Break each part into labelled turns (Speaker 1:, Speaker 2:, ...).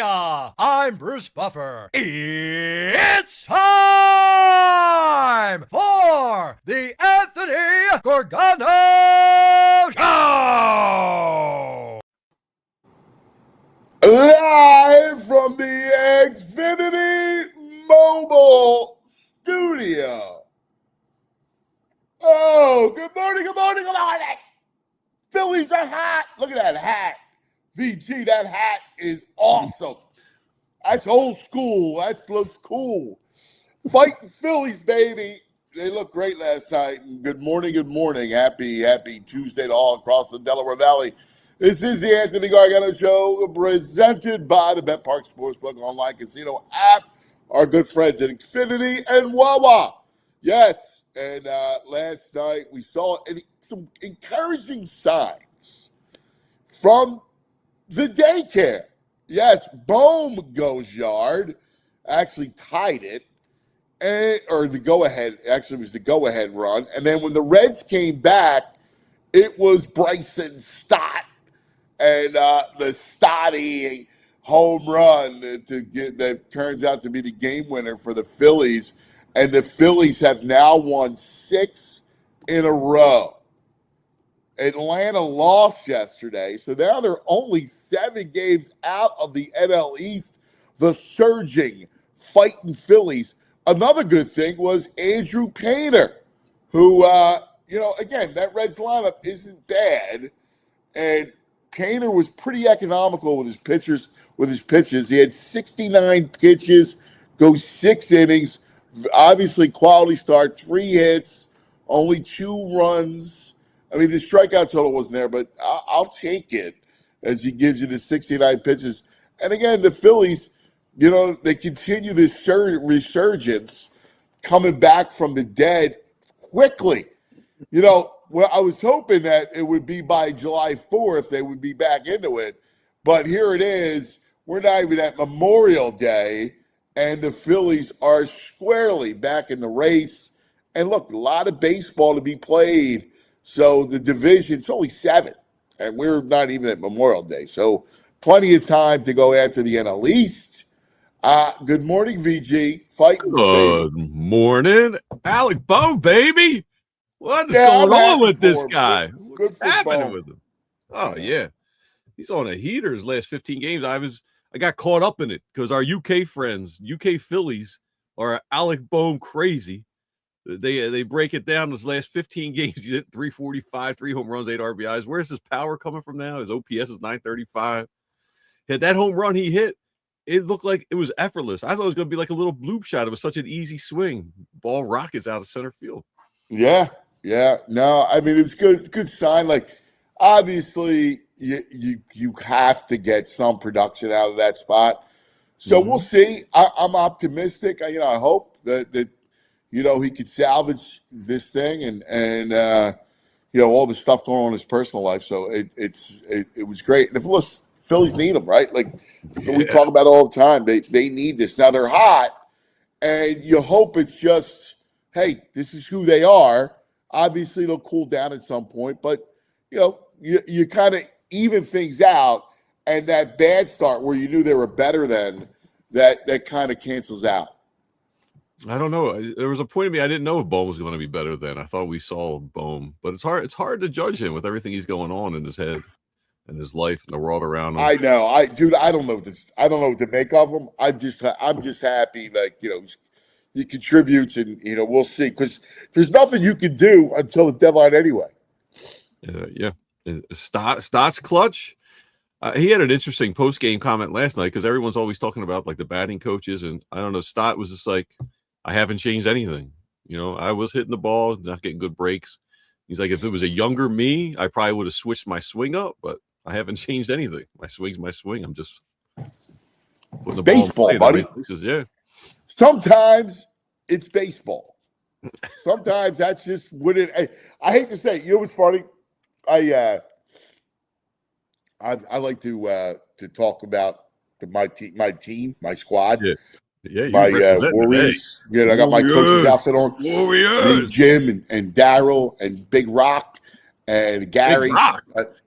Speaker 1: Philadelphia. I'm Bruce Buffer. It's time for the Anthony Gargano Show!
Speaker 2: Live from the Xfinity Mobile Studio. Oh, good morning, good morning, good morning. Phillies are hot. Look at that hat. VG, that hat is awesome. That's old school. That looks cool. Fighting Phillies, baby. They looked great last night. Good morning, good morning. Happy Tuesday to all across the Delaware Valley. This is the Anthony Gargano Show, presented by the Bet Park Sportsbook Online Casino app. Our good friends at Xfinity and Wawa. Yes, and last night we saw some encouraging signs from the daycare. Yes, Bohm goes yard, actually tied it, or the go-ahead. Actually, it was the go-ahead run. And then when the Reds came back, it was Bryson Stott and the Stotty home run that turns out to be the game winner for the Phillies. And the Phillies have now won 6 in a row. Atlanta lost yesterday, so now they're only 7 games out of the NL East. The surging, fighting Phillies. Another good thing was Andrew Painter, who, again, that Reds lineup isn't bad, and Painter was pretty economical with his pitches. He had 69 pitches, goes 6 innings, obviously quality start, 3 hits, only 2 runs. I mean, the strikeout total wasn't there, but I'll take it as he gives you the 69 pitches. And again, the Phillies, they continue this resurgence, coming back from the dead quickly. Well, I was hoping that it would be by July 4th they would be back into it. But here it is. We're not even at Memorial Day, and the Phillies are squarely back in the race. And look, a lot of baseball to be played. So the division's only 7, and we're not even at Memorial Day. So plenty of time to go after the NL East. Good morning, VG.
Speaker 3: Good morning, Alec Bohm, baby. What is going on with this guy? What's happening with him? Oh, yeah. He's on a heater his last 15 games. I got caught up in it because our UK friends, UK Phillies, are Alec Bohm crazy. They break it down. His last 15 games, he hit 345, 3 home runs, 8 RBIs. Where's his power coming from now? His OPS is 935. Had that home run he hit, it looked like it was effortless. I thought it was going to be like a little bloop shot. It was such an easy swing. Ball rockets out of center field.
Speaker 2: Yeah. No, I mean, it was good. Good sign. Like, obviously, you have to get some production out of that spot. So we'll see. I'm optimistic. I hope that he could salvage this thing and all the stuff going on in his personal life. So it was great. The Phillies need him, right? Like we talk about it all the time. They need this. Now they're hot, and you hope it's just, hey, this is who they are. Obviously, they'll cool down at some point, but you kind of even things out, and that bad start where you knew they were better than that kind of cancels out.
Speaker 3: I don't know. There was a point of me I didn't know if Bohm was going to be better than. I thought we saw Bohm, but it's hard. It's hard to judge him with everything he's going on in his head and his life and the world around him.
Speaker 2: I know. I don't know what to make of him. I'm just happy that he contributes, and we'll see, because there's nothing you can do until the deadline anyway.
Speaker 3: Yeah. Stott's clutch. He had an interesting post-game comment last night because everyone's always talking about like the batting coaches, and I don't know. Stott was just like, I haven't changed anything. I was hitting the ball, not getting good breaks. He's like, if it was a younger me, I probably would have switched my swing up, but I haven't changed anything. My swing's my swing. I'm just
Speaker 2: putting the baseball, buddy.
Speaker 3: Yeah.
Speaker 2: Sometimes it's baseball. Sometimes that's just what it. I hate to say it. What's funny? I like to talk about my team, my squad.
Speaker 3: Yeah,
Speaker 2: my Warriors. I got my coach's outfit on.
Speaker 3: Warriors.
Speaker 2: Me, Jim and Daryl and Big Rock and Gary.
Speaker 3: Big Rock.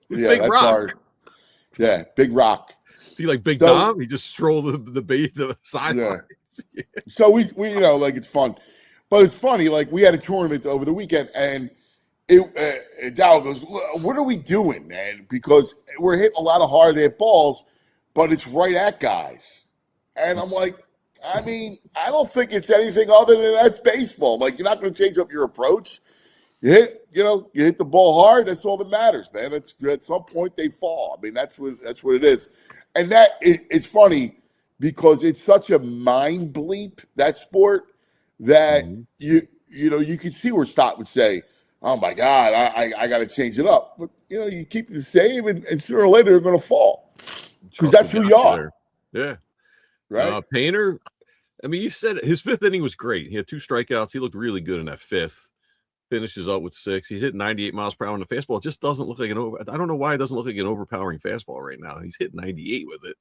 Speaker 2: Big Rock. Big Rock.
Speaker 3: See, like Big Dom, he just strolled the sidelines.
Speaker 2: Yeah. So we like it's fun, but it's funny. Like we had a tournament over the weekend, and Dow goes, "What are we doing, man? Because we're hitting a lot of hard hit balls, but it's right at guys." And I'm like, I mean, I don't think it's anything other than that's baseball. Like you're not going to change up your approach. You hit the ball hard. That's all that matters, man. At some point they fall. I mean, that's what it is. And it's funny because it's such a mind bleep, that sport, that you can see where Stott would say, "Oh my God, I got to change it up." But you keep it the same, and sooner or later they're going to fall because that's who you are.
Speaker 3: Yeah,
Speaker 2: right.
Speaker 3: Painter. I mean, you said his fifth inning was great. He had 2 strikeouts. He looked really good in that fifth. Finishes up with 6. He hit 98 miles per hour on the fastball. It just doesn't look like I don't know why it doesn't look like an overpowering fastball right now. He's hit 98 with it,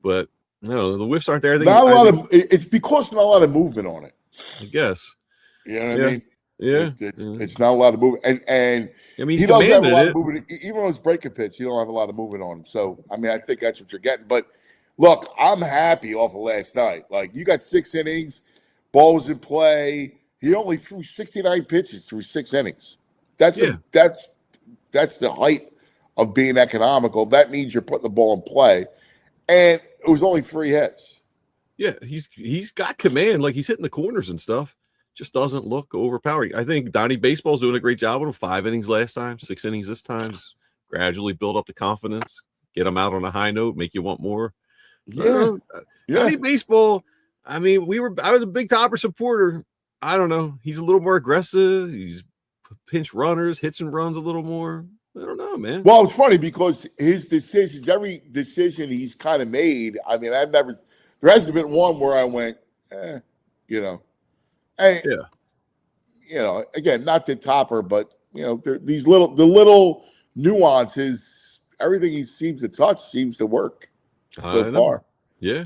Speaker 3: but the whiffs aren't there.
Speaker 2: It's because not a lot of movement on it.
Speaker 3: I guess.
Speaker 2: You know what I mean?
Speaker 3: Yeah.
Speaker 2: It's not a lot of movement, and
Speaker 3: I mean,
Speaker 2: he doesn't have a lot of movement. Even on his breaking pitch, you don't have a lot of movement on it. So I mean, I think that's what you're getting. But look, I'm happy off of last night. Like you got 6 innings, ball was in play. He only threw 69 pitches through 6 innings. That's the height of being economical. That means you're putting the ball in play, and it was only 3 hits.
Speaker 3: Yeah, he's got command. Like he's hitting the corners and stuff. Just doesn't look overpowering. I think Donnie Baseball's doing a great job with him. 5 innings last time, 6 innings this time. Just gradually build up the confidence, get him out on a high note, make you want more.
Speaker 2: Yeah.
Speaker 3: Donnie Baseball. I mean, I was a big Topper supporter. I don't know. He's a little more aggressive. He's pinch runners, hits and runs a little more. I don't know, man.
Speaker 2: Well, it's funny because his decisions, every decision he's kind of made. I mean, there hasn't been one where I went, And, again, not the Topper, but these little nuances. Everything he seems to touch seems to work so far.
Speaker 3: Yeah,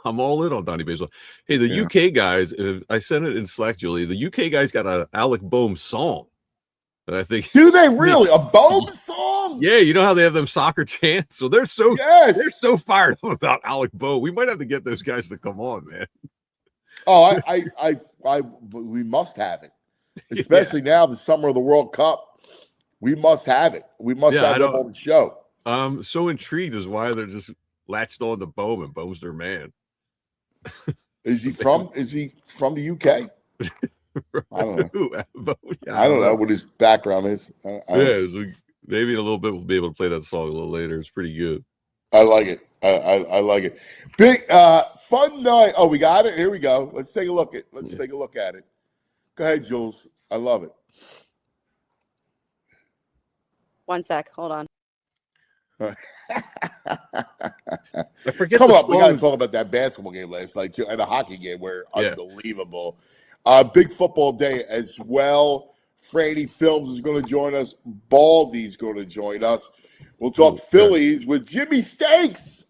Speaker 3: I'm all in on Donnie Baseball. Hey, the UK guys, I sent it in Slack, Julie. The UK guys got an Alec Boehm song. And I think
Speaker 2: do they really a Boehm song?
Speaker 3: Yeah, you know how they have them soccer chants? So they're so fired up about Alec Boehm. We might have to get those guys to come on, man.
Speaker 2: Oh, we must have it. Especially now, the summer of the World Cup. We must have it. We must have them on the show.
Speaker 3: I'm so intrigued as why they're just latched on to Boehm, and Boehm's their man.
Speaker 2: Is he from the UK? I don't know. I don't know what his background is.
Speaker 3: Maybe in a little bit we'll be able to play that song a little later. It's pretty good.
Speaker 2: I like it. I like it. Big fun night. Oh, we got it. Here we go. Let's take a look at it. Go ahead, Jules. I love it.
Speaker 4: 1 sec. Hold on.
Speaker 3: I forget.
Speaker 2: Come on, we got to talk about that basketball game last night too, and a hockey game where unbelievable. Big football day as well. Franny Films is going to join us. Baldy's going to join us. We'll talk Phillies with Jimmy Stakes.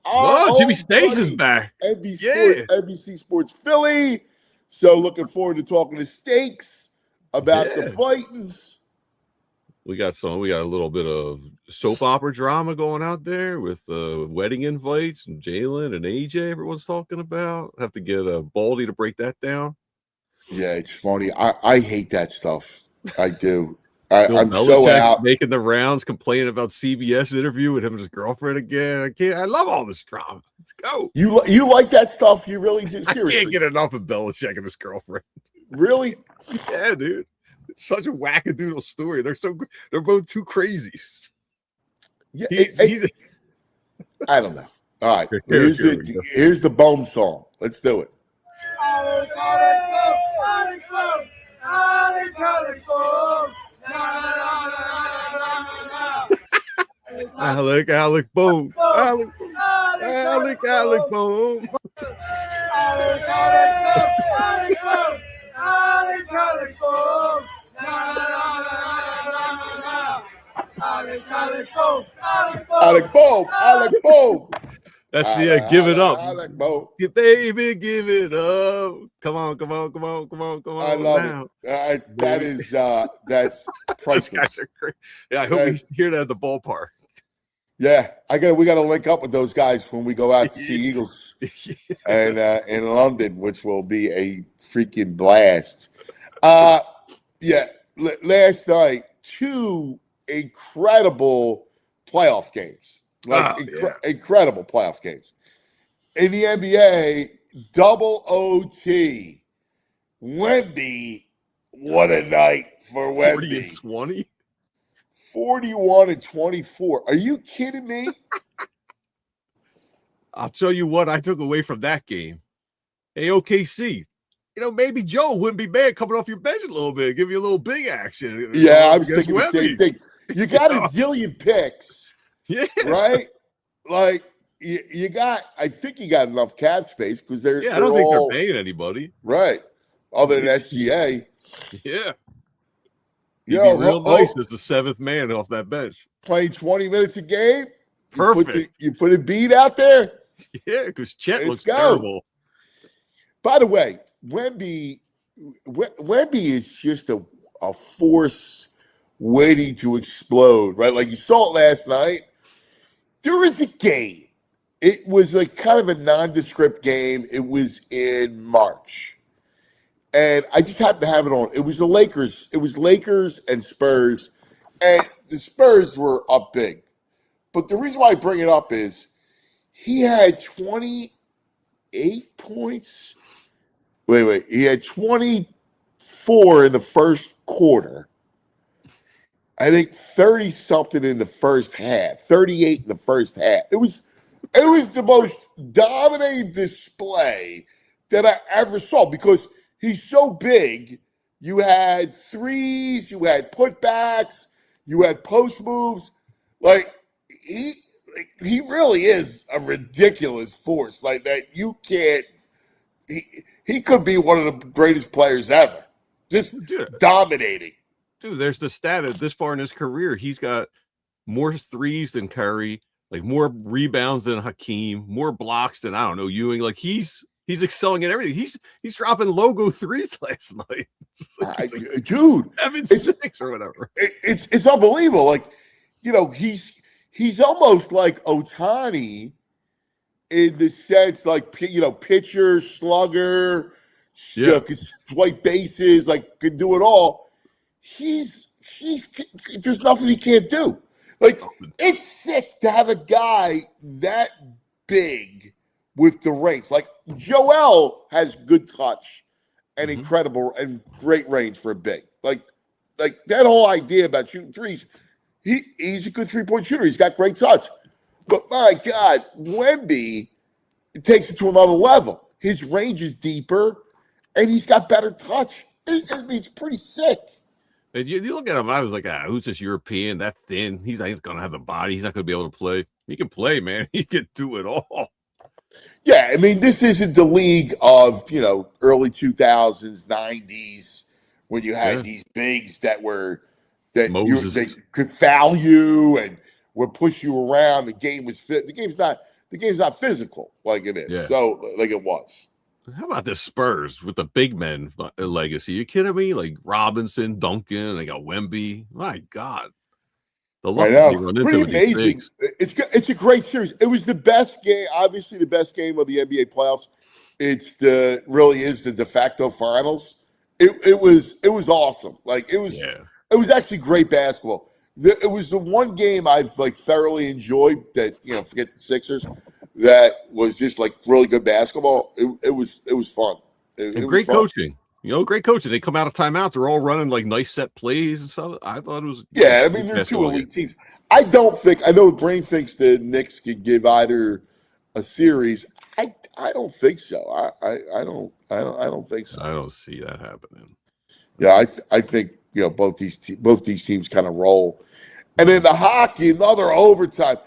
Speaker 3: Jimmy Stakes is back.
Speaker 2: NBC Sports Philly. So looking forward to talking to Stakes about the fightings.
Speaker 3: We got a little bit of soap opera drama going out there with wedding invites and Jalen and AJ. Everyone's talking about. Have to get Baldy to break that down.
Speaker 2: Yeah, it's funny. I hate that stuff. I do. I'm
Speaker 3: Belichick's
Speaker 2: so out.
Speaker 3: Making the rounds, complaining about CBS interview with him and his girlfriend again. I love all this drama. Let's go.
Speaker 2: You like that stuff? You really do? Seriously.
Speaker 3: I can't get enough of Belichick and his girlfriend.
Speaker 2: Really?
Speaker 3: Yeah, dude. It's such a wackadoodle story. They're both too crazies.
Speaker 2: Yeah, I don't know. All right, here's the Boehm song. Let's do it.
Speaker 3: Alec Boehm. Alec Boehm.
Speaker 2: Alec Boehm.
Speaker 3: That's the give it up.
Speaker 2: Alec Boehm.
Speaker 3: Baby, give it up. Come on.
Speaker 2: I love it. That's priceless.
Speaker 3: Yeah, I hope we hear that at the ballpark.
Speaker 2: Yeah, we gotta link up with those guys when we go out to see Eagles and in London, which will be a freaking blast. Yeah, last night, 2 incredible playoff games. Incredible playoff games. In the NBA, double OT. Wemby, what a night for Wemby.
Speaker 3: 40 and 20?
Speaker 2: 41 and 24. Are you kidding me?
Speaker 3: I'll tell you what I took away from that game. Hey, OKC, maybe Joe wouldn't be bad coming off your bench a little bit, give you a little big action.
Speaker 2: Yeah, I was thinking the same thing. You got a zillion picks, right? Like, you got, I think you got enough cap space because they're
Speaker 3: I don't think they're paying anybody.
Speaker 2: Right. Other than SGA.
Speaker 3: Yeah. He'd be real nice as the 7th man off that bench.
Speaker 2: Playing 20 minutes a game.
Speaker 3: Perfect.
Speaker 2: You put a beat out there.
Speaker 3: Yeah, because Chet looks terrible.
Speaker 2: By the way, Wemby is just a force waiting to explode, right? Like you saw it last night. There was a game. It was like kind of a nondescript game. It was in March. And I just happened to have it on. It was the Lakers. It was Lakers and Spurs. And the Spurs were up big. But the reason why I bring it up is he had 28 points. Wait. He had 24 in the first quarter. I think 30-something in the first half. 38 in the first half. It was the most dominating display that I ever saw because he's so big. You had threes, you had putbacks, you had post moves. Like he really is a ridiculous force. Like that, you can't. He could be one of the greatest players ever. Just dominating.
Speaker 3: Dude, there's the stat of this far in his career. He's got more threes than Curry, like more rebounds than Hakeem, more blocks than Ewing. Like he's excelling at everything. He's dropping logo threes last night.
Speaker 2: Dude,
Speaker 3: 7-6 or whatever.
Speaker 2: It's unbelievable. Like, he's almost like Ohtani in the sense, like, pitcher, slugger, can swipe bases, like, can do it all. There's nothing he can't do. Like, it's sick to have a guy that big with the range. Like, Joel has good touch and incredible and great range for a big. Like that whole idea about shooting threes, he's a good three-point shooter. He's got great touch. But, my God, Wemby takes it to another level. His range is deeper, and he's got better touch. It's pretty sick.
Speaker 3: And you look at him, I was like, who's this European, that thin? He's going to have the body. He's not going to be able to play. He can play, man. He can do it all.
Speaker 2: Yeah, I mean, this isn't the league of, early 2000s, 90s, when you had these bigs that they could foul you and would push you around. The game was fit. The game's not physical like it is. Yeah. So like it was.
Speaker 3: How about the Spurs with the big men legacy? You kidding me? Like Robinson, Duncan, they got Wemby. My God. The luck they run into with these bigs.
Speaker 2: It's a great series. It was the best game, obviously the best game of the NBA playoffs. Really is the de facto finals. It was awesome. Like it was actually great basketball. It was the one game I've thoroughly enjoyed that, forget the Sixers, that was just really good basketball. It was fun.
Speaker 3: It great was coaching. Great coaching. They come out of timeouts. They're all running nice set plays and stuff. I thought it was.
Speaker 2: Yeah, I mean, they're two elite teams. I know Brain thinks the Knicks could give either a series. I don't think so. I don't think so.
Speaker 3: I don't see that happening.
Speaker 2: Yeah, I think both these teams kind of roll, and then the hockey, another overtime.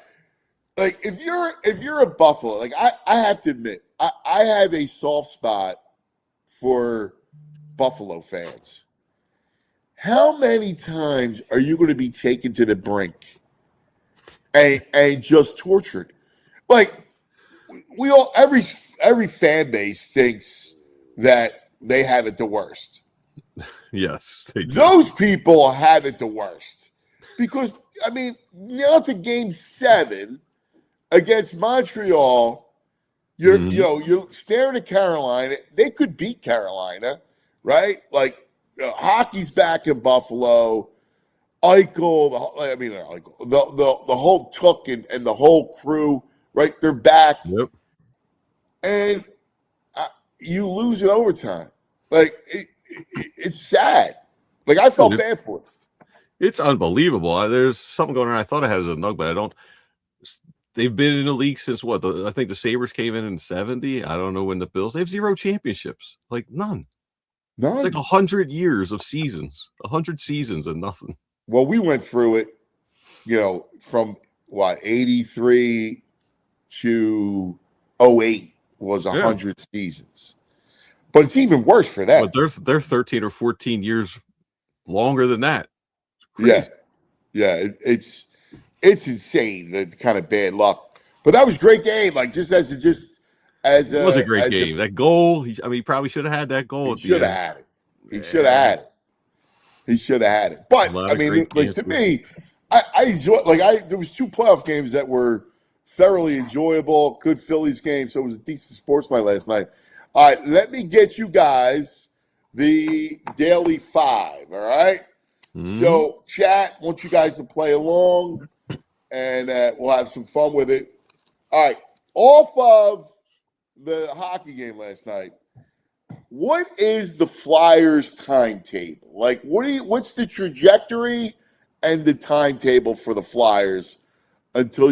Speaker 2: Like if you're a Buffalo, I have to admit, I have a soft spot for Buffalo fans. How many times are you going to be taken to the brink and just tortured? Like we all, every fan base thinks that they have it the worst.
Speaker 3: Yes, they do.
Speaker 2: Those people have it the worst because I mean, now to Game 7 against Montreal. You're staring at Carolina. They could beat Carolina, right? Like hockey's back in Buffalo. Eichel, the whole Took and the whole crew, right? They're back,
Speaker 3: Yep.
Speaker 2: and you lose in overtime. Like it's sad. Like I felt bad for it.
Speaker 3: It's unbelievable. There's something going on. I thought I had as a nug, but I don't. They've been in the league since what? I think the Sabres came in 70. I don't know when the Bills. They have 0 championships. Like none. It's like 100 years of seasons. 100 seasons and nothing.
Speaker 2: Well, we went through it, from 83 to 08 was 100 seasons. But it's even worse for that.
Speaker 3: But they're 13 or 14 years longer than that. It's
Speaker 2: yeah. It's insane, the kind of bad luck. But that was a great game. Like it was a great game. That goal, he probably should have had that goal. He should have had it. He should have had it. But I mean, like to me, I enjoy. There was 2 playoff games that were thoroughly enjoyable. Good Phillies game, so it was a decent sports night last night. All right, let me get you guys the daily 5. All right. So chat, want you guys to play along. And we'll have some fun with it. All right. Off of the hockey game last night, what is the Flyers' timetable? Like, what's the trajectory and the timetable for the Flyers until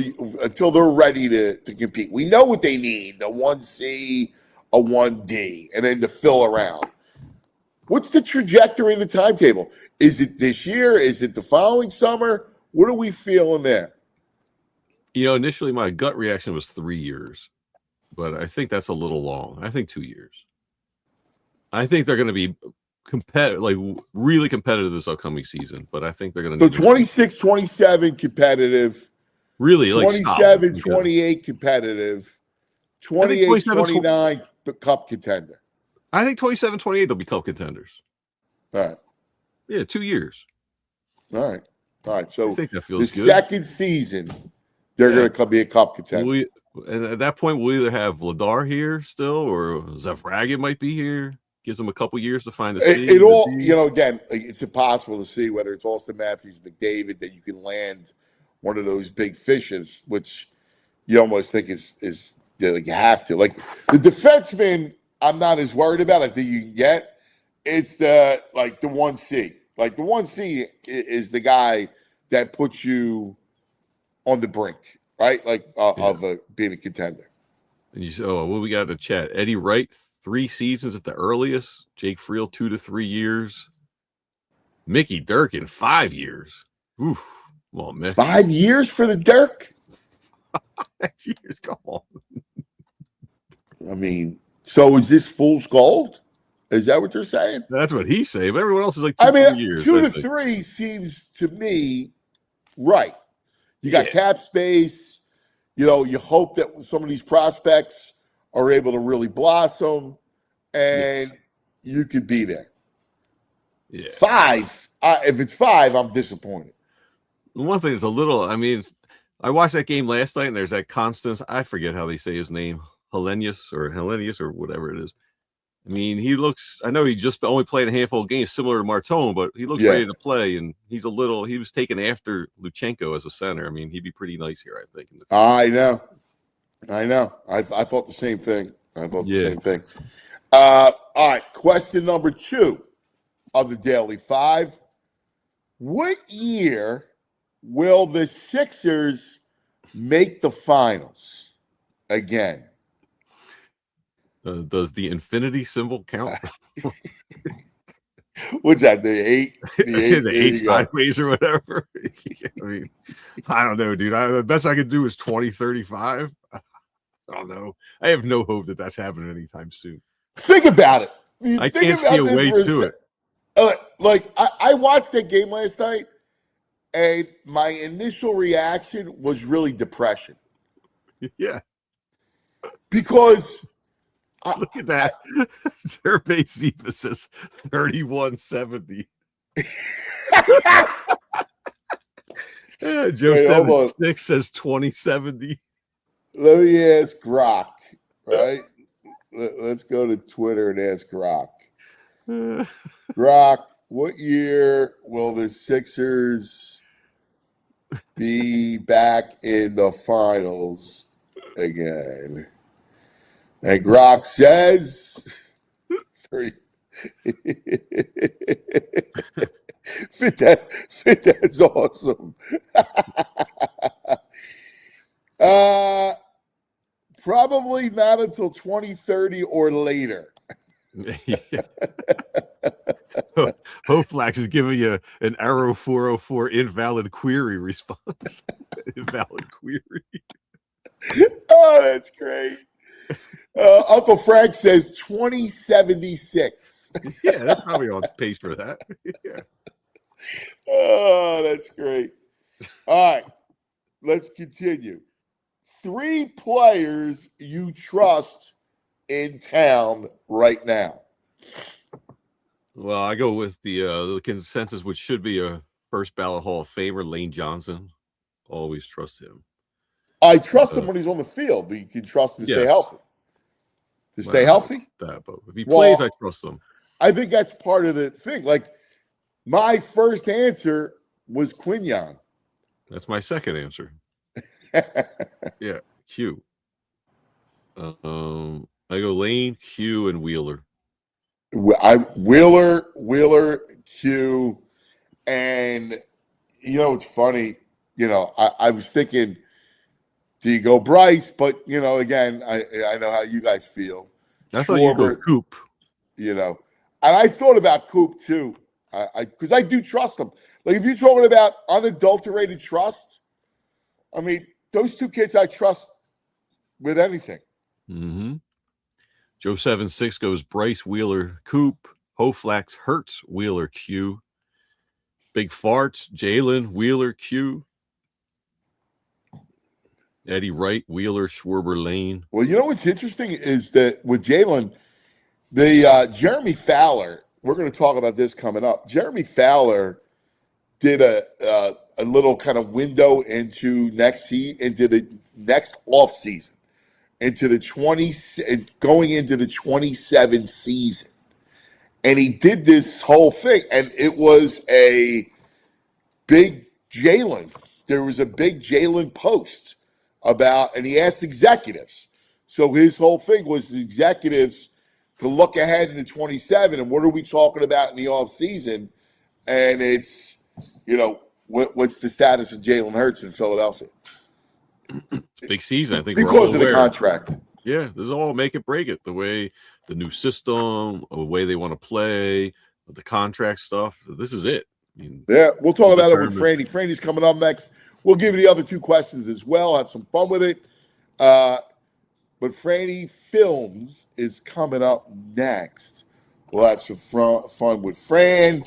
Speaker 2: they're ready to compete? We know what they need: a 1C, a 1D, and then to fill around. What's the trajectory and the timetable? Is it this year? Is it the following summer? What are we feeling there?
Speaker 3: Initially my gut reaction was 3 years, but I think that's a little long. I think 2 years. I think they're going to be competitive, like really competitive this upcoming season, but I think they're going to.
Speaker 2: So 26, 27 competitive.
Speaker 3: Really,
Speaker 2: 27, 28 competitive. 28, 29 cup contender.
Speaker 3: I think 27, 28 they'll be cup contenders.
Speaker 2: All right.
Speaker 3: Yeah, 2 years.
Speaker 2: All right. So
Speaker 3: I think that feels
Speaker 2: the
Speaker 3: good.
Speaker 2: Second season, they're going to be a cup contender.
Speaker 3: And at that point, we'll either have Vladar here still, or Zafragan might be here. Gives them a couple years to find a seat.
Speaker 2: It all, again, it's impossible to see whether it's Austin Matthews, McDavid, that you can land one of those big fishes, which you almost think is like you have to. Like the defenseman, I'm not as worried about. I think you can get. It's the 1C. Like the 1C is the guy that puts you on the brink, right? Like of being a contender.
Speaker 3: And you say, what we got in the chat? Eddie Wright, 3 seasons at the earliest. Jake Friel, 2 to 3 years. Mickey Durkin, 5 years. Oof. Come on, man.
Speaker 2: 5 years for the Dirk?
Speaker 3: 5 years, come on.
Speaker 2: I mean, so is this fool's gold? Is that what they're saying?
Speaker 3: That's what he's saying. But everyone else is like 2 years.
Speaker 2: 2 to 3 seems to me right. You got cap space. You hope that some of these prospects are able to really blossom, and you could be there.
Speaker 3: Yeah.
Speaker 2: 5. If it's 5, I'm disappointed.
Speaker 3: One thing is a little. I mean, I watched that game last night, and there's that Constance. I forget how they say his name, Hellenius or whatever it is. I mean, he looks. I know he just only played a handful of games, similar to Martone, but he looks ready to play, and he's a little. He was taken after Luchenko as a center. I mean, he'd be pretty nice here, I think.
Speaker 2: I know. I thought the same thing. All right. Question number 2 of the Daily 5. What year will the Sixers make the finals again?
Speaker 3: Does the infinity symbol count?
Speaker 2: What's that? The 8?
Speaker 3: The 8 sideways or whatever? I mean, I don't know, dude. The best I could do is 2035. I don't know. I have no hope that that's happening anytime soon.
Speaker 2: Think about it.
Speaker 3: I can't see a way to it.
Speaker 2: I watched that game last night, and my initial reaction was really depression.
Speaker 3: Yeah.
Speaker 2: Because
Speaker 3: look at that. Gervais Ziva says 3170. Joe 76 says 2070.
Speaker 2: Let me ask Grok, right? Let's go to Twitter and ask Grok. Grok, what year will the Sixers be back in the finals again? And Grok says, that's awesome. Probably not until 2030 or later.
Speaker 3: Hoflax is giving you an Arrow 404 invalid query response. Invalid query.
Speaker 2: Oh, that's great. Uncle Frank says 2076.
Speaker 3: Yeah, that's probably on pace for that. Yeah.
Speaker 2: Oh, that's great. All right, let's continue. 3 players you trust in town right now.
Speaker 3: Well, I go with the consensus, which should be a first ballot Hall of Famer, Lane Johnson. Always trust him.
Speaker 2: I trust him when he's on the field, but you can trust him to stay healthy. Stay healthy?
Speaker 3: But if he plays, I trust him.
Speaker 2: I think that's part of the thing. Like, my first answer was Quinyon.
Speaker 3: That's my second answer. Yeah, Q. I go Lane, Q, and Wheeler.
Speaker 2: Wheeler, Q, and it's funny. I was thinking, do you go Bryce? But again, I know how you guys feel.
Speaker 3: I thought you go Coop.
Speaker 2: And I thought about Coop too, because I do trust him. Like, if you're talking about unadulterated trust, I mean, those 2 kids I trust with anything.
Speaker 3: Mm-hmm. Joe 76 goes Bryce, Wheeler, Coop, Hoflax, Hertz, Wheeler, Q. Big Farts, Jalen, Wheeler, Q. Eddie Wright, Wheeler, Schwarber, Lane.
Speaker 2: Well, what's interesting is that with Jalen, the Jeremy Fowler, we're going to talk about this coming up. Jeremy Fowler did a little kind of window into the next offseason, going into the 27 season. And he did this whole thing, and it was a big Jalen. There was a big Jalen post and he asked executives. So his whole thing was the executives to look ahead into 27, and what are we talking about in the offseason? And it's, what's the status of Jalen Hurts in Philadelphia?
Speaker 3: It's a big season, I think.
Speaker 2: Because of the contract.
Speaker 3: Yeah, this is all make it, break it. The way the new system, the way they want to play, the contract stuff. This is it.
Speaker 2: We'll talk about it with Franny. Franny's coming up next. We'll give you the other 2 questions as well. Have some fun with it. But Franny Films is coming up next. We'll have some fun with Fran.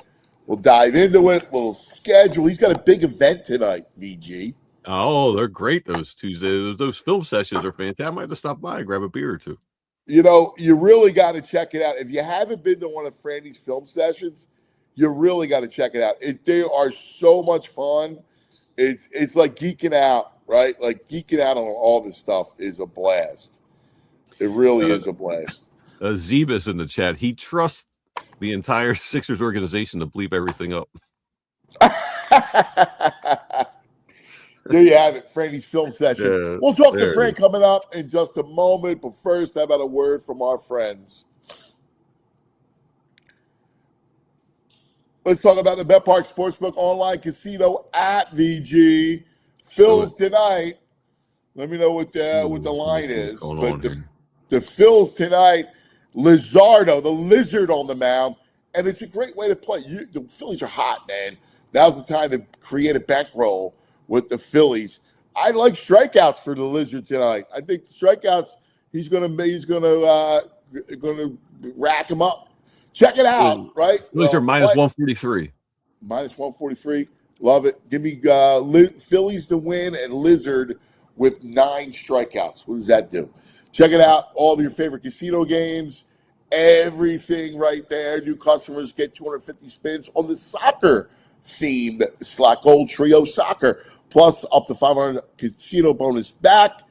Speaker 2: We'll dive into it. We'll schedule. He's got a big event tonight, VG.
Speaker 3: Oh, they're great, those Tuesdays. Those film sessions are fantastic. I might have to stop by and grab a beer or 2.
Speaker 2: You really got to check it out. If you haven't been to one of Franny's film sessions, you really got to check it out. They are so much fun. It's like geeking out, right? Like, geeking out on all this stuff is a blast. It really is a blast.
Speaker 3: Zebus in the chat. He trusts the entire Sixers organization to bleep everything up.
Speaker 2: There you have it, Franny's film session. Yeah, we'll talk to Frank coming up in just a moment. But first, how about a word from our friends? Let's talk about the Bet Park Sportsbook online casino at VG. Phils tonight. Let me know what the line is. But the Phils tonight, Lizardo, the lizard on the mound. And it's a great way to play. The Phillies are hot, man. Now's the time to create a bankroll with the Phillies. I like strikeouts for the lizard tonight. I think the strikeouts, he's gonna rack him up. Check it out, right?
Speaker 3: Phillies are minus 143.
Speaker 2: Minus 143. Love it. Give me Phillies to win and Lizard with 9 strikeouts. What does that do? Check it out. All your favorite casino games. Everything right there. New customers get 250 spins on the soccer themed Slot Gold Trio Soccer. plus up to $500 casino bonus back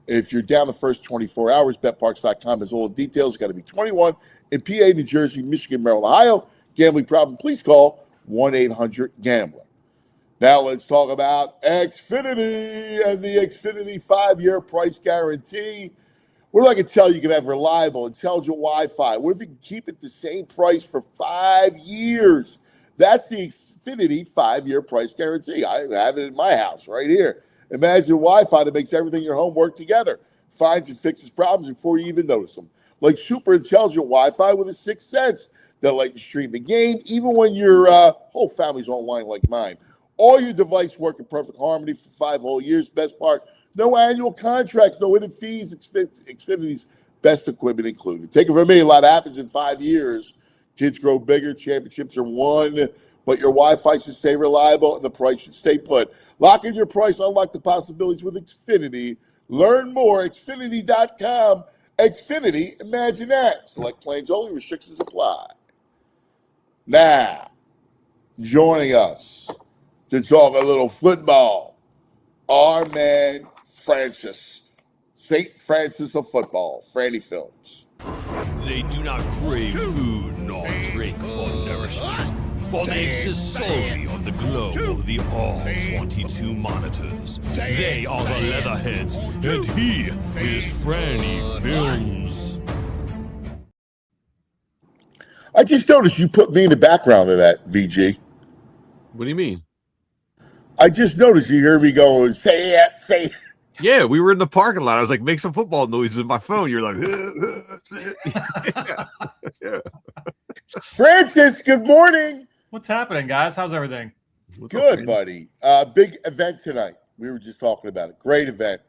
Speaker 2: if you're down the first 24 hours. BetParks.com has all the details. Got to be 21 in PA, New Jersey, Michigan, Maryland, Ohio. Gambling problem? Please call 1-800-GAMBLER. Now let's talk about Xfinity and the Xfinity 5-year price guarantee. What do I can tell you? You can have reliable, intelligent Wi-Fi. What if you can keep it the same price for 5 years? That's the Xfinity 5-year price guarantee. I have it in my house right here. Imagine Wi-Fi that makes everything in your home work together. Finds and fixes problems before you even notice them. Like super intelligent Wi-Fi with a sixth sense that'll let you stream the game even when your whole family's online like mine. All your devices work in perfect harmony for 5 whole years. Best part, no annual contracts, no hidden fees. Xfinity's best equipment included. Take it from me, a lot happens in 5 years. Kids grow bigger, championships are won, but your Wi-Fi should stay reliable and the price should stay put. Lock in your price, unlock the possibilities with Xfinity. Learn more, Xfinity.com. Xfinity, imagine that. Select plans only, restrictions apply. Now, joining us to talk a little football, our man Francis, St. Francis of football, Franny Films.
Speaker 5: They do not crave food nor drink for nourishment, for they exist solely on the glow of the all-22 monitors. They are the Leatherheads, and he is Franny Films.
Speaker 2: I just noticed you put me in the background of that, VG.
Speaker 3: What do you mean?
Speaker 2: I just noticed you hear me going, say it, say it.
Speaker 3: Yeah, we were in the parking lot. I was like, make some football noises in my phone. You're like, yeah.
Speaker 2: Francis, good morning.
Speaker 6: What's happening, guys? How's everything?
Speaker 3: What's up,
Speaker 2: Good,
Speaker 3: man?
Speaker 2: buddy. Big event tonight. We were just talking about it. Great event.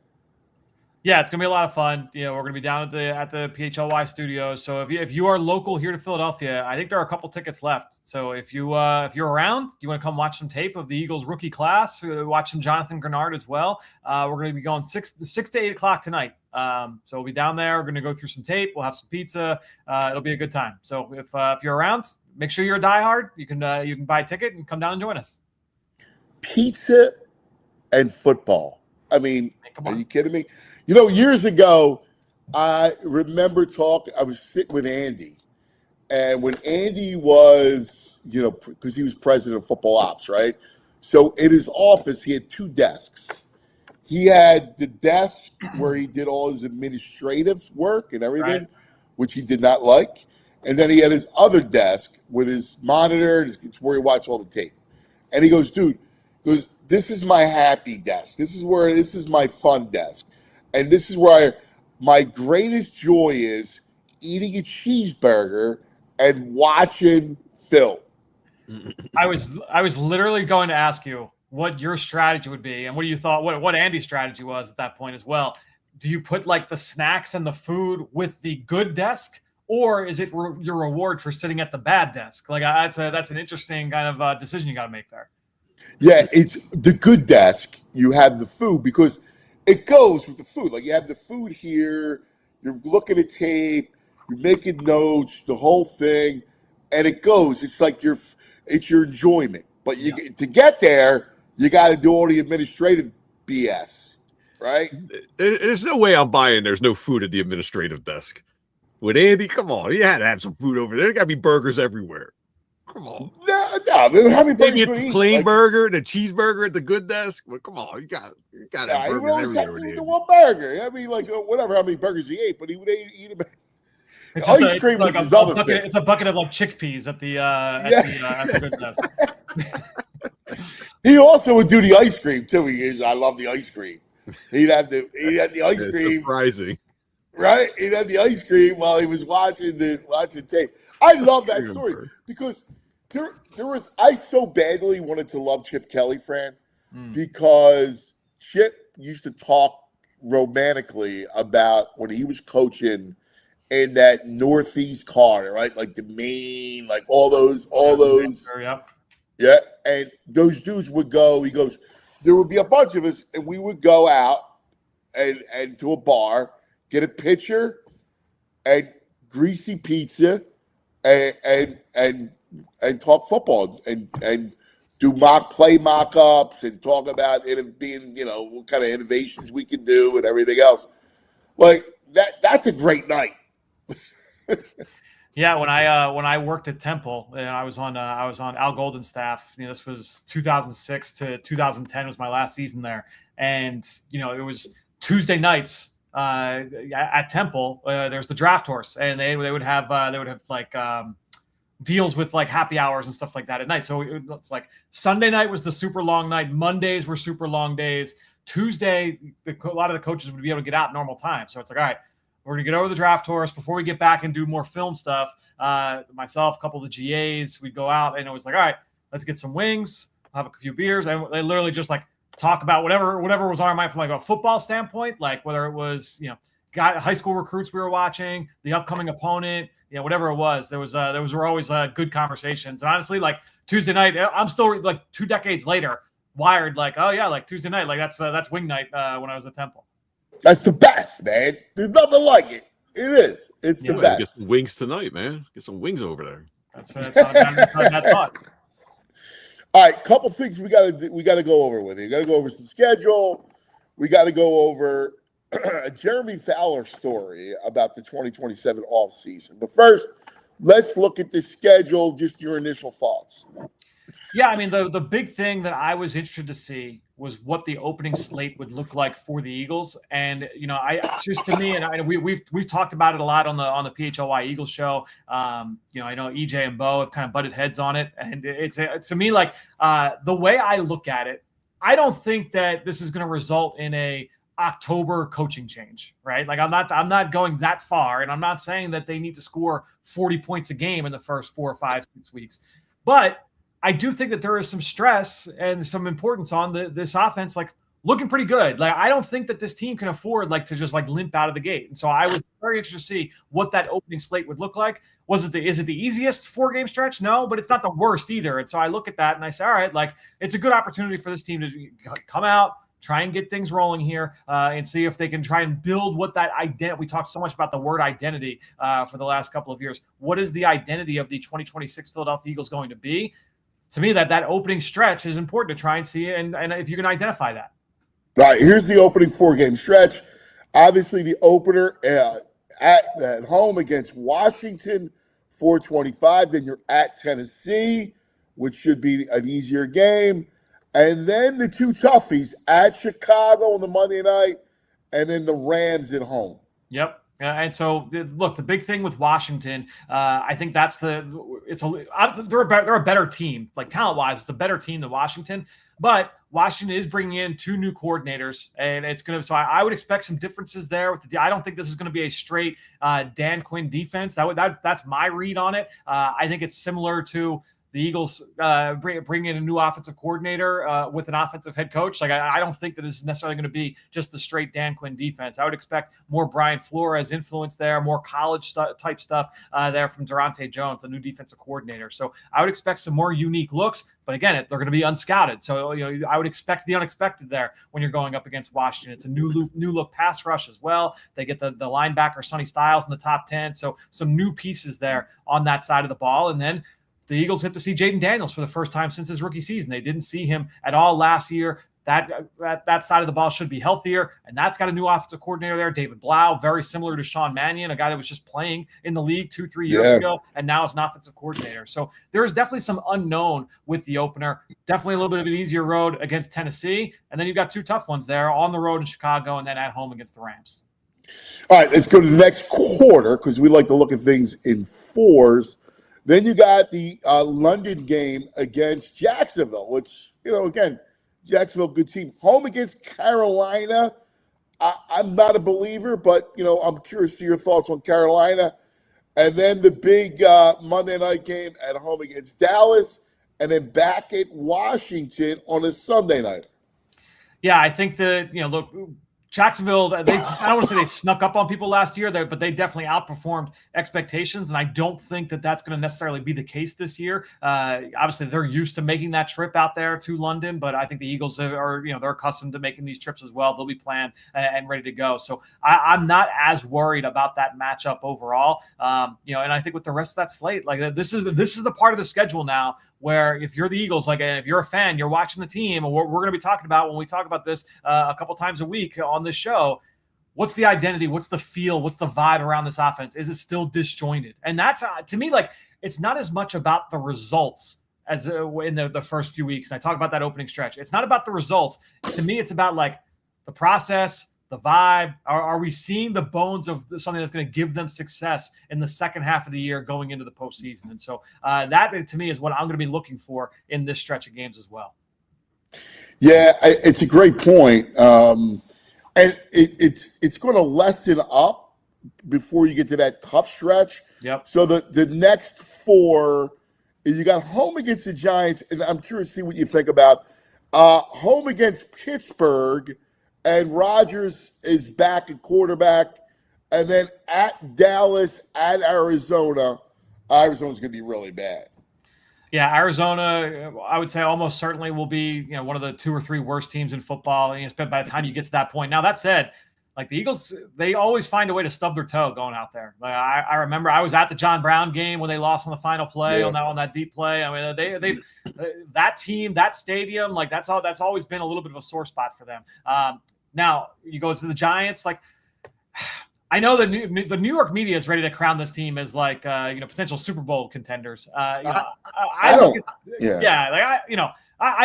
Speaker 6: Yeah, it's gonna be a lot of fun. You know, we're gonna be down at the PHLY studios. So if you are local here to Philadelphia, I think there are a couple tickets left. So if you're around, you want to come watch some tape of the Eagles rookie class, watch some Jonathan Grenard as well. We're gonna be going 6 to 8 o'clock tonight. So we'll be down there. We're gonna go through some tape. We'll have some pizza. It'll be a good time. So if you're around, make sure you're a diehard. You can buy a ticket and come down and join us.
Speaker 2: Pizza and football. I mean,
Speaker 6: Come
Speaker 2: are
Speaker 6: on.
Speaker 2: you kidding me? You know, years ago, I remember I was sitting with Andy. And when Andy was, because he was president of football ops, right? So in his office, he had 2 desks. He had the desk where he did all his administrative work and everything,
Speaker 6: Right.
Speaker 2: which he did not like. And then he had his other desk with his monitor. It's where he watched all the tape. And he goes, dude, this is my happy desk. This is my fun desk. And this is where my greatest joy is eating a cheeseburger and watching film.
Speaker 6: I was literally going to ask you what your strategy would be and what you thought what Andy's strategy was at that point as well. Do you put like the snacks and the food with the good desk, or is it your reward for sitting at the bad desk? Like that's an interesting kind of decision you got to make there.
Speaker 2: Yeah, it's the good desk. You have the food because it goes with the food. Like you have the food here, you're looking at tape, you're making notes, the whole thing, and it goes. It's like it's your enjoyment. But to get there, you got to do all the administrative BS, right?
Speaker 3: There's no way I'm buying there's no food at the administrative desk. With Andy, come on. You had to have some food over there. There got to be burgers everywhere. Come on.
Speaker 2: No. I mean, how many burgers
Speaker 3: Maybe
Speaker 2: do
Speaker 3: it's
Speaker 2: you
Speaker 3: the
Speaker 2: eat?
Speaker 3: plain burger and a cheeseburger at the good desk. Well, come on. You got to have
Speaker 2: He
Speaker 3: burgers
Speaker 2: always had
Speaker 3: everywhere.
Speaker 2: to eat
Speaker 3: with
Speaker 2: the
Speaker 3: Andy.
Speaker 2: one burger. I mean, like whatever, how many burgers he ate, but he would eat them.
Speaker 6: It's
Speaker 2: Ice
Speaker 6: just
Speaker 2: cream was
Speaker 6: like
Speaker 2: his other
Speaker 6: bucket,
Speaker 2: thing.
Speaker 6: it's a bucket of like chickpeas at the good desk.
Speaker 2: He also would do the ice cream too. I love the ice cream. He'd have the ice
Speaker 3: It's
Speaker 2: cream,
Speaker 3: surprising.
Speaker 2: right? He'd have the ice cream while he was watching tape. I love that story because I so badly wanted to love Chip Kelly, Fran, because Chip used to talk romantically about when he was coaching in that Northeast car, right? Like the Maine, like all those. Yeah, and those dudes would go. He goes, there would be a bunch of us, and we would go out and to a bar, get a pitcher and greasy pizza, and talk football and do mock-ups and talk about it being, what kind of innovations we can do and everything else. Like that's a great night.
Speaker 6: Yeah, when I worked at Temple, and I was on Al Golden's staff. This was 2006 to 2010 was my last season there, and it was Tuesday nights at Temple. There's the draft horse, and they would have like deals with like happy hours and stuff like that at night. So it's like Sunday night was the super long night. Mondays were super long days. Tuesday, a lot of the coaches would be able to get out normal time. So it's like, all right, we're going to get over the draft horse before we get back and do more film stuff. Myself, a couple of the GAs, we'd go out, and it was like, all right, let's get some wings, have a few beers. And they literally just like talk about whatever was on our mind from like a football standpoint, like whether it was, high school recruits we were watching, the upcoming opponent, whatever it was. There were always good conversations. And honestly, like Tuesday night, I'm still like 2 decades later wired like, oh yeah, like Tuesday night, like that's wing night when I was at Temple.
Speaker 2: That's the best, man. There's nothing like it. It is. It's the best.
Speaker 3: Get some wings tonight, man. Get some wings over there.
Speaker 6: That's not a bad thought.
Speaker 2: All right, couple things we got to go over with you. We got to go over some schedule. We got to go over a Jeremy Fowler story about the 2027 offseason. But first, let's look at the schedule. Just your initial thoughts.
Speaker 6: Yeah, I mean, the big thing that I was interested to see was what the opening slate would look like for the Eagles. And, just to me, and we've talked about it a lot on the PHLY Eagles show. I know EJ and Bo have kind of butted heads on it. And it's to me, like the way I look at it, I don't think that this is going to result in a October coaching change, right? Like I'm not going that far, and I'm not saying that they need to score 40 points a game in the first 4 or 5, 6 weeks, but I do think that there is some stress and some importance on this offense, like looking pretty good. Like I don't think that this team can afford like to just like limp out of the gate. And so I was very interested to see what that opening slate would look like. Is it the easiest 4-game stretch? No, but it's not the worst either. And so I look at that and I say, all right, like it's a good opportunity for this team to come out, try and get things rolling here and see if they can try and build what that identity. We talked so much about the word identity for the last couple of years. What is the identity of the 2026 Philadelphia Eagles going to be? To me, that opening stretch is important to try and see, and if you can identify that.
Speaker 2: All right, here's the opening 4-game stretch. Obviously, the opener at home against Washington, 425. Then you're at Tennessee, which should be an easier game. And then the 2 toughies at Chicago on the Monday night, and then the Rams at home.
Speaker 6: Yep. And so, look, the big thing with Washington, I think they're a better team. Like talent-wise, it's a better team than Washington. But Washington is bringing in 2 new coordinators, and it's going to. So I would expect some differences there. I don't think this is going to be a straight Dan Quinn defense. That's my read on it. I think it's similar to the Eagles bring in a new offensive coordinator with an offensive head coach. Like I don't think that this is necessarily going to be just the straight Dan Quinn defense. I would expect more Brian Flores influence there, more college type stuff there from Durante Jones, the new defensive coordinator. So I would expect some more unique looks. But again, they're going to be unscouted. So I would expect the unexpected there when you're going up against Washington. It's a new look pass rush as well. They get the linebacker Sonny Styles in the top 10. So some new pieces there on that side of the ball. And then the Eagles get to see Jaden Daniels for the first time since his rookie season. They didn't see him at all last year. That side of the ball should be healthier, and that's got a new offensive coordinator there, David Blau, very similar to Sean Mannion, a guy that was just playing in the league 2-3 years ago, and now is an offensive coordinator. So there is definitely some unknown with the opener. Definitely a little bit of an easier road against Tennessee, and then you've got 2 tough ones there on the road in Chicago and then at home against the Rams.
Speaker 2: All right, let's go to the next quarter because we like to look at things in 4s. Then you got the London game against Jacksonville, which, again, Jacksonville, good team. Home against Carolina. I'm not a believer, but, I'm curious to see your thoughts on Carolina. And then the big Monday night game at home against Dallas, and then back at Washington on a Sunday night.
Speaker 6: Yeah, I think that, look, Jacksonville, I don't want to say they snuck up on people last year, but they definitely outperformed expectations, and I don't think that that's going to necessarily be the case this year. Obviously, they're used to making that trip out there to London, but I think the Eagles are, they're accustomed to making these trips as well. They'll be planned and ready to go. So I'm not as worried about that matchup overall. And I think with the rest of that slate, like this is the part of the schedule now where if you're the Eagles, like if you're a fan, you're watching the team, and we're going to be talking about when we talk about this a couple times a week on this show, what's the identity? What's the feel? What's the vibe around this offense? Is it still disjointed? And that's, to me, like it's not as much about the results as in the first few weeks. And I talk about that opening stretch. It's not about the results. To me, it's about like the process, the vibe. Are we seeing the bones of something that's going to give them success in the second half of the year going into the postseason? And so that, to me, is what I'm going to be looking for in this stretch of games as well.
Speaker 2: Yeah, it's a great point. And it's going to lessen up before you get to that tough stretch.
Speaker 6: Yep.
Speaker 2: So the next four, you got home against the Giants, and I'm curious to see what you think about home against Pittsburgh, and Rodgers is back at quarterback, and then at Dallas, at Arizona. Arizona's going to be really bad.
Speaker 6: Yeah, Arizona, I would say almost certainly will be, one of the 2 or 3 worst teams in football. And by the time you get to that point, now that said, like the Eagles, they always find a way to stub their toe going out there. Like I remember I was at the John Brown game when they lost on the final play on that deep play. I mean, they've that team, that stadium, like that's always been a little bit of a sore spot for them. Now you go to the Giants, like. I know the New York media is ready to crown this team as like potential Super Bowl contenders. I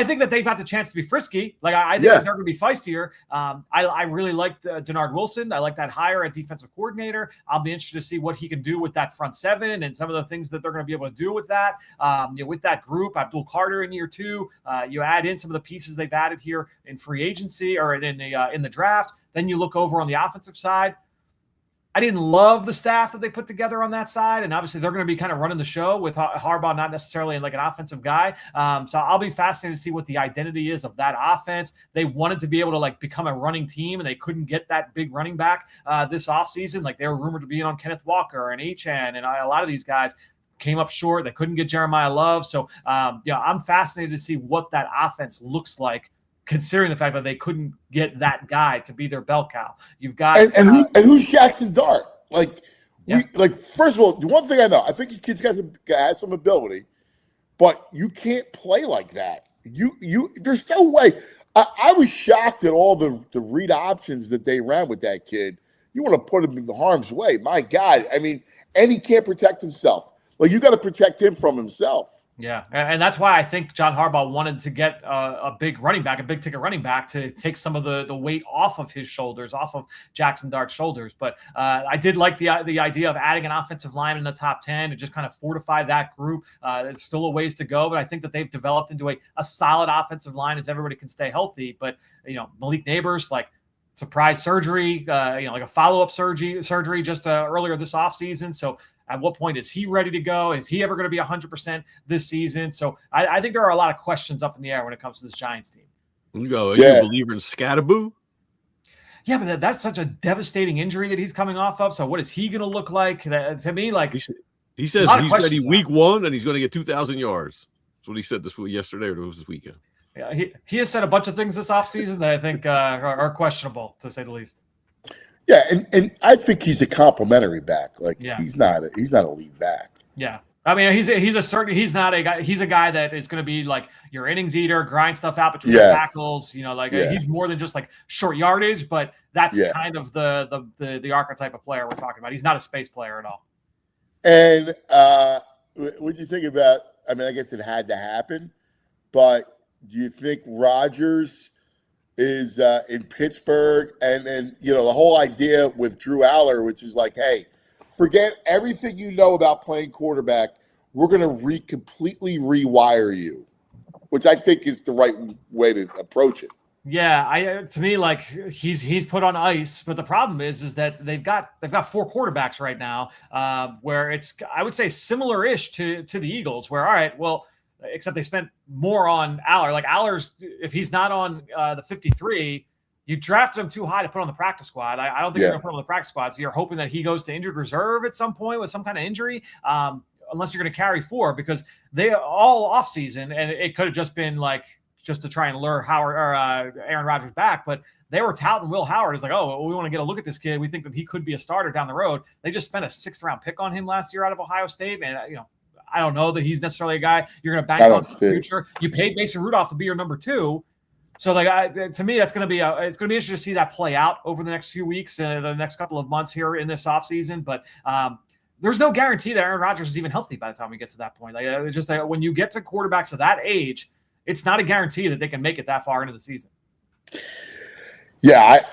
Speaker 6: think that they've got the chance to be frisky. Like I think that they're going to be feistier. I really liked Denard Wilson. I like that hire at defensive coordinator. I'll be interested to see what he can do with that front seven and some of the things that they're going to be able to do with that. With that group, Abdul Carter in year 2. You add in some of the pieces they've added here in free agency or in the draft. Then you look over on the offensive side. I didn't love the staff that they put together on that side. And obviously they're going to be kind of running the show with Harbaugh, not necessarily like an offensive guy. So I'll be fascinated to see what the identity is of that offense. They wanted to be able to like become a running team, and they couldn't get that big running back this offseason. Like they were rumored to be on Kenneth Walker and Achane, and a lot of these guys came up short. They couldn't get Jeremiah Love. So I'm fascinated to see what that offense looks like, considering the fact that they couldn't get that guy to be their bell cow. You've got
Speaker 2: who's Jackson Dart? First of all, the one thing I know, I think the kid's has some ability, but you can't play like that. There's no way. I was shocked at all the read options that they ran with that kid. You want to put him in the harm's way. My God. I mean, and he can't protect himself. Like, you got to protect him from himself.
Speaker 6: Yeah, and that's why I think John Harbaugh wanted to get a big running back, a big ticket running back, to take some of the weight off of his shoulders, off of Jackson Dart's shoulders. But I did like the idea of adding an offensive line in the top 10 to just kind of fortify that group. There's still a ways to go, but I think that they've developed into a solid offensive line as everybody can stay healthy. But Malik Neighbors, like, surprise surgery, like a follow-up surgery just earlier this offseason. So at what point is he ready to go? Is he ever going to be 100% this season? So I think there are a lot of questions up in the air when it comes to this Giants team.
Speaker 3: You a believer in Scatterboo?
Speaker 6: Yeah, but that's such a devastating injury that he's coming off of. So what is he going to look like? To me, like
Speaker 3: he says he's ready week 1 and he's going to get 2,000 yards. That's what he said yesterday, or it was this weekend.
Speaker 6: Yeah, he has said a bunch of things this offseason that I think are questionable, to say the least.
Speaker 2: Yeah, and I think he's a complimentary back. Like, he's not a lead back.
Speaker 6: Yeah. I mean, he's not a guy. He's a guy that is going to be like your innings eater, grind stuff out between the tackles. He's more than just like short yardage, but that's kind of the archetype of player we're talking about. He's not a space player at all.
Speaker 2: And what do you think about? I mean, I guess it had to happen, but do you think Rodgers is in Pittsburgh, and the whole idea with Drew Aller, which is like, hey, forget everything you know about playing quarterback. We're going to completely rewire you, which I think is the right way to approach it.
Speaker 6: Yeah, to me, like he's put on ice, but the problem is that they've got 4 quarterbacks right now, where it's, I would say, similar-ish to the Eagles, where, all right, well, except they spent more on Aller. Like Aller's, if he's not on the 53, you drafted him too high to put on the practice squad. I don't think you're going to put him on the practice squad. So you're hoping that he goes to injured reserve at some point with some kind of injury, unless you're going to carry 4, because they all offseason, and it could have just been like just to try and lure Aaron Rodgers back, but they were touting Will Howard as like, oh, we want to get a look at this kid. We think that he could be a starter down the road. They just spent a 6th-round pick on him last year out of Ohio State, and I don't know that he's necessarily a guy you're going to bank on in the future. You paid Mason Rudolph to be your number 2. So, to me, that's going to be it's going to be interesting to see that play out over the next few weeks and the next couple of months here in this offseason. But there's no guarantee that Aaron Rodgers is even healthy by the time we get to that point. When you get to quarterbacks of that age, it's not a guarantee that they can make it that far into the season.
Speaker 2: Yeah,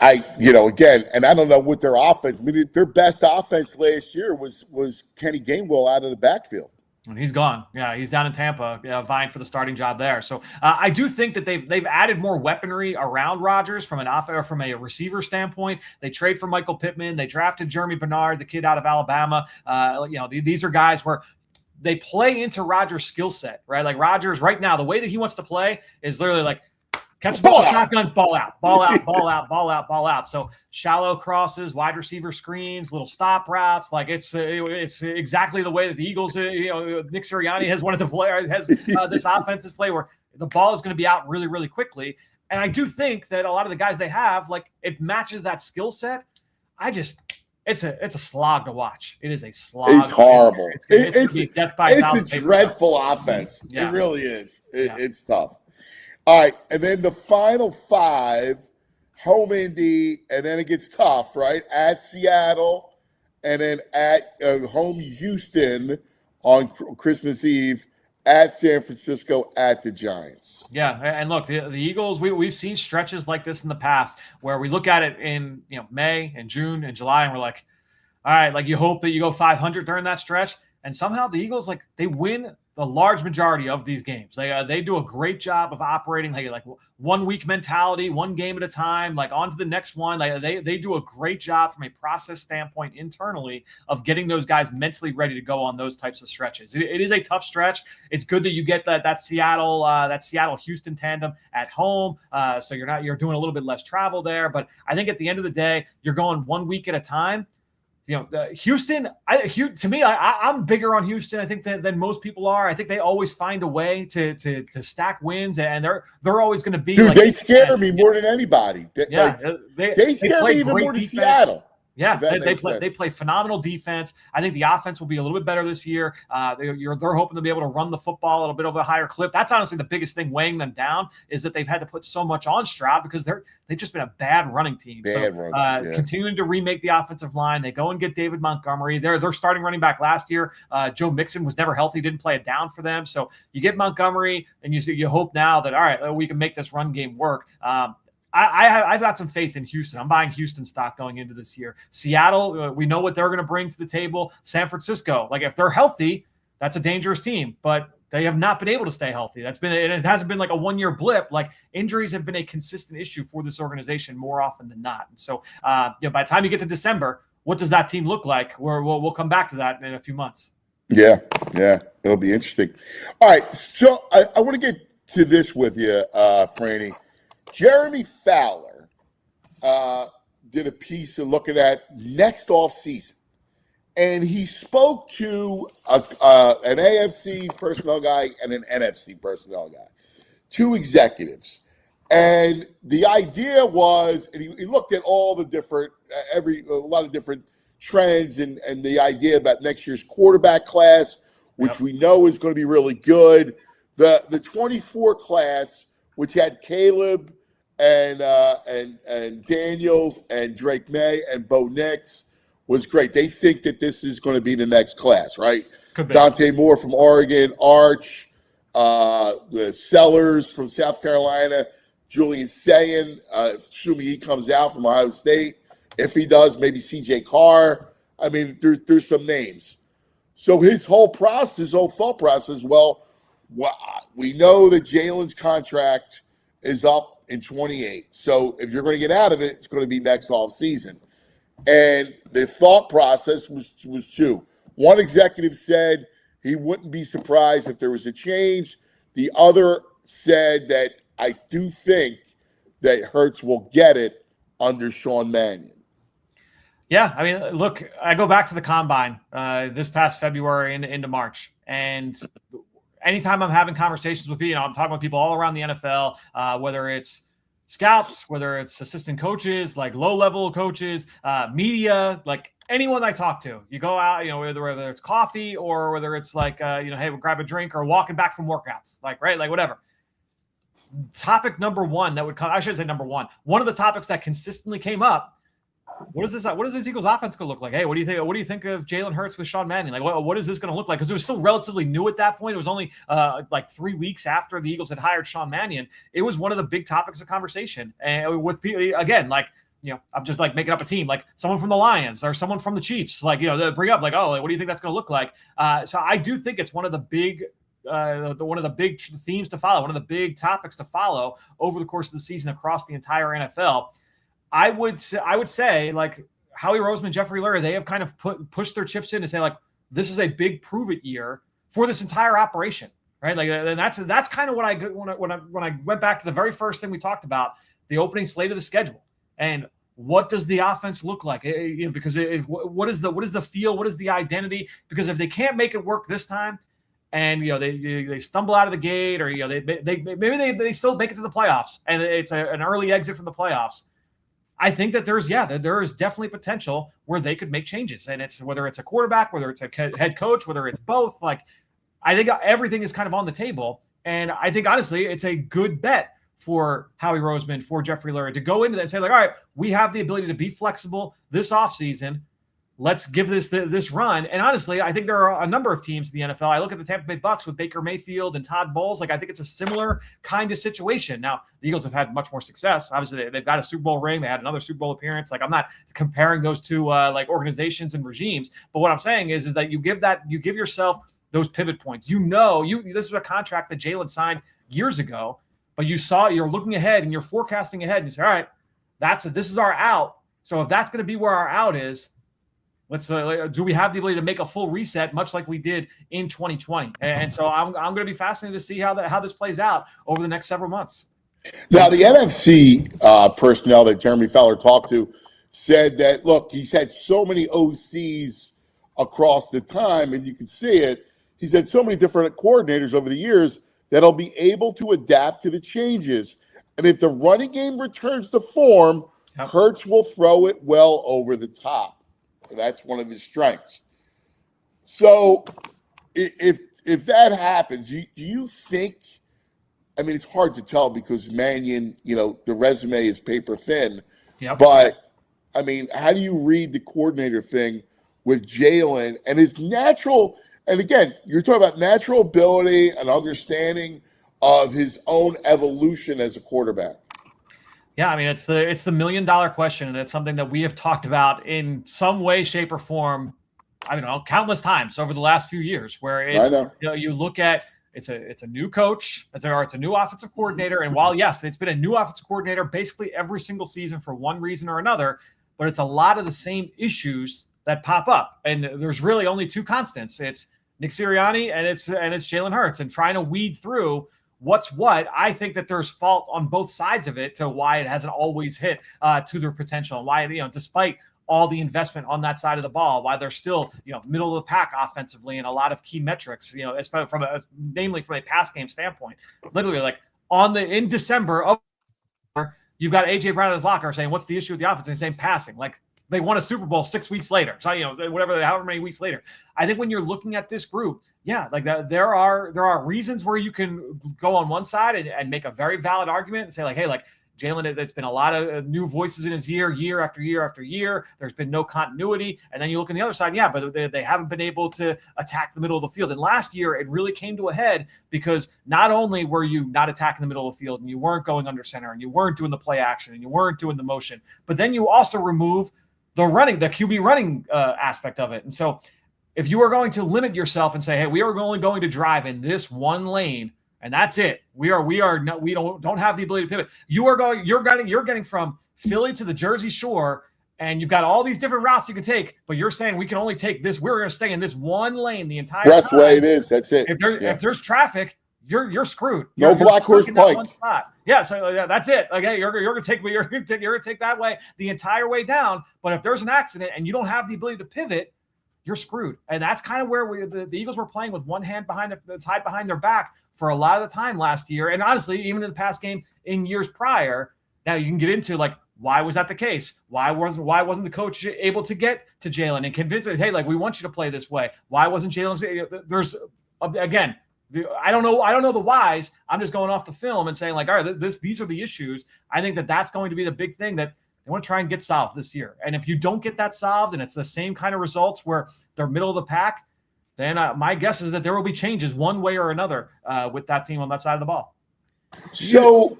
Speaker 2: again, and I don't know what their offense. I mean, their best offense last year was Kenny Gainwell out of the backfield.
Speaker 6: And he's gone. Yeah, he's down in Tampa, vying for the starting job there. So I do think that they've added more weaponry around Rodgers from a receiver standpoint. They trade for Michael Pittman. They drafted Jeremy Bernard, the kid out of Alabama. These are guys where they play into Rodgers' skill set, right? Like Rodgers right now, the way that he wants to play is literally like catch the ball, shotguns, ball out, ball out, ball out, ball out, ball out. So shallow crosses, wide receiver screens, little stop routes. Like it's exactly the way that the Eagles, Nick Sirianni has wanted to play, has this offense is play where the ball is going to be out really, really quickly. And I do think that a lot of the guys they have, like it matches that skill set. It's a slog to watch. It is a slog.
Speaker 2: It's horrible.
Speaker 6: It's
Speaker 2: a dreadful offense. Yeah. It really is. It's tough. All right, and then the final 5, home Indy, and then it gets tough, right? At Seattle, and then at home Houston on Christmas Eve, at San Francisco, at the Giants.
Speaker 6: Yeah, and look, the Eagles, we've seen stretches like this in the past where we look at it in May and June and July, and we're like, all right, like you hope that you go 500 during that stretch, and somehow the Eagles, like they win the large majority of these games. They do a great job of operating like 1 week mentality, 1 game at a time, like on to the next one. Like they do a great job from a process standpoint internally of getting those guys mentally ready to go on those types of stretches. It is a tough stretch. It's good that you get that Seattle Houston tandem at home. So you're doing a little bit less travel there. But I think at the end of the day, you're going 1 week at a time. Houston, to me, I'm bigger on Houston, I think, than most people are. I think they always find a way to stack wins, and they're always going to be.
Speaker 2: Dude, they scare me more than anybody. They scare me even more than Seattle.
Speaker 6: Yeah, they play phenomenal defense. I think the offense will be a little bit better this year. They're hoping to be able to run the football a little bit of a higher clip. That's honestly the biggest thing weighing them down is that they've had to put so much on Stroud because they've just been a bad running team. Continuing to remake the offensive line. They go and get David Montgomery. They're starting running back last year. Joe Mixon was never healthy, didn't play it down for them. So you get Montgomery, and you hope now that, all right, we can make this run game work. I've got some faith in Houston. I'm buying Houston stock going into this year. Seattle, we know what they're going to bring to the table. San Francisco, like if they're healthy, that's a dangerous team, but they have not been able to stay healthy. It hasn't been like a 1-year blip. Like injuries have been a consistent issue for this organization more often than not. And so, by the time you get to December, what does that team look like? We'll come back to that in a few months.
Speaker 2: Yeah, it'll be interesting. All right, so I want to get to this with you, Franny. Jeremy Fowler did a piece of looking at next offseason, and he spoke to an AFC personnel guy and an NFC personnel guy, 2 executives. And the idea was, and he looked at all the different, a lot of different trends and the idea about next year's quarterback class, which we know is going to be really good. The 24 class, which had Caleb and Daniels and Drake May and Bo Nix, was great. They think that this is going to be the next class, right? Dante Moore from Oregon, Arch, the Sellers from South Carolina, Julian Sayin, assuming he comes out from Ohio State. If he does, maybe CJ Carr. I mean, there's some names. So his whole thought process, we know that Jalen's contract is up in 28. So if you're going to get out of it, it's going to be next offseason. And the thought process was 2. One executive said he wouldn't be surprised if there was a change. The other said that I do think that Hurts will get it under Sean Mannion.
Speaker 6: Yeah, I mean, look, I go back to the combine this past February and into March, and anytime I'm having conversations with people, I'm talking with people all around the NFL, whether it's scouts, whether it's assistant coaches, like low-level coaches, media, like anyone I talk to. You go out, whether it's coffee or whether it's like, hey, we'll grab a drink or walking back from workouts, like, right, like whatever. Topic number one that would come, I should say number one. One of the topics that consistently came up. What is this Eagles offense going to look like? Hey, what do you think? What do you think of Jalen Hurts with Sean Mannion? Like, what is this going to look like? Because it was still relatively new at that point. It was only like 3 weeks after the Eagles had hired Sean Mannion. It was one of the big topics of conversation. And with people, again, like, I'm just like making up a team, like someone from the Lions or someone from the Chiefs, like, they bring up like, oh, like, what do you think that's going to look like? So I do think it's one of the big themes to follow, one of the big topics to follow over the course of the season across the entire NFL. I would say like Howie Roseman, Jeffrey Lurie, they have kind of pushed their chips in and say like, this is a big prove it year for this entire operation, right? Like, and that's kind of what when I went back to the very first thing we talked about, the opening slate of the schedule, and what does the offense look like? Because what is the feel? What is the identity? Because if they can't make it work this time, and they stumble out of the gate, or they still make it to the playoffs, and it's an early exit from the playoffs. I think that there is definitely potential where they could make changes, and it's whether it's a quarterback, whether it's a head coach, whether it's both. Like, I think everything is kind of on the table, and I think honestly, it's a good bet for Howie Roseman, for Jeffrey Lurie to go into that and say like, all right, we have the ability to be flexible this offseason. Let's give this run. And honestly, I think there are a number of teams in the NFL. I look at the Tampa Bay Bucks with Baker Mayfield and Todd Bowles. Like, I think it's a similar kind of situation. Now, the Eagles have had much more success. Obviously, they've got a Super Bowl ring. They had another Super Bowl appearance. Like, I'm not comparing those two like organizations and regimes. But what I'm saying is that you give yourself those pivot points. This is a contract that Jalen signed years ago, but you're looking ahead and you're forecasting ahead and you say, all right, this is our out. So if that's going to be where our out is, let's do we have the ability to make a full reset, much like we did in 2020? And so I'm going to be fascinated to see how this plays out over the next several months.
Speaker 2: Now, the NFC personnel that Jeremy Fowler talked to said that, look, he's had so many OCs across the time, and you can see it. He's had so many different coordinators over the years that he'll be able to adapt to the changes. And if the running game returns to form, Hurts will throw it well over the top. That's one of his strengths. So if that happens, do you think – I mean, it's hard to tell because Mannion, the resume is paper thin.
Speaker 6: Yep.
Speaker 2: But, I mean, how do you read the coordinator thing with Jalen and his natural – and, again, you're talking about natural ability and understanding of his own evolution as a quarterback.
Speaker 6: Yeah, I mean, it's the $1 million question, and it's something that we have talked about in some way, shape, or form, I don't know, countless times over the last few years, where you look at it's a new coach, it's a new offensive coordinator, and while yes, it's been a new offensive coordinator basically every single season for one reason or another, but it's a lot of the same issues that pop up, and there's really only two constants. It's Nick Sirianni and it's Jalen Hurts, and trying to weed through what's what. I think that there's fault on both sides of it to why it hasn't always hit to their potential, and why, despite all the investment on that side of the ball, why they're still, middle of the pack offensively in a lot of key metrics, especially namely from a pass game standpoint. Literally, like in December of, you've got AJ Brown in his locker saying, "What's the issue with the offense?" And he's saying passing. Like, they won a Super Bowl 6 weeks later. So, however many weeks later. I think when you're looking at this group, yeah, like there are reasons where you can go on one side and make a very valid argument and say like, hey, like Jalen, it's been a lot of new voices in his ear, year after year after year. There's been no continuity. And then you look on the other side, yeah, but they haven't been able to attack the middle of the field. And last year, it really came to a head because not only were you not attacking the middle of the field and you weren't going under center and you weren't doing the play action and you weren't doing the motion, but then you also remove the QB running aspect of it. And so if you are going to limit yourself and say, hey, we are only going to drive in this one lane, and that's it. We don't have the ability to pivot. You're getting from Philly to the Jersey Shore, and you've got all these different routes you can take, but you're saying we can only take this. We're going to stay in this one lane the entire time.
Speaker 2: That's the way it is. That's it.
Speaker 6: If there's traffic, you're screwed.
Speaker 2: No
Speaker 6: You're
Speaker 2: black horse
Speaker 6: stuck in that
Speaker 2: pike.
Speaker 6: one spot. Yeah, so that's it. Like, hey, you're gonna take that way the entire way down. But if there's an accident and you don't have the ability to pivot, you're screwed. And that's kind of where the Eagles were playing with one hand tied behind their back for a lot of the time last year. And honestly, even in the past game in years prior. Now you can get into like, why was that the case? Why wasn't the coach able to get to Jalen and convince him, hey, like, we want you to play this way? Why wasn't Jalen? There's again, I don't know the whys. I'm just going off the film and saying like, all right, these are the issues. I think that's going to be the big thing that they want to try and get solved this year. And if you don't get that solved and it's the same kind of results where they're middle of the pack, then my guess is that there will be changes one way or another with that team on that side of the ball.
Speaker 2: So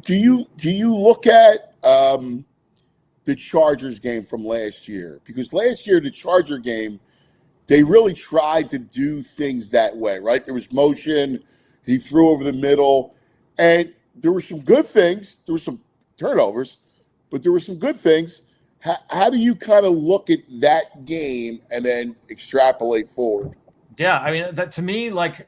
Speaker 2: do you look at the Chargers game from last year? Because last year, the Charger game, they really tried to do things that way, right? There was motion. He threw over the middle. And there were some good things. There were some turnovers, but there were some good things. How do you kind of look at that game and then extrapolate forward?
Speaker 6: Yeah, I mean, that to me, like,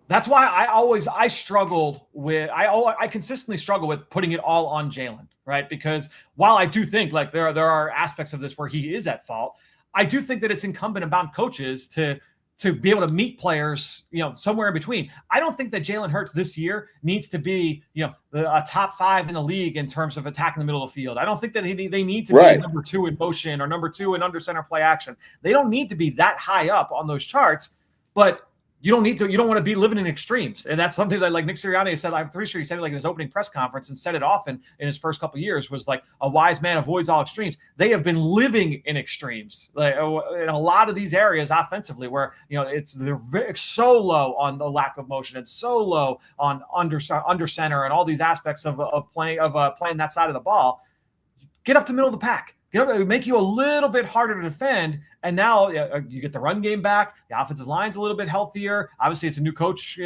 Speaker 6: that's why I struggled with I consistently struggle with putting it all on Jalen, right? Because while I do think like there are aspects of this where he is at fault, I do think that it's incumbent upon coaches to be able to meet players, somewhere in between. I don't think that Jalen Hurts this year needs to be, a top 5 in the league in terms of attacking the middle of the field. I don't think that they need to be number 2 in motion or number 2 in under center play action. They don't need to be that high up on those charts, but you don't want to be living in extremes. And that's something that like Nick Sirianni said, I'm pretty sure he said it like in his opening press conference and said it often in his first couple of years, was like, a wise man avoids all extremes. They have been living in extremes, like in a lot of these areas offensively where, they're so low on the lack of motion and so low on under center and all these aspects of playing that side of the ball. Get up to the middle of the pack. Make you a little bit harder to defend. And now you get the run game back. The offensive line's a little bit healthier. Obviously, it's a new coach,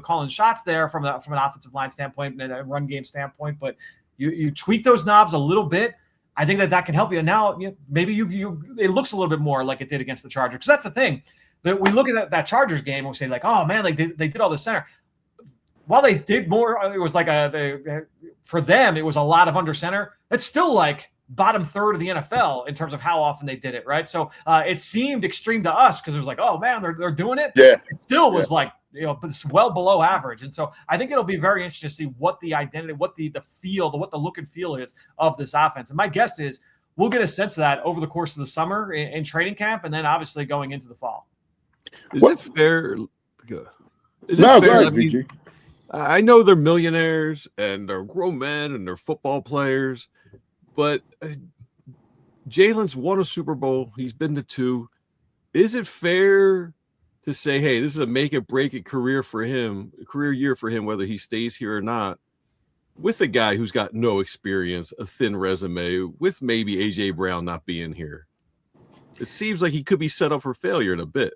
Speaker 6: calling shots there from an offensive line standpoint and a run game standpoint. But you tweak those knobs a little bit. I think that can help you. And now maybe it looks a little bit more like it did against the Chargers. Because that's the thing. That we look at that Chargers game and we say like, oh man, like they did all the center. While they did more, it was like for them, it was a lot of under center. It's still like bottom third of the NFL in terms of how often they did it, right? So it seemed extreme to us because it was like, oh man, they're doing it.
Speaker 2: Yeah.
Speaker 6: It still was like, it's well below average. And so I think it'll be very interesting to see what the identity, what the feel, what the look and feel is of this offense. And my guess is we'll get a sense of that over the course of the summer in training camp and then obviously going into the fall.
Speaker 3: Is it fair?
Speaker 2: Go ahead, VG.
Speaker 3: I know they're millionaires and they're grown men and they're football players. But Jalen's won a Super Bowl. He's been to 2. Is it fair to say, hey, this is a make it break it career year for him, whether he stays here or not, with a guy who's got no experience, a thin resume, with maybe A.J. Brown not being here? It seems like he could be set up for failure in a bit.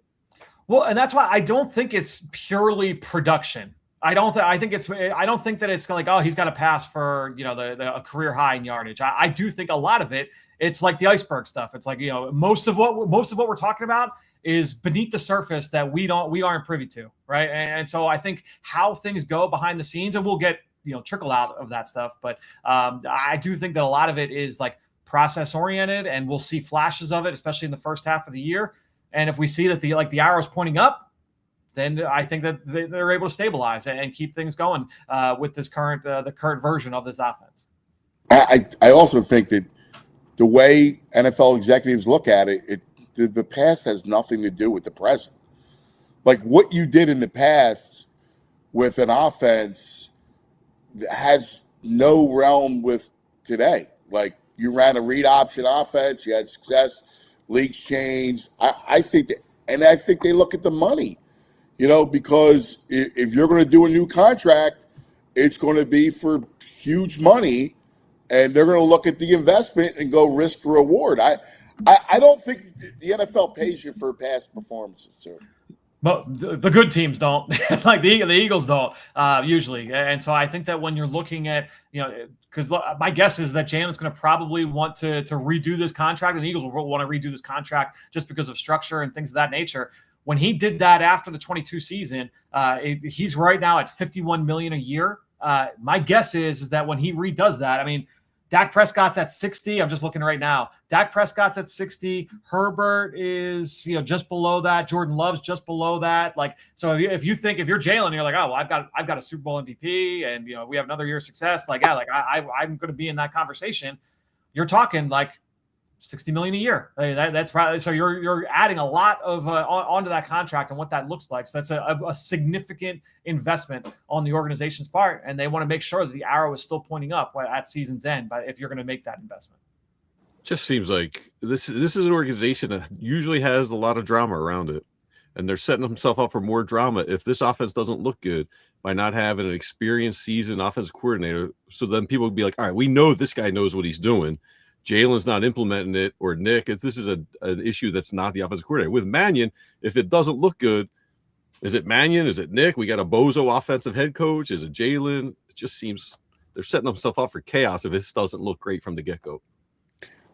Speaker 6: Well, and that's why I don't think it's purely production. I don't think that it's like, oh, he's got to pass for, a career high in yardage. I do think a lot of it, it's like the iceberg stuff. It's like, most of what we're talking about is beneath the surface that we aren't privy to. Right. And so I think how things go behind the scenes, and we'll get, trickle out of that stuff. But I do think that a lot of it is like process oriented, and we'll see flashes of it, especially in the first half of the year. And if we see that the arrow's pointing up, then I think that they're able to stabilize and keep things going with this the current version of this offense.
Speaker 2: I also think that the way NFL executives look at it, the past has nothing to do with the present. Like what you did in the past with an offense has no realm with today. Like you ran a read option offense, you had success, leagues changed. I think they look at the money. Because if you're going to do a new contract, it's going to be for huge money, and they're going to look at the investment and go risk reward. I don't think the NFL pays you for past performances, too.
Speaker 6: But the good teams don't, like the Eagles don't usually. And so I think that when you're looking at, because my guess is that Jalen's going to probably want to redo this contract, and the Eagles will want to redo this contract just because of structure and things of that nature. when he did that after the 22 season, he's right now at $51 million a year. My guess is that when he redoes that, I mean, Dak Prescott's at 60. I'm just looking right now. Dak Prescott's at 60. Herbert is, just below that. Jordan Love's just below that. Like, so if you're Jalen, you're like, oh, well, I've got a Super Bowl MVP, and we have another year of success. Like, yeah, like I'm going to be in that conversation. You're talking like $60 million a year. That's probably, so you're adding a lot of onto that contract and what that looks like. So that's a significant investment on the organization's part, and they want to make sure that the arrow is still pointing up at season's end. But if you're going to make that investment,
Speaker 3: just seems like this is an organization that usually has a lot of drama around it, and they're setting themselves up for more drama if this offense doesn't look good by not having an experienced seasoned offensive coordinator. So then people would be like, all right, we know this guy knows what he's doing. Jalen's not implementing it, or Nick. If this is an issue that's not the offensive coordinator. With Mannion, if it doesn't look good, is it Mannion? Is it Nick? We got a bozo offensive head coach. Is it Jalen? It just seems they're setting themselves up for chaos if this doesn't look great from the get-go.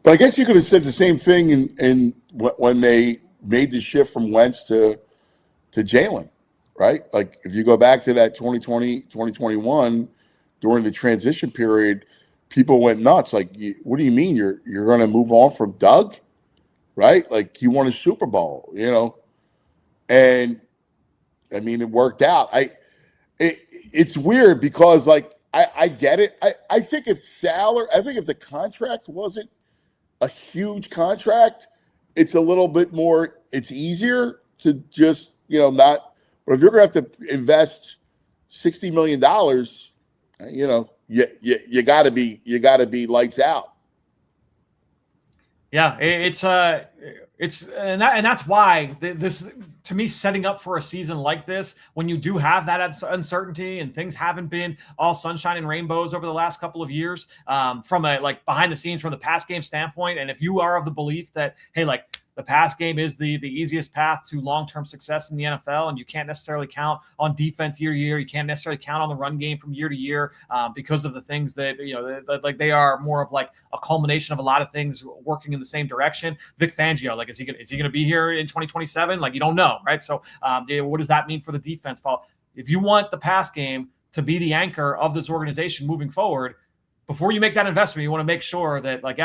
Speaker 2: But I guess you could have said the same thing in when they made the shift from Wentz to Jalen, right? Like if you go back to that 2020, 2021, during the transition period, people went nuts. Like, what do you mean you're going to move on from Doug, right? Like he won a Super Bowl, and I mean it worked out. It's weird because like I get it. I think if the contract wasn't a huge contract, it's a little bit more. It's easier to just not. But if you're going to have to invest $60 million, you got to be lights out.
Speaker 6: Yeah, and that's why this, to me, setting up for a season like this, when you do have that uncertainty and things haven't been all sunshine and rainbows over the last couple of years, from a like behind the scenes, from the pass game standpoint, and if you are of the belief that, hey, like the pass game is the easiest path to long-term success in the NFL, and you can't necessarily count on defense year to year. You can't necessarily count on the run game from year to year because of the things that, like they are more of like a culmination of a lot of things working in the same direction. Vic Fangio, like, is he going to be here in 2027? Like, you don't know, right? So what does that mean for the defense, Paul? If you want the pass game to be the anchor of this organization moving forward, before you make that investment, you want to make sure that, like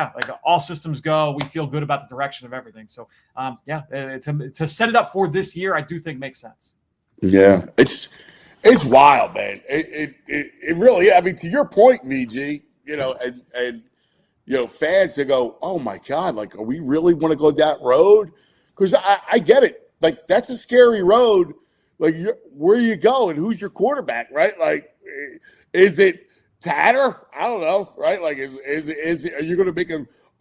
Speaker 6: all systems go. We feel good about the direction of everything. So, to set it up for this year, I do think makes sense.
Speaker 2: Yeah, it's wild, man. It really. I mean, to your point, VG, and fans that go, oh my God, like, are we really want to go that road? Because I get it. Like, that's a scary road. Like, where you go and who's your quarterback, right? Like, is it Tatter? I don't know, right? Like, are you going to make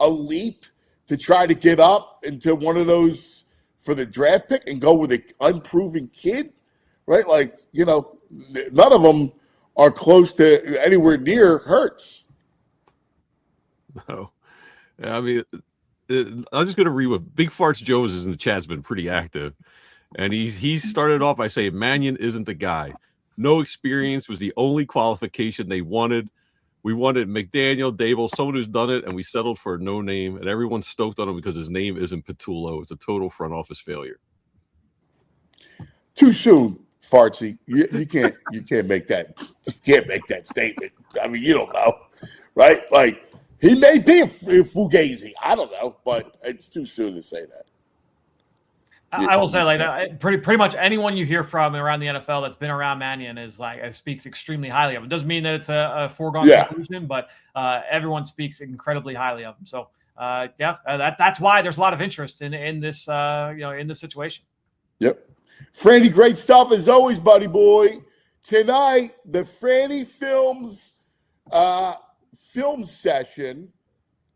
Speaker 2: a leap to try to get up into one of those for the draft pick and go with an unproven kid, right? Like, none of them are close to anywhere near Hurts.
Speaker 3: No, I mean, I'm just going to read what Big Farts Jones is in the chat's been pretty active, and he started off by saying Mannion isn't the guy. No experience was the only qualification they wanted. We wanted McDaniel, Dable, someone who's done it, and we settled for no name. And everyone's stoked on him because his name isn't Patullo. It's a total front office failure.
Speaker 2: Too soon, Fartsy. You can't make that. You can't make that statement. I mean, you don't know, right? Like, he may be a fugazi. I don't know, but it's too soon to say that.
Speaker 6: I will say, like, pretty much anyone you hear from around the NFL that's been around Mannion is like speaks extremely highly of him. It doesn't mean that it's a foregone conclusion, but everyone speaks incredibly highly of him. So that's why there's a lot of interest in this in this situation.
Speaker 2: Yep, Franny, great stuff as always, buddy boy. Tonight, the Franny Films film session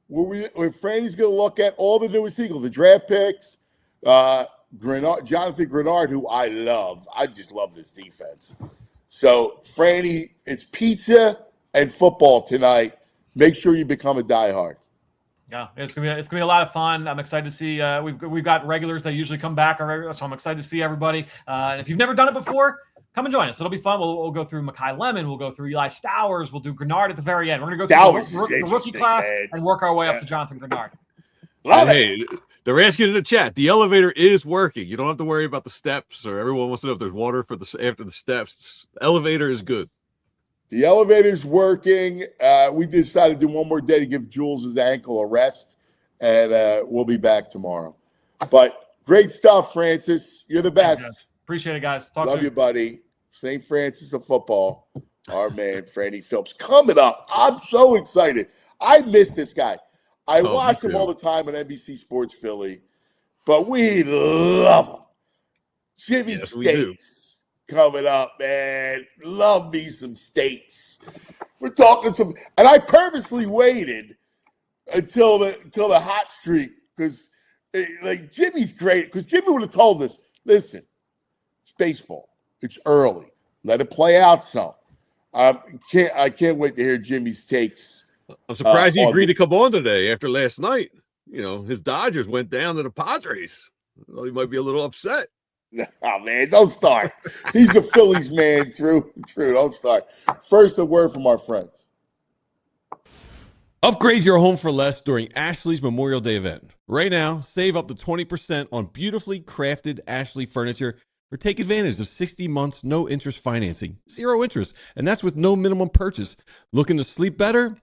Speaker 2: where Franny's going to look at all the newest Eagles, the draft picks. Jonathan Grenard, who I love. I just love this defense. So, Franny, it's pizza and football tonight. Make sure you become a diehard.
Speaker 6: Yeah, it's gonna be a lot of fun. I'm excited to see. We've got regulars that usually come back, so I'm excited to see everybody. And if you've never done it before, come and join us. It'll be fun. We'll go through Mekhi Lemon. We'll go through Eli Stowers. We'll do Grenard at the very end. We're gonna go through the rookie class and work our way up to Jonathan Grenard.
Speaker 2: Love
Speaker 3: hey, They're asking in the chat. The elevator is working. You don't have to worry about the steps, or everyone wants to know if there's water for after the steps. The elevator is good.
Speaker 2: The elevator's working. We decided to do one more day to give Jules his ankle a rest, and we'll be back tomorrow. But great stuff, Francis. You're the best.
Speaker 6: Appreciate it, guys. Talk
Speaker 2: Love
Speaker 6: soon.
Speaker 2: you, buddy. St. Francis of football. Our man, Franny Phillips. Coming up. I'm so excited. I miss this guy. I watch him all the time on NBC Sports Philly, but we love him. Jimmy States coming up, man. Love me some States. We're talking some, and I purposely waited until the hot streak because like Jimmy's great. Because Jimmy would have told us, listen, it's baseball. It's early. Let it play out some. I can't wait to hear Jimmy's takes.
Speaker 3: I'm surprised he agreed to come on today after last night. You know, his Dodgers went down to the Padres. Well, he might be a little upset.
Speaker 2: Oh, man, don't start. He's a Phillies man through and through. Don't start. First, a word from our friends.
Speaker 7: Upgrade your home for less during Ashley's Memorial Day event. Right now, save up to 20% on beautifully crafted Ashley furniture or take advantage of 60 months no-interest financing. 0 interest, and that's with no minimum purchase. Looking to sleep better?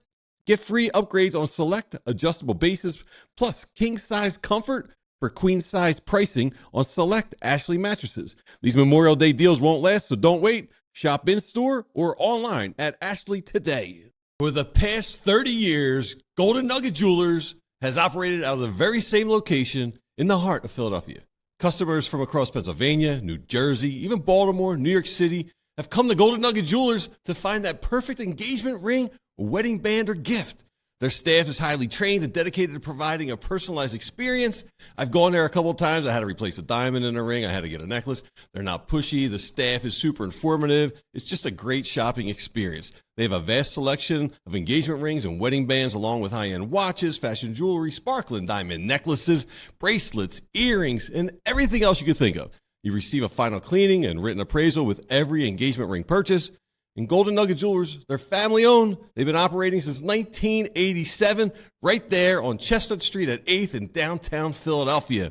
Speaker 7: Get free upgrades on select adjustable bases, plus king-size comfort for queen-size pricing on select Ashley mattresses. These Memorial Day deals won't last, so don't wait. Shop in-store or online at Ashley today.
Speaker 5: For the past 30 years, Golden Nugget Jewelers has operated out of the very same location in the heart of Philadelphia. Customers from across Pennsylvania, New Jersey, even Baltimore, New York City have come to Golden Nugget Jewelers to find that perfect engagement ring, wedding band, or gift. Their staff is highly trained and dedicated to providing a personalized experience. I've gone there a couple of times. I had to replace a diamond in a ring. I had to get a necklace. They're not pushy. The staff is super informative. It's just a great shopping experience. They have a vast selection of engagement rings and wedding bands, along with high-end watches, fashion jewelry, sparkling diamond necklaces, bracelets, earrings, and everything else you could think of. You receive a final cleaning and written appraisal with every engagement ring purchase. And Golden Nugget Jewelers, they're family-owned. They've been operating since 1987, right there on Chestnut Street at 8th in downtown Philadelphia.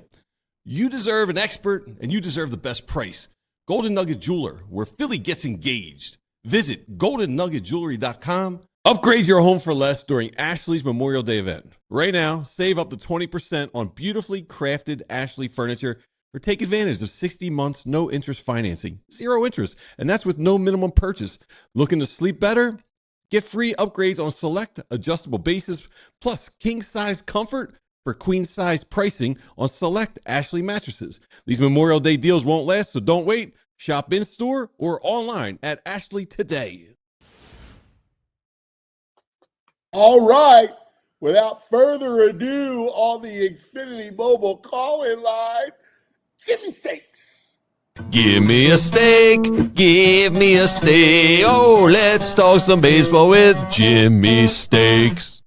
Speaker 5: You deserve an expert, and you deserve the best price. Golden Nugget Jeweler, where Philly gets engaged. Visit goldennuggetjewelry.com.
Speaker 7: Upgrade your home for less during Ashley's Memorial Day event. Right now, save up to 20% on beautifully crafted Ashley furniture or take advantage of 60 months no-interest financing. 0 interest, and that's with no minimum purchase. Looking to sleep better? Get free upgrades on select adjustable bases, plus king-size comfort for queen-size pricing on select Ashley mattresses. These Memorial Day deals won't last, so don't wait. Shop in-store or online at Ashley today.
Speaker 2: All right. Without further ado, on the Xfinity Mobile call-in line, Jimmy Steaks.
Speaker 5: Give me a steak, give me a steak. Oh, let's talk some baseball with Jimmy Steaks.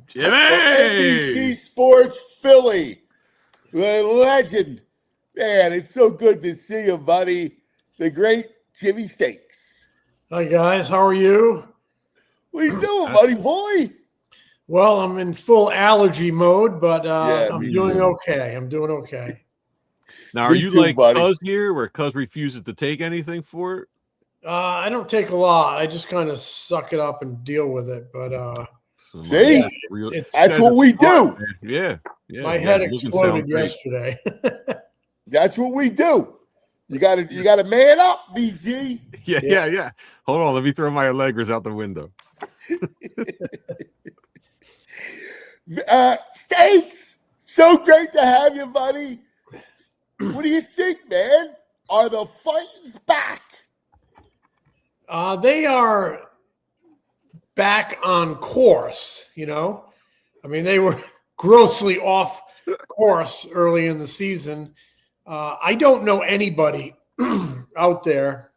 Speaker 3: Jimmy!
Speaker 2: NBC Sports Philly, the legend. Man, it's so good to see you, buddy. The great Jimmy Steaks.
Speaker 8: Hi, guys. How are you?
Speaker 2: What are you doing, buddy boy?
Speaker 8: Well, I'm in full allergy mode, but I'm doing
Speaker 2: too.
Speaker 8: okay. I'm doing okay.
Speaker 3: Now, are
Speaker 2: Me
Speaker 3: you
Speaker 2: too,
Speaker 3: like
Speaker 2: buddy.
Speaker 3: Cuz here, where Cuz refuses to take anything for it?
Speaker 8: I don't take a lot. I just kind of suck it up and deal with it. But
Speaker 2: See? That's what we do.
Speaker 3: Yeah.
Speaker 8: my head exploded yesterday.
Speaker 2: That's what we do. You gotta man up, VG.
Speaker 3: Yeah. Hold on, let me throw my Allegras out the window.
Speaker 2: Steaks, so great to have you, buddy. What do you think, man? Are the fights back?
Speaker 8: They are back on course, you know. I mean, they were grossly off course early in the season. I don't know anybody out there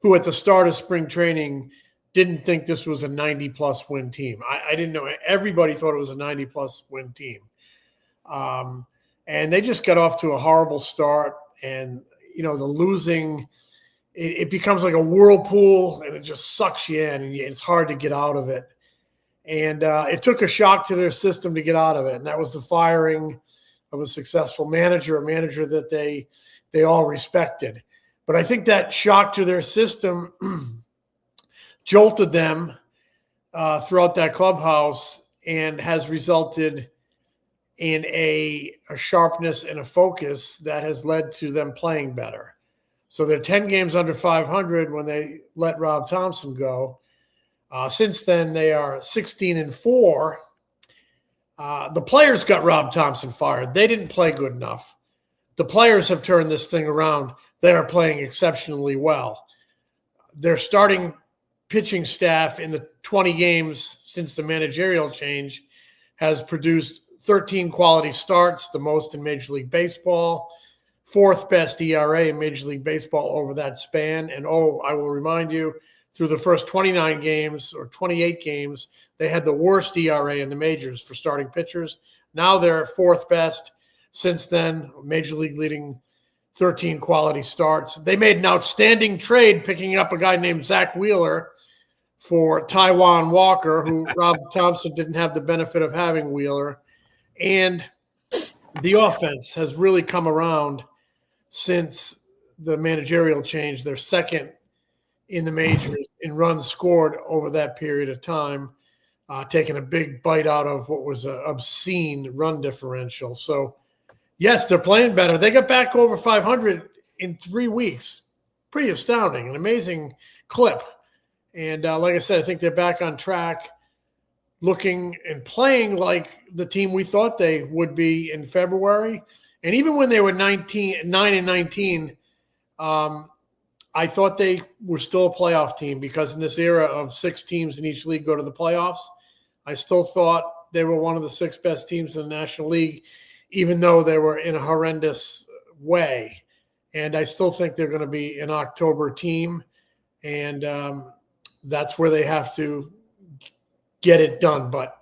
Speaker 8: who at the start of spring training didn't think this was a 90-plus win team. I didn't know. Everybody thought it was a 90-plus win team. And they just got off to a horrible start. And, you know, the losing, it becomes like a whirlpool, and it just sucks you in, and it's hard to get out of it. And it took a shock to their system to get out of it. And that was the firing of a successful manager, a manager that they all respected. But I think that shock to their system jolted them throughout that clubhouse and has resulted in a sharpness and a focus that has led to them playing better. So they're 10 games under 500 when they let Rob Thompson go. Since then, they are 16-4. The players got Rob Thompson fired. They didn't play good enough. The players have turned this thing around. They are playing exceptionally well. Their starting pitching staff in the 20 games since the managerial change has produced 13 quality starts, the most in Major League Baseball, fourth best ERA in Major League Baseball over that span. And, I will remind you, through the first 29 games or 28 games, they had the worst ERA in the majors for starting pitchers. Now they're fourth best. Since then, Major League leading 13 quality starts. They made an outstanding trade picking up a guy named Zach Wheeler for Taijuan Walker, who Rob Thompson didn't have the benefit of having Wheeler. And the offense has really come around since the managerial change. They're second in the majors in runs scored over that period of time, taking a big bite out of what was an obscene run differential. So, yes, they're playing better. They got back over 500 in 3 weeks. Pretty astounding, an amazing clip. And like I said, I think they're back on track, looking and playing like the team we thought they would be in February. And even when they were 9-19, I thought they were still a playoff team, because in this era of 6 teams in each league go to the playoffs, I still thought they were one of the 6 best teams in the National League, even though they were in a horrendous way. And I still think they're going to be an October team. And that's where they have to get it done. But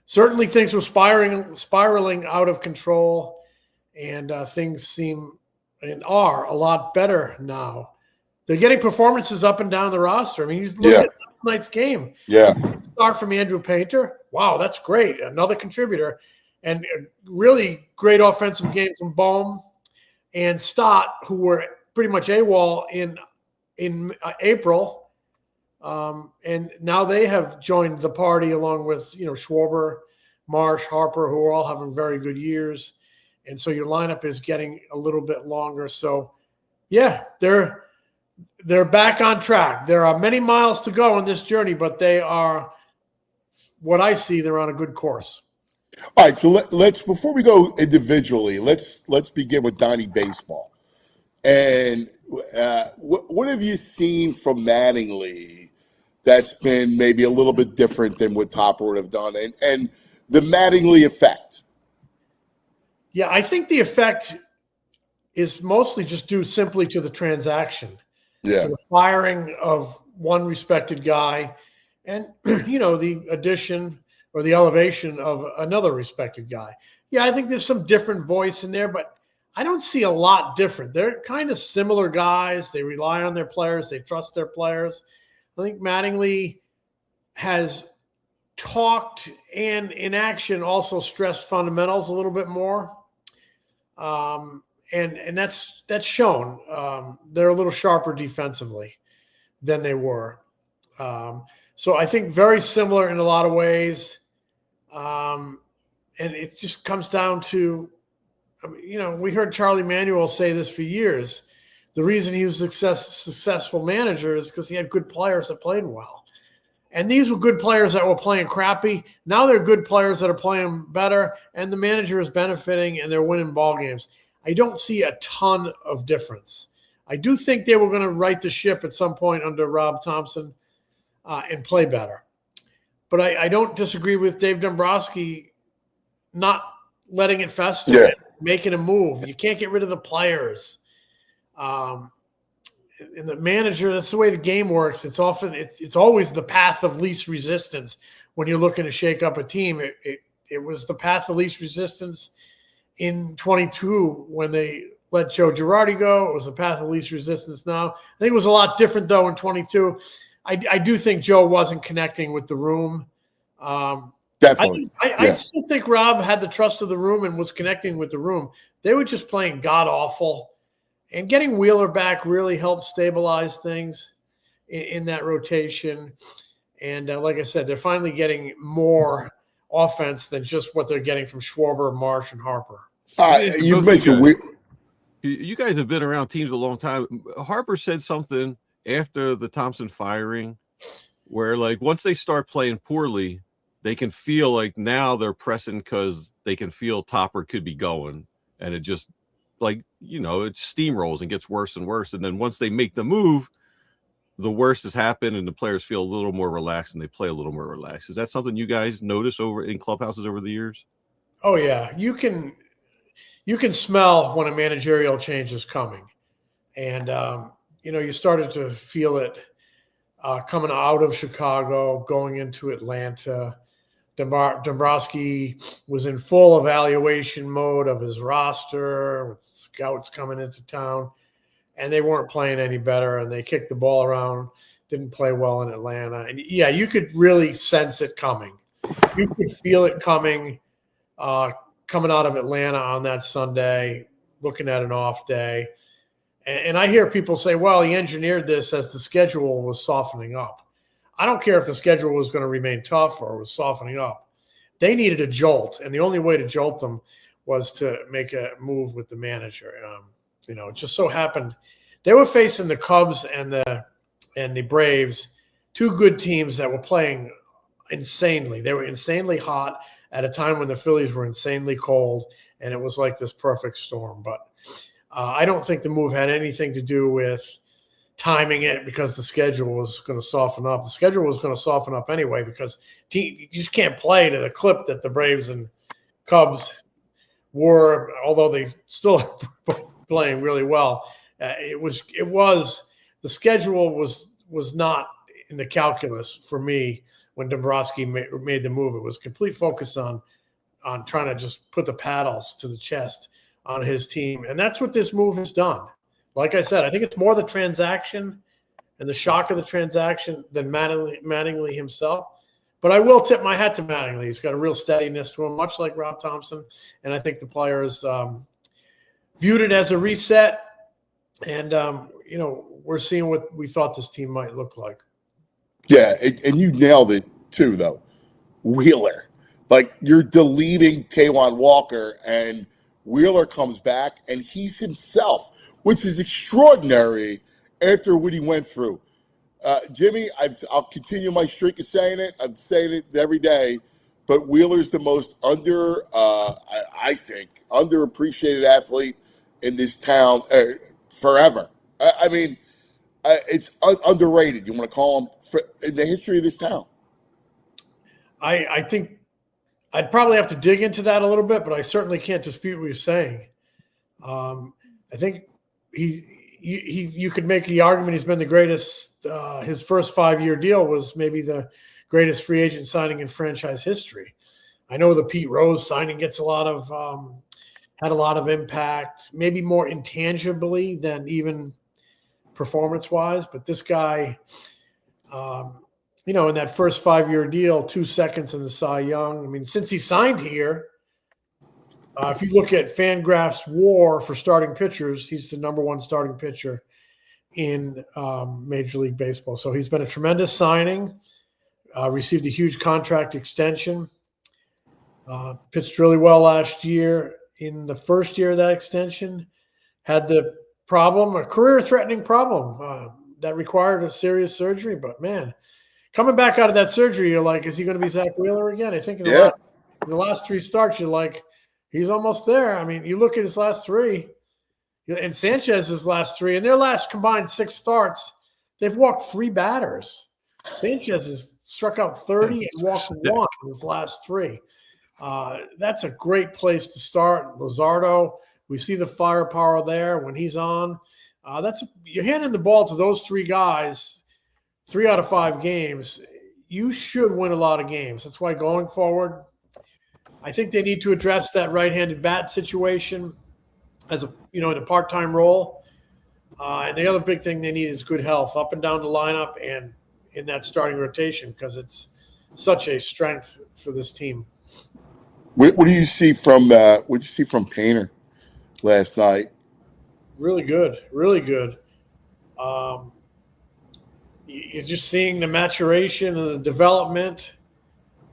Speaker 8: certainly things were spiraling out of control, and things seem and are a lot better now. They're getting performances up and down the roster. I mean, you look at last night's game.
Speaker 2: Yeah.
Speaker 8: Start from Andrew Painter. Wow, that's great. Another contributor. And a really great offensive game from Bohm and Stott, who were pretty much AWOL in April. And now they have joined the party along with, Schwarber, Marsh, Harper, who are all having very good years. And so your lineup is getting a little bit longer. So, yeah, they're back on track. There are many miles to go in this journey, but they are, what I see, they're on a good course.
Speaker 2: All right, so let's before we go individually, let's begin with Donnie Baseball. And what have you seen from Mattingly that's been maybe a little bit different than what Topper would have done, and the Mattingly effect?
Speaker 8: Yeah, I think the effect is mostly just due simply to the transaction.
Speaker 2: Yeah.
Speaker 8: To the firing of one respected guy and, the addition or the elevation of another respected guy. Yeah, I think there's some different voice in there, but I don't see a lot different. They're kind of similar guys. They rely on their players. They trust their players. I think Mattingly has talked and in action also stressed fundamentals a little bit more. And that's shown. They're a little sharper defensively than they were. So I think very similar in a lot of ways. And it just comes down to, we heard Charlie Manuel say this for years. The reason he was a successful manager is because he had good players that played well. And these were good players that were playing crappy. Now they're good players that are playing better, and the manager is benefiting, and they're winning ball games. I don't see a ton of difference. I do think they were going to right the ship at some point under Rob Thompson and play better. But I don't disagree with Dave Dombrowski not letting it fester, making a move. You can't get rid of the players. And the manager, that's the way the game works. It's always the path of least resistance when you're looking to shake up a team. It was the path of least resistance in 22 when they let Joe Girardi go. It was the path of least resistance now. I think it was a lot different, though, in 22. I do think Joe wasn't connecting with the room.
Speaker 2: Definitely.
Speaker 8: I still think Rob had the trust of the room and was connecting with the room. They were just playing god awful, and getting Wheeler back really helped stabilize things in that rotation. And like I said, they're finally getting more offense than just what they're getting from Schwarber, Marsh, and Harper.
Speaker 2: You mentioned
Speaker 3: you guys have been around teams a long time. Harper said something after the Thompson firing where, like, once they start playing poorly, they can feel like now they're pressing because they can feel Topper could be going. And it just, like, you know, it steamrolls and gets worse and worse. And then once they make the move, the worst has happened and the players feel a little more relaxed and they play a little more relaxed. Is that something you guys notice over in clubhouses over the years?
Speaker 8: Oh, yeah. You can smell when a managerial change is coming. And, you know, you started to feel it coming out of Chicago, going into Atlanta. Dombrowski was in full evaluation mode of his roster with scouts coming into town, and they weren't playing any better, and they kicked the ball around, didn't play well in Atlanta. And, yeah, you could really sense it coming. You could feel it coming out of Atlanta on that Sunday, looking at an off day. And I hear people say, well, he engineered this as the schedule was softening up. I don't care if the schedule was going to remain tough or was softening up. They needed a jolt, and the only way to jolt them was to make a move with the manager. You know, it just so happened they were facing the Cubs and the Braves, two good teams that were playing insanely. They were insanely hot at a time when the Phillies were insanely cold, and it was like this perfect storm. But I don't think the move had anything to do with timing it because the schedule was going to soften up. The schedule was going to soften up anyway because you just can't play to the clip that the Braves and Cubs were, although they still are playing really well. The schedule was not in the calculus for me when Dombrowski made the move. It was complete focus on trying to just put the paddles to the chest on his team. And that's what this move has done. Like I said, I think it's more the transaction and the shock of the transaction than Mattingly himself. But I will tip my hat to Mattingly. He's got a real steadiness to him, much like Rob Thompson. And I think the players viewed it as a reset. And, you know, we're seeing what we thought this team might look like.
Speaker 2: Yeah, and you nailed it too, though. Wheeler. Like, you're deleting Taijuan Walker, and Wheeler comes back, and he's himself, which is extraordinary after what he went through. Jimmy, I'll continue my streak of saying it. I'm saying it every day, but Wheeler's the most I think, underappreciated athlete in this town forever. I mean, it's underrated. You want to call him in the history of this town?
Speaker 8: I think I'd probably have to dig into that a little bit, but I certainly can't dispute what you're saying. I think you could make the argument he's been the greatest. His first 5-year deal was maybe the greatest free agent signing in franchise history. I know the Pete Rose signing gets had a lot of impact, maybe more intangibly than even performance-wise. But this guy, you know, in that first 5-year deal, 2 seconds in the Cy Young. I mean, since he signed here, if you look at FanGraphs' WAR for starting pitchers, he's the number one starting pitcher in Major League Baseball. So he's been a tremendous signing, received a huge contract extension, pitched really well last year. In the first year of that extension, had the problem, a career-threatening problem that required a serious surgery. But, man, coming back out of that surgery, you're like, is he going to be Zach Wheeler again? I think in the last 3 starts, you're like, he's almost there. I mean, you look at his last 3 and Sanchez's last 3, and their last combined 6 starts, they've walked 3 batters. Sanchez has struck out 30 and walked 1 in his last 3. That's a great place to start. Luzardo, we see the firepower there when he's on. You're handing the ball to those 3 guys, 3 out of 5 games. You should win a lot of games. That's why going forward, I think they need to address that right-handed bat situation as in a part-time role. And the other big thing they need is good health up and down the lineup and in that starting rotation, because such a strength for this team.
Speaker 2: What do you see from Painter last night?
Speaker 8: Really good, really good. You're just seeing the maturation and the development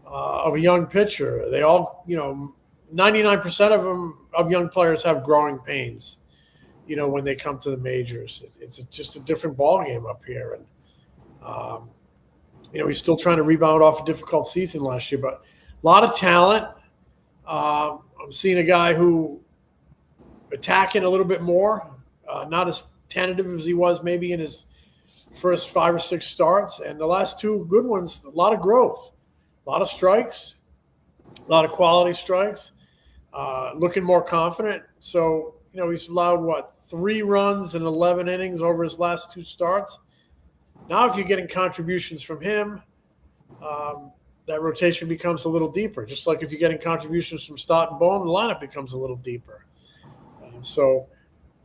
Speaker 8: of a young pitcher. They all, 99% of young players have growing pains, when they come to the majors. It's just a different ballgame up here. And, he's still trying to rebound off a difficult season last year, but a lot of talent. I'm seeing a guy who attacking a little bit more, not as tentative as he was maybe in his first 5 or 6 starts. And the last 2 good ones, a lot of growth, a lot of strikes, a lot of quality strikes, looking more confident. So, he's allowed, 3 runs in 11 innings over his last 2 starts. Now, if you're getting contributions from him, that rotation becomes a little deeper. Just like if you're getting contributions from Stott and Bohm, the lineup becomes a little deeper.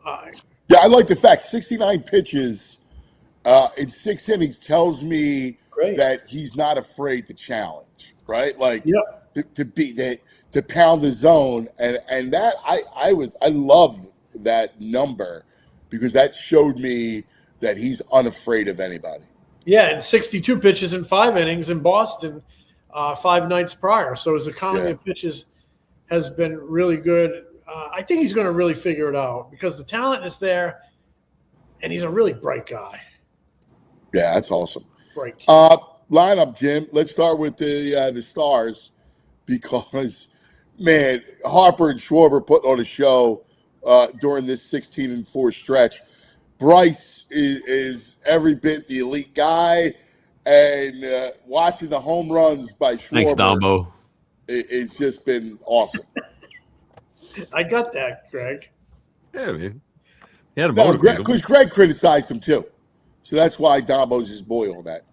Speaker 2: Yeah, I like the fact 69 pitches in 6 innings tells me that he's not afraid to challenge, right? Like to pound the zone, and that I love that number because that showed me that he's unafraid of anybody.
Speaker 8: Yeah, and 62 pitches in 5 innings in Boston 5 nights prior. So his economy of pitches has been really good. I think he's going to really figure it out because the talent is there, and he's a really bright guy.
Speaker 2: Yeah, that's awesome.
Speaker 8: Bright kid.
Speaker 2: Lineup, Jim. Let's start with the stars because, man, Harper and Schwarber put on a show during this 16-4 stretch. Bryce is every bit the elite guy, and watching the home runs by Schwarber.
Speaker 3: Thanks, Dombo.
Speaker 2: It's just been awesome.
Speaker 8: I got that, Greg.
Speaker 3: Yeah, man. He had a
Speaker 2: because Greg criticized him too, so that's why Dombo's his boy on that.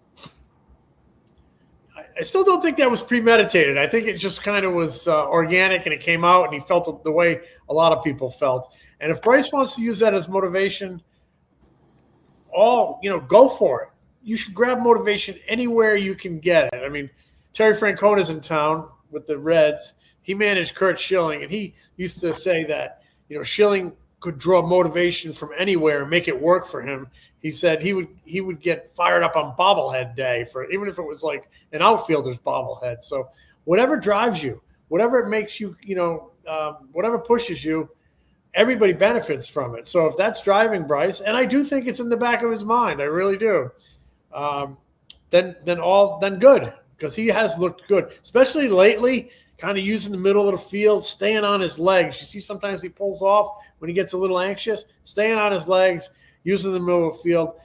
Speaker 8: I still don't think that was premeditated. I think it just kind of was organic, and it came out, and he felt the way a lot of people felt. And if Bryce wants to use that as motivation, go for it. You should grab motivation anywhere you can get it. I mean, Terry Francona's in town with the Reds. He managed Kurt Schilling, and he used to say that, Schilling could draw motivation from anywhere and make it work for him. He said he would get fired up on bobblehead day even if it was like an outfielder's bobblehead. So whatever drives you, whatever it makes you, whatever pushes you, everybody benefits from it. So if that's driving Bryce, and I do think it's in the back of his mind, I really do, then good, because he has looked good, especially lately, kind of using the middle of the field, staying on his legs. You see sometimes he pulls off when he gets a little anxious, staying on his legs, using the middle of the field,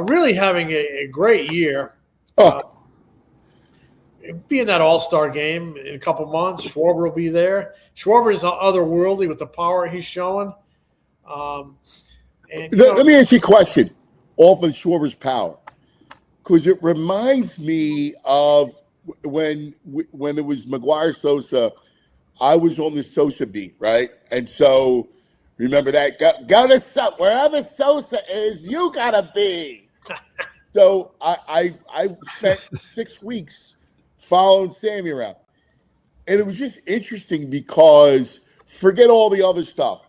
Speaker 8: really having a great year. Be in that all-star game in a couple months. Schwarber will be there. Schwarber is otherworldly with the power he's showing.
Speaker 2: Let me ask you a question off of Schwarber's power, because it reminds me of when it was McGuire Sosa. I was on the Sosa beat, right? And so remember that go to wherever Sosa is, you gotta be. So I spent 6 weeks following Sammy around. And it was just interesting because forget all the other stuff.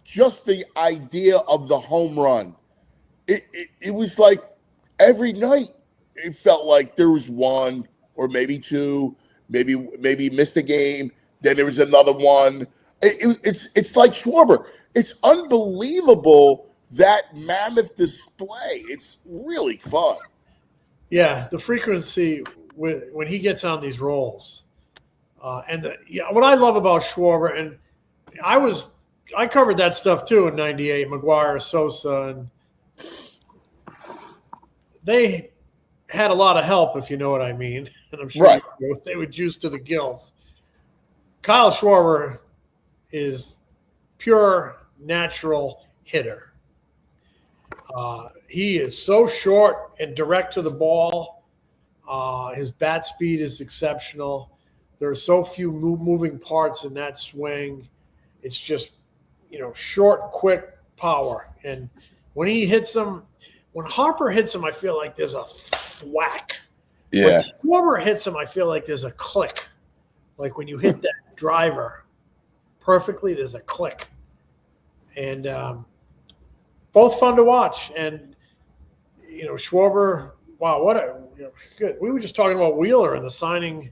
Speaker 2: Just the idea of the home run. It was like every night it felt like there was one or maybe two, maybe missed a game. Then there was another one. It's like Schwarber. It's unbelievable, that mammoth display. It's really fun.
Speaker 8: Yeah, the frequency when he gets on these rolls. What I love about Schwarber, and I covered that stuff too in '98, McGuire, Sosa, and they had a lot of help, if you know what I mean. And I'm sure they were juiced to the gills. Kyle Schwarber is pure natural hitter. He is so short and direct to the ball. His bat speed is exceptional. There are so few moving parts in that swing. It's just, short, quick power. And when he hits them, when Harper hits him, I feel like there's a thwack.
Speaker 2: Yeah.
Speaker 8: When Schwarber hits him, I feel like there's a click. Like when you hit that driver perfectly, there's a click. And both fun to watch. And, Schwarber, wow, good. We were just talking about Wheeler and the signing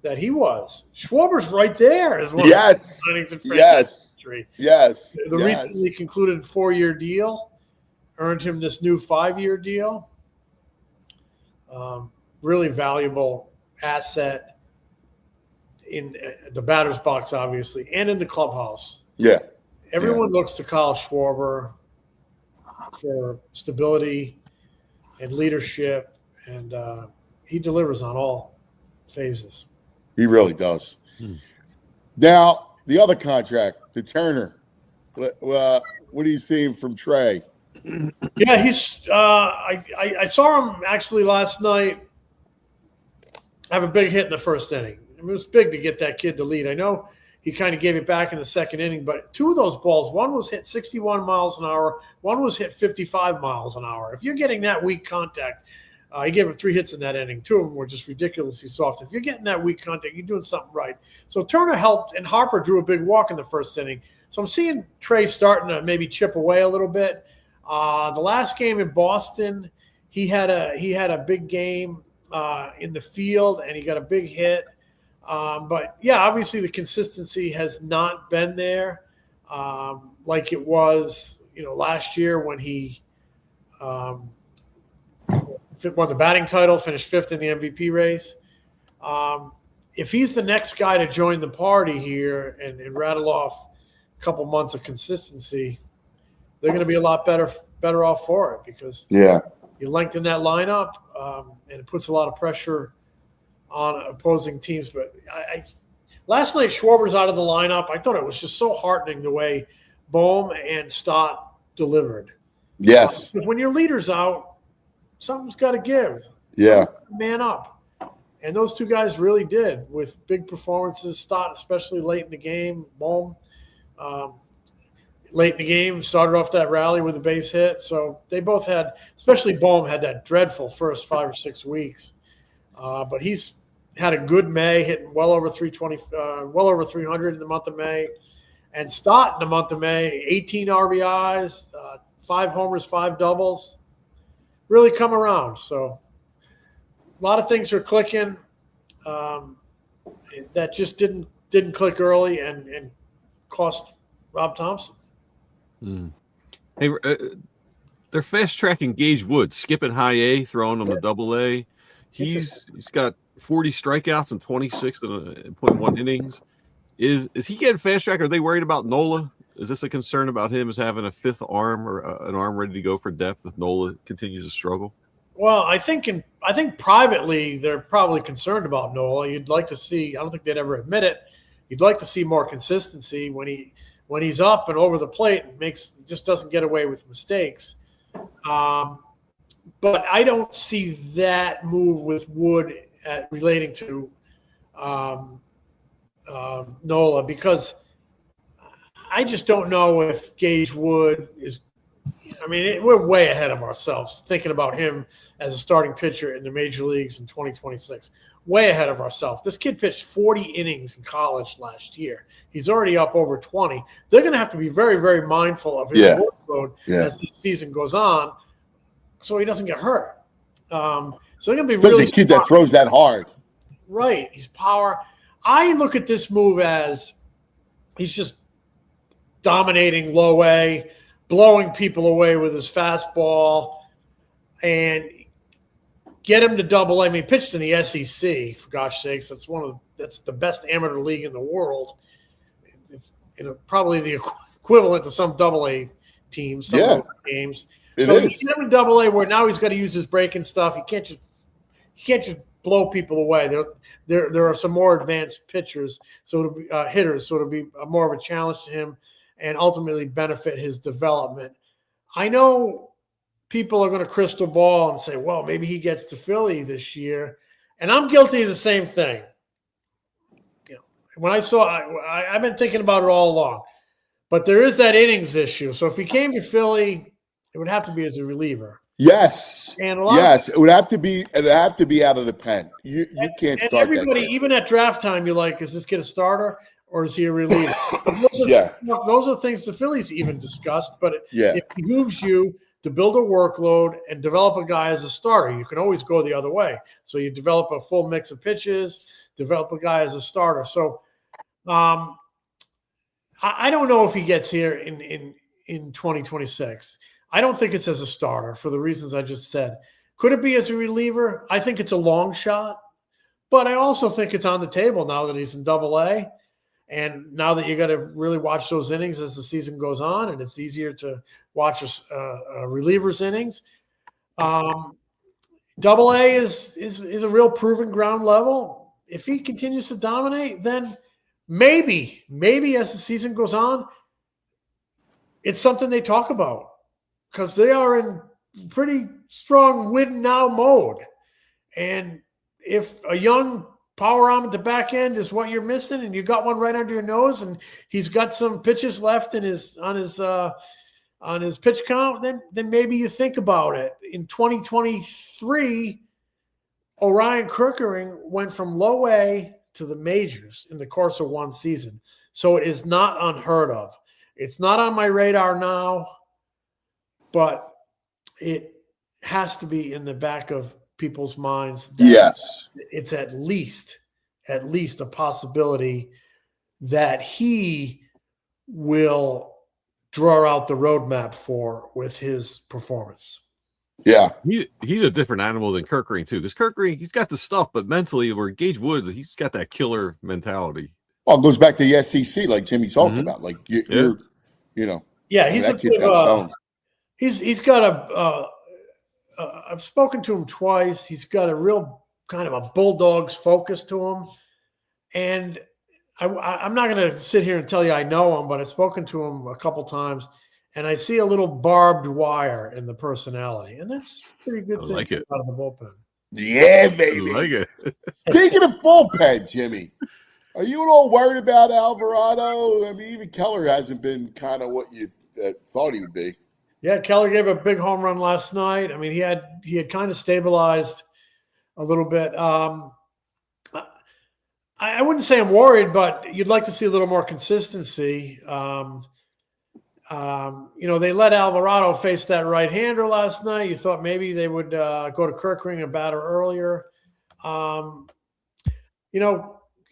Speaker 8: that he was. Schwarber's right there as one of the signings in franchise history.
Speaker 2: Yes.
Speaker 8: The recently concluded 4-year deal earned him this new 5-year deal. Really valuable asset in the batter's box, obviously, and in the clubhouse.
Speaker 2: Yeah.
Speaker 8: Everyone looks to Kyle Schwarber for stability and leadership, and he delivers on all phases.
Speaker 2: He really does. Now, the other contract, the Turner. What are you seeing from Trey?
Speaker 8: Yeah, he's. I saw him actually last night have a big hit in the first inning. I mean, it was big to get that kid to lead. I know he kind of gave it back in the second inning, but 2 of those balls, one was hit 61 miles an hour, one was hit 55 miles an hour. If you're getting that weak contact, he gave him 3 hits in that inning. 2 of them were just ridiculously soft. If you're getting that weak contact, you're doing something right. So Turner helped, and Harper drew a big walk in the first inning. So I'm seeing Trey starting to maybe chip away a little bit. The last game in Boston, he had a big game in the field, and he got a big hit. But yeah, obviously the consistency has not been there like it was, last year when he won the batting title, finished 5th in the MVP race. If he's the next guy to join the party here and rattle off a couple months of consistency, they're going to be a lot better off for it, because you lengthen that lineup and it puts a lot of pressure on opposing teams. But last night Schwarber's out of the lineup. I thought it was just so heartening the way Bohm and Stott delivered.
Speaker 2: Yes.
Speaker 8: When your leader's out, something's got to give.
Speaker 2: Yeah.
Speaker 8: Man up. And those 2 guys really did, with big performances. Stott, especially late in the game. Bohm, late in the game, started off that rally with a base hit. So they both had, especially Bohm, had that dreadful first 5 or 6 weeks. But he's had a good May, hitting well over 320, well over 300 in the month of May. And Stott in the month of May, 18 RBIs, 5 homers, 5 doubles. Really come around. So a lot of things are clicking that just didn't click early and cost Rob Thompson.
Speaker 3: Hey, they're fast tracking Gage Wood, skipping high A, throwing him a double A. He's got 40 strikeouts and 26.1 innings. Is he getting fast track? Are they worried about Nola? Is this a concern about him as having a 5th arm or an arm ready to go for depth if Nola continues to struggle?
Speaker 8: Well, I think privately they're probably concerned about Nola. You'd like to see. I don't think they'd ever admit it. You'd like to see more consistency when he's up and over the plate and just doesn't get away with mistakes. But I don't see that move with Wood relating to Nola, because I just don't know if Gage Wood is – I mean, we're way ahead of ourselves thinking about him as a starting pitcher in the major leagues in 2026. Way ahead of ourselves. This kid pitched 40 innings in college last year. He's already up over 20. They're going to have to be very, very mindful of his workload as the season goes on, so he doesn't get hurt. So they're going to be really
Speaker 2: the kid that throws that hard.
Speaker 8: Right. He's power. I look at this move as he's just dominating low A, blowing people away with his fastball, and get him to double A. I mean, he pitched in the SEC, for gosh sakes. That's the best amateur league in the world. Probably the equivalent to some double A teams, some of those games. So you get him in double A, where now he's got to use his breaking stuff. He can't just blow people away. There are some more advanced pitchers, hitters, so it'll be more of a challenge to him and ultimately benefit his development. I know people are going to crystal ball and say, well, maybe he gets to Philly this year. And I'm guilty of the same thing. When I've been thinking about it all along. But there is that innings issue. So if he came to Philly, it would have to be as a reliever.
Speaker 2: Yes.
Speaker 8: And a lot
Speaker 2: yes, it would have to be. It'd have to be out of the pen. You can't
Speaker 8: and
Speaker 2: start
Speaker 8: everybody,
Speaker 2: that.
Speaker 8: even at draft time, you're like, is this kid a starter or is he a reliever?
Speaker 2: Yeah.
Speaker 8: Those are things the Phillies even discussed. But
Speaker 2: Yeah.
Speaker 8: it behooves you to build a workload and develop a guy as a starter. You can always go the other way. So you develop a full mix of pitches, develop a guy as a starter. So I don't know if he gets here in 2026. I don't think it's as a starter for the reasons I just said. Could it be as a reliever? I think it's a long shot, but I also think it's on the table now that he's in Double-A, and now that you got to really watch those innings as the season goes on, and it's easier to watch a reliever's innings. Double-A is a real proven ground level. If he continues to dominate, then maybe as the season goes on, it's something they talk about because they are in pretty strong win now mode. And if a young power arm at the back end is what you're missing and you got one right under your nose and he's got some pitches left in on his pitch count, then maybe you think about it. In 2023, Orion Kirkering went from low A to the majors in the course of one season. So it is not unheard of. It's not on my radar now, but it has to be in the back of people's minds that
Speaker 2: Yes.
Speaker 8: it's at least a possibility that he will draw out the roadmap for with his performance.
Speaker 2: Yeah.
Speaker 3: He's a different animal than Kirkering too, because Kirkering, he's got the stuff, but mentally, where Gage Woods, he's got that killer mentality.
Speaker 2: Well, it goes back to the SEC, like Jimmy talked about. Like you're, you know.
Speaker 8: Yeah, he's
Speaker 2: that kid's got stones.
Speaker 8: He's got I've spoken to him twice. He's got a real kind of a Bulldogs focus to him. And I'm not going to sit here and tell you I know him, but I've spoken to him a couple times, and I see a little barbed wire in the personality. And that's pretty good
Speaker 3: I
Speaker 8: thing
Speaker 3: like it.
Speaker 8: out of the bullpen.
Speaker 2: Yeah, baby.
Speaker 3: I like it.
Speaker 2: Speaking of bullpen, Jimmy, are you at all worried about Alvarado? I mean, even Keller hasn't been kind of what you thought he would be.
Speaker 8: Yeah, Keller gave a big home run last night. I mean, he had kind of stabilized a little bit. I wouldn't say I'm worried, but you'd like to see a little more consistency. They let Alvarado face that right-hander last night. You thought maybe they would go to Kirkering and batter earlier.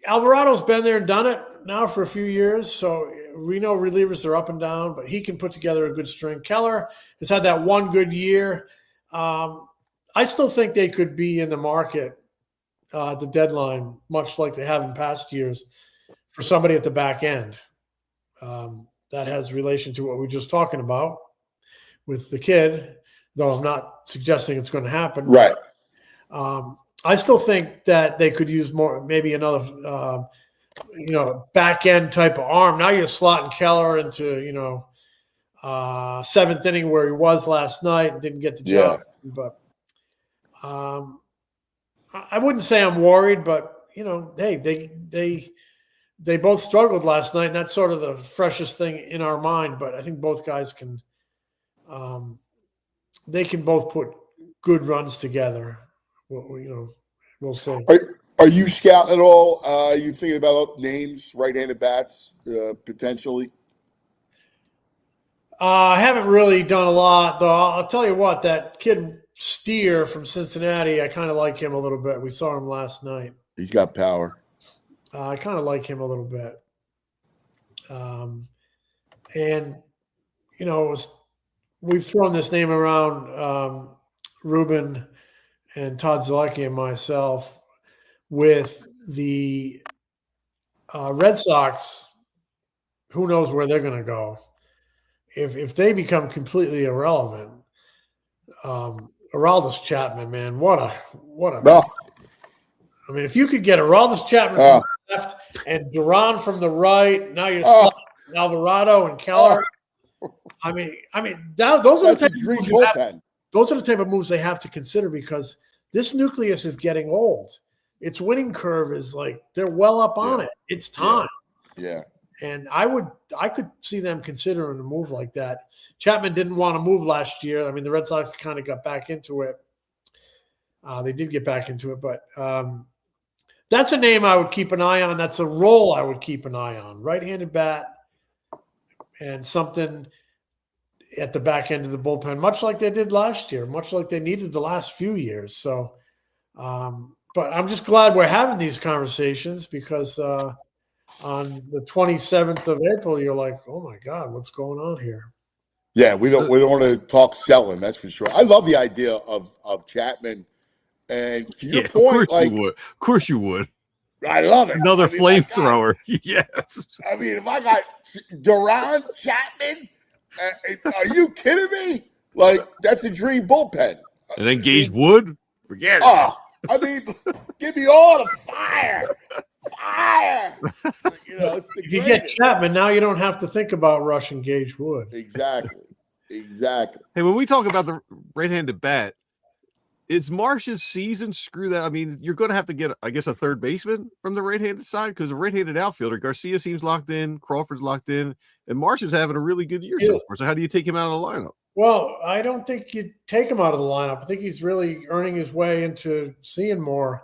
Speaker 8: Alvarado's been there and done it now for a few years, so we know relievers are up and down, but he can put together a good string. Keller has had that one good year. I still think they could be in the market at the deadline, much like they have in past years, for somebody at the back end. That has relation to what we were just talking about with the kid, though I'm not suggesting it's going to happen.
Speaker 2: Right.
Speaker 8: I still think that they could use more, maybe another, back end type of arm. Now you're slotting Keller into, seventh inning where he was last night and didn't get the job. Yeah. But I wouldn't say I'm worried, but hey, they both struggled last night, and that's sort of the freshest thing in our mind. But I think both guys can, they can both put good runs together. We'll see.
Speaker 2: Are you scouting at all? Are you thinking about names, right-handed bats, potentially?
Speaker 8: I haven't really done a lot, though. I'll tell you what, that kid Steer from Cincinnati, I kind of like him a little bit. We saw him last night.
Speaker 2: He's got power.
Speaker 8: I kind of like him a little bit. We've thrown this name around, Ruben and Todd Zalecki and myself, with the Red Sox. Who knows where they're going to go? If they become completely irrelevant, Aroldis Chapman, man, what a
Speaker 2: No.
Speaker 8: I mean, if you could get Aroldis Chapman from the left and Duran from the right, now you're slotting Alvarado and Keller. I mean, those are the type of moves they have to consider, because this nucleus is getting old. Its winning curve is like they're well up on it. It's time.
Speaker 2: Yeah.
Speaker 8: And I could see them considering a move like that. Chapman didn't want to move last year. I mean, the Red Sox kind of got back into it. They did get back into it, but that's a name I would keep an eye on. That's a role I would keep an eye on. Right-handed bat and something at the back end of the bullpen, much like they did last year, much like they needed the last few years. So, but I'm just glad we're having these conversations because on the 27th of April, you're like, oh my God, what's going on here?
Speaker 2: Yeah, we don't want to talk selling, that's for sure. I love the idea of Chapman. And to your point,
Speaker 3: of course you would.
Speaker 2: I love it.
Speaker 3: Another flamethrower. Yes.
Speaker 2: I mean, if I got Duran, Chapman, are you kidding me? Like, that's a dream bullpen.
Speaker 3: And then Gage Wood? Forget it.
Speaker 2: Oh, I mean, give me all the fire. Fire. It's the
Speaker 8: if you get Chapman, now you don't have to think about rushing Gage Wood.
Speaker 2: Exactly.
Speaker 3: Hey, when we talk about the right-handed bat, is Marsh's season screw that? I mean, you're going to have to get, I guess, a third baseman from the right-handed side because a right-handed outfielder, Garcia seems locked in, Crawford's locked in, and Marsh is having a really good year so far. So how do you take him out of the lineup?
Speaker 8: Well, I don't think you take him out of the lineup. I think he's really earning his way into seeing more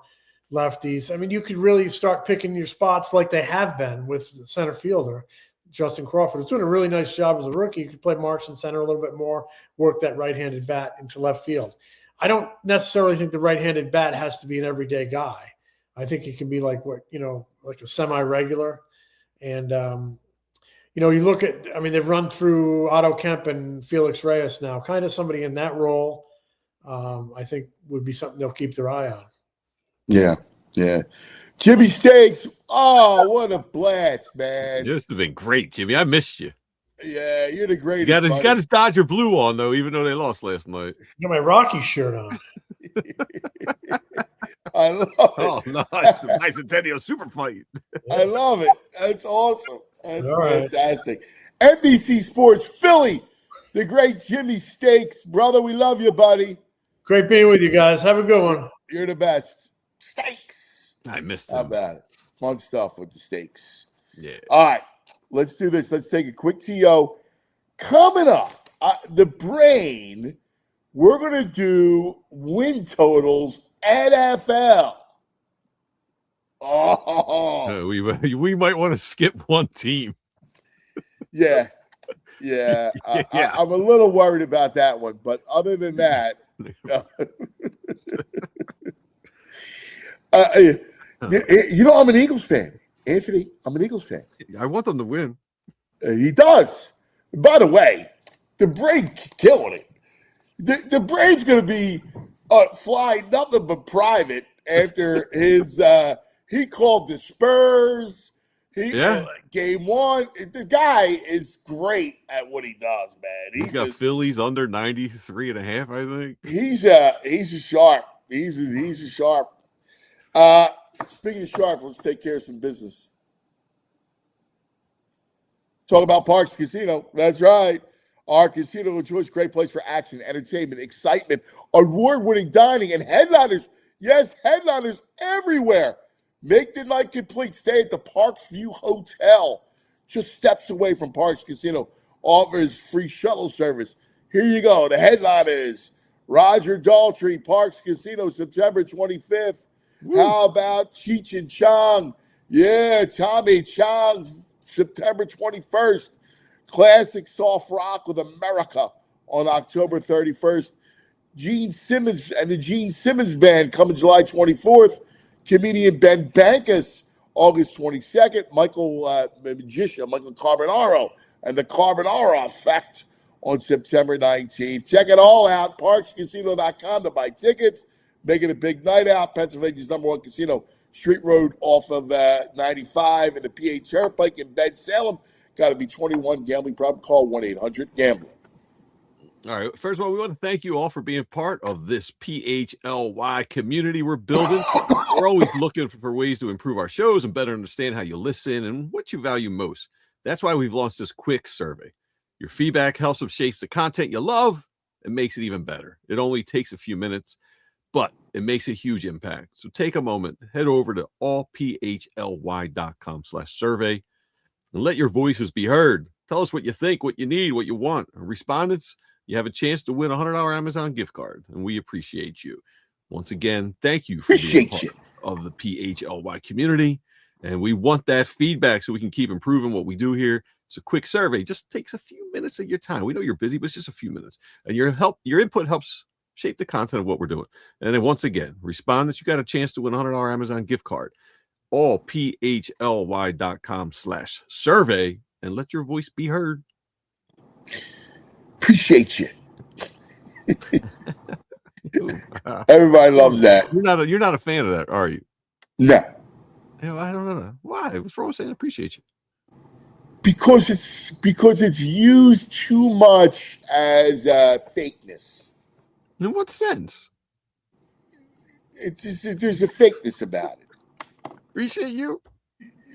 Speaker 8: lefties. I mean, you could really start picking your spots like they have been with the center fielder, Justin Crawford. He's doing a really nice job as a rookie. You could play Marsh in center a little bit more, work that right-handed bat into left field. I don't necessarily think the right-handed bat has to be an everyday guy. I think it can be like like a semi-regular. And, you look at, I mean, they've run through Otto Kemp and Felix Reyes now, kind of somebody in that role, I think would be something they'll keep their eye on.
Speaker 2: Yeah. Jimmy Stakes. Oh, what a blast, man.
Speaker 3: This has been great, Jimmy. I missed you.
Speaker 2: Yeah, you're the greatest.
Speaker 3: He's got his Dodger blue on, though, even though they lost last night.
Speaker 8: Got my Rocky shirt on.
Speaker 2: I love it.
Speaker 3: Oh, nice. The Bicentennial Super Fight.
Speaker 2: I love it. That's awesome. That's fantastic. NBC Sports Philly, the great Jimmy Stakes. Brother, we love you, buddy.
Speaker 8: Great being with you guys. Have a good one.
Speaker 2: You're the best. Stakes.
Speaker 3: I missed him.
Speaker 2: How about it? Fun stuff with the Stakes.
Speaker 3: Yeah.
Speaker 2: All right. Let's do this. Let's take a quick TO. Coming up, the brain, we're going to do win totals NFL. Oh.
Speaker 3: We might want to skip one team.
Speaker 2: Yeah. I'm a little worried about that one. But other than that, I'm an Eagles fan. Anthony, I'm an Eagles fan.
Speaker 3: I want them to win.
Speaker 2: He does. By the way, the brain killing it. The brain's going to be flying nothing but private after his he called the Spurs. Game one. The guy is great at what he does, man.
Speaker 3: He's got Phillies under 93.5, I think.
Speaker 2: He's a sharp. He's a sharp. Speaking of sharp, let's take care of some business. Talk about Parks Casino. That's right. Our casino of choice, great place for action, entertainment, excitement, award-winning dining, and headliners. Yes, headliners everywhere. Make the night complete. Stay at the Parks View Hotel, just steps away from Parks Casino. Offers free shuttle service. Here you go. The headliners: Roger Daltrey, Parks Casino, September 25th. Woo. How about Cheech and Chong? Yeah, Tommy Chong, September 21st. Classic soft rock with America on October 31st. Gene Simmons and the Gene Simmons Band coming July 24th. Comedian Ben Bankus, August 22nd. Magician Michael Carbonaro and the Carbonaro Effect on September 19th. Check it all out. ParksCasino.com to buy tickets. Make it a big night out. Pennsylvania's #1 casino. Street Road off of 95 and the PA Turnpike in Ben Salem. Got to be 21. Gambling problem? Call 1-800-GAMBLER.
Speaker 3: All right. First of all, we want to thank you all for being part of this PHLY community we're building. We're always looking for ways to improve our shows and better understand how you listen and what you value most. That's why we've launched this quick survey. Your feedback helps us shape the content you love and makes it even better. It only takes a few minutes, but it makes a huge impact. So take a moment, head over to allphly.com/survey. and let your voices be heard. Tell us what you think, what you need, what you want. Respondents, you have a chance to win a $100 Amazon gift card, and we appreciate you. Once again, thank you for being part of the PHLY community, and we want that feedback so we can keep improving what we do here. It's a quick survey. Just takes a few minutes of your time. We know you're busy, but it's just a few minutes, and your input helps shape the content of what we're doing. And then once again, respondents, you got a chance to win a $100 Amazon gift card. All PHLY.com/survey, and let your voice be heard.
Speaker 2: Appreciate you. Everybody loves that.
Speaker 3: You're not a fan of that, are you?
Speaker 2: No.
Speaker 3: I don't know. Why? What's wrong with saying appreciate you?
Speaker 2: Because it's used too much as fakeness.
Speaker 3: In what sense?
Speaker 2: It's just, there's a fakeness about it.
Speaker 3: Appreciate you.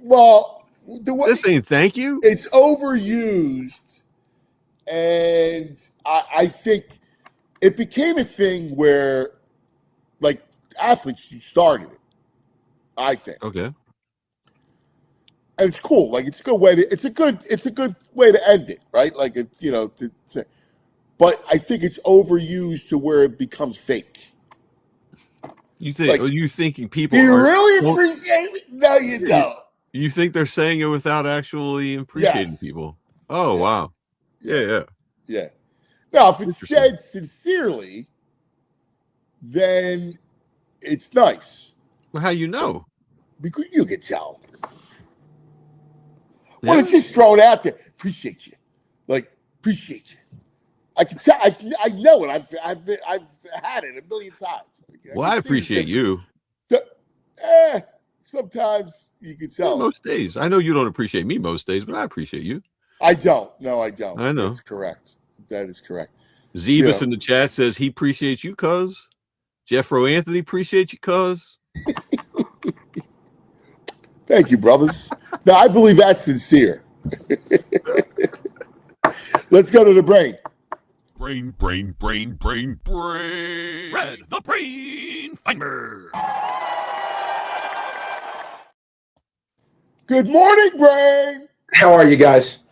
Speaker 2: Well,
Speaker 3: this ain't thank you.
Speaker 2: It's overused, and I think it became a thing where, like, athletes started it. I think.
Speaker 3: Okay.
Speaker 2: And it's cool. Like, it's a good way to. It's a good way to end it, right? Like, but I think it's overused to where it becomes fake.
Speaker 3: You think?
Speaker 2: Like,
Speaker 3: are you thinking people?
Speaker 2: Do you really appreciate it? No, you don't.
Speaker 3: You think they're saying it without actually appreciating people? Oh, wow. Yeah.
Speaker 2: Now, if it's said sincerely, then it's nice.
Speaker 3: Well, how you know?
Speaker 2: Because you can tell. Well, it's just thrown out there. Appreciate you. Like, appreciate you. I can tell. I know it. I've had it a million times.
Speaker 3: Well, I appreciate you.
Speaker 2: Sometimes you can tell.
Speaker 3: Most days. I know you don't appreciate me most days, but I appreciate you.
Speaker 2: I don't. No, I don't.
Speaker 3: I know.
Speaker 2: That's correct. That is correct.
Speaker 3: Zebus in the chat says he appreciates you, cuz. Jeffro Anthony appreciates you, cuz.
Speaker 2: Thank you, brothers. Now, I believe that's sincere. Let's go to the brain.
Speaker 5: Brain. Red, the brain finder.
Speaker 2: Good morning, Brain.
Speaker 9: How are you guys?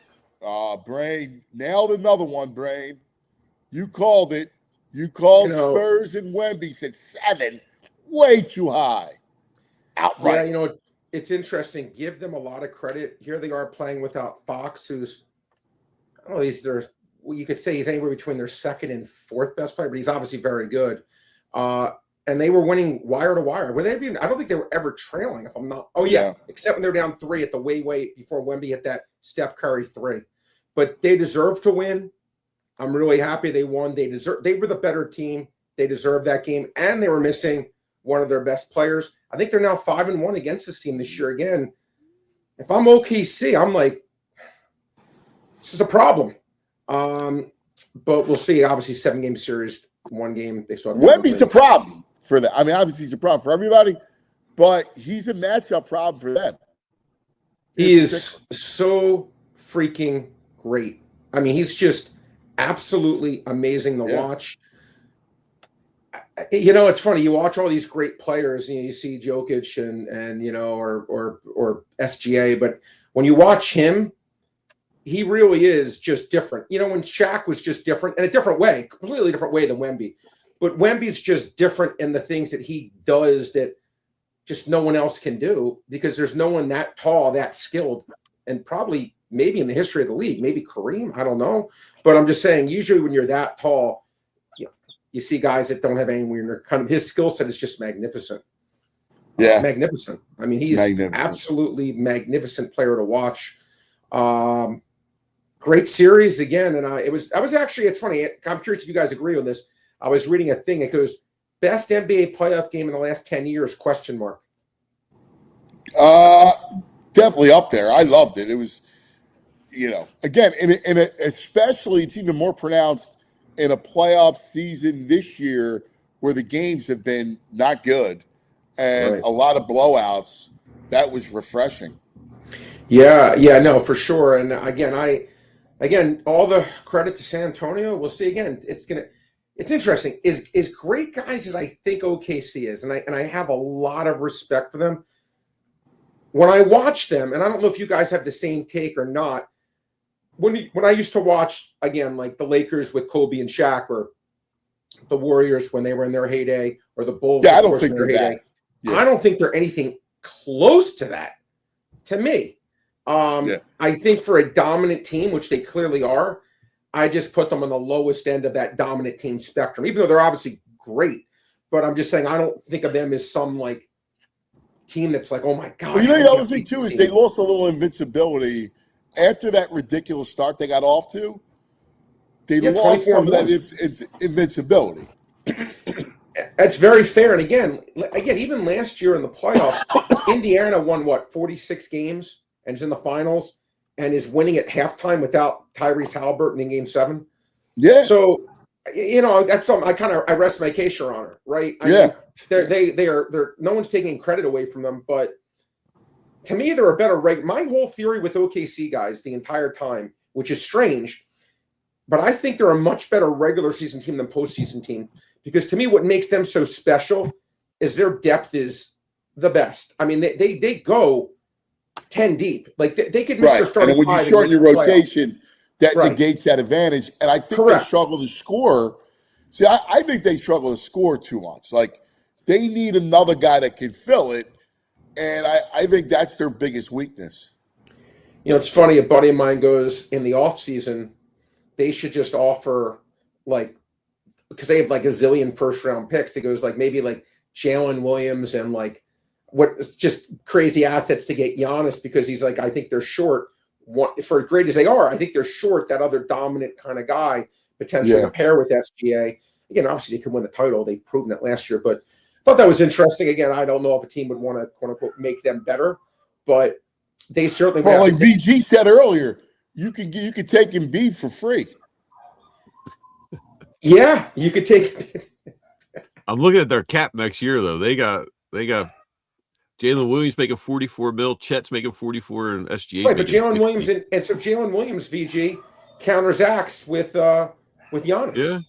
Speaker 2: Brain, nailed another one, Brain. You called it. You called Spurs and Wemby, said 7. Way too high. Outright.
Speaker 9: Yeah, it's interesting. Give them a lot of credit. Here they are playing without Fox, who's, I don't know, you could say he's anywhere between their second and fourth best player, but he's obviously very good. And they were winning wire to wire. I don't think they were ever trailing, if I'm not. Oh, yeah. Except when they're down 3 at the way before Wemby hit that Steph Curry 3. But they deserve to win. I'm really happy they won. They were the better team. They deserved that game. And they were missing one of their best players. I think they're now 5-1 against this team this year again. If I'm OKC, I'm like, this is a problem. But we'll see. Obviously, 7-game series, 1 game. They still have
Speaker 2: Wemby's the problem for them. I mean, obviously, he's a problem for everybody, but he's a matchup problem for them.
Speaker 9: He is so freaking great. I mean, he's just absolutely amazing to watch. It's funny. You watch all these great players, you see Jokic and or SGA, but when you watch him, he really is just different. When Shaq was just different in a different way, completely different way than Wemby. But Wemby's just different in the things that he does that just no one else can do, because there's no one that tall, that skilled, and probably maybe in the history of the league, maybe Kareem, I don't know. But I'm just saying, usually when you're that tall, you see guys that don't have anywhere. Kind of his skill set is just magnificent.
Speaker 2: Yeah,
Speaker 9: magnificent. I mean, he's absolutely magnificent player to watch. Great series again, and I was actually. It's funny. I'm curious if you guys agree on this. I was reading a thing. It goes best NBA playoff game in the last 10 years? ?
Speaker 2: Definitely up there. I loved it. It was, again, especially it's even more pronounced in a playoff season this year where the games have been not good and a lot of blowouts. That was refreshing.
Speaker 9: Yeah, no, for sure. And again, all the credit to San Antonio. We'll see again. It's interesting. Is great guys as I think OKC is, and I have a lot of respect for them. when I watch them, and I don't know if you guys have the same take or not, when I used to watch, again, like the Lakers with Kobe and Shaq, or the Warriors when they were in their heyday, or the Bulls,
Speaker 2: I don't think they're
Speaker 9: heyday,
Speaker 2: that.
Speaker 9: I don't think they're anything close to that, to me. I think for a dominant team, which they clearly are, I just put them on the lowest end of that dominant team spectrum, even though they're obviously great. But I'm just saying, I don't think of them as some like team that's like, oh my God.
Speaker 2: Well, the other thing too is they lost a little invincibility after that ridiculous start they got off to. They lost some of that invincibility.
Speaker 9: That's very fair. And again, even last year in the playoffs, Indiana won 46 games and is in the finals and is winning at halftime without Tyrese Halliburton in Game 7.
Speaker 2: Yeah.
Speaker 9: So, that's something I rest my case, Your Honor. Right? I mean, they're no one's taking credit away from them, but to me, they're a better my whole theory with OKC guys the entire time, which is strange, but I think they're a much better regular season team than postseason team, because to me, what makes them so special is their depth is the best. I mean, they go 10 deep. Like they could miss their starting
Speaker 2: five. And when you shorten your rotation, that negates that advantage. And I think they struggle to score. See, I think they struggle to score too much. Like they need another guy that can fill it. And I think that's their biggest weakness.
Speaker 9: It's funny. A buddy of mine goes in the offseason, they should just offer because they have like a zillion first round picks. It goes like maybe like Jalen Williams and like what's just crazy assets to get Giannis, because he's like, I think they're short. For as great as they are, I think they're short that other dominant kind of guy potentially to pair with SGA. Again, obviously they can win the title. They've proven it last year, but I thought that was interesting. Again, I don't know if a team would want to quote unquote make them better, but they certainly.
Speaker 2: Well, like VG said earlier, you could take Embiid for free.
Speaker 9: Yeah, you could take.
Speaker 3: I'm looking at their cap next year though. They got Jalen Williams making 44 mil, Chet's making 44, and SGA.
Speaker 9: Right, but Jalen Williams and so Jalen Williams VG counters acts with Giannis.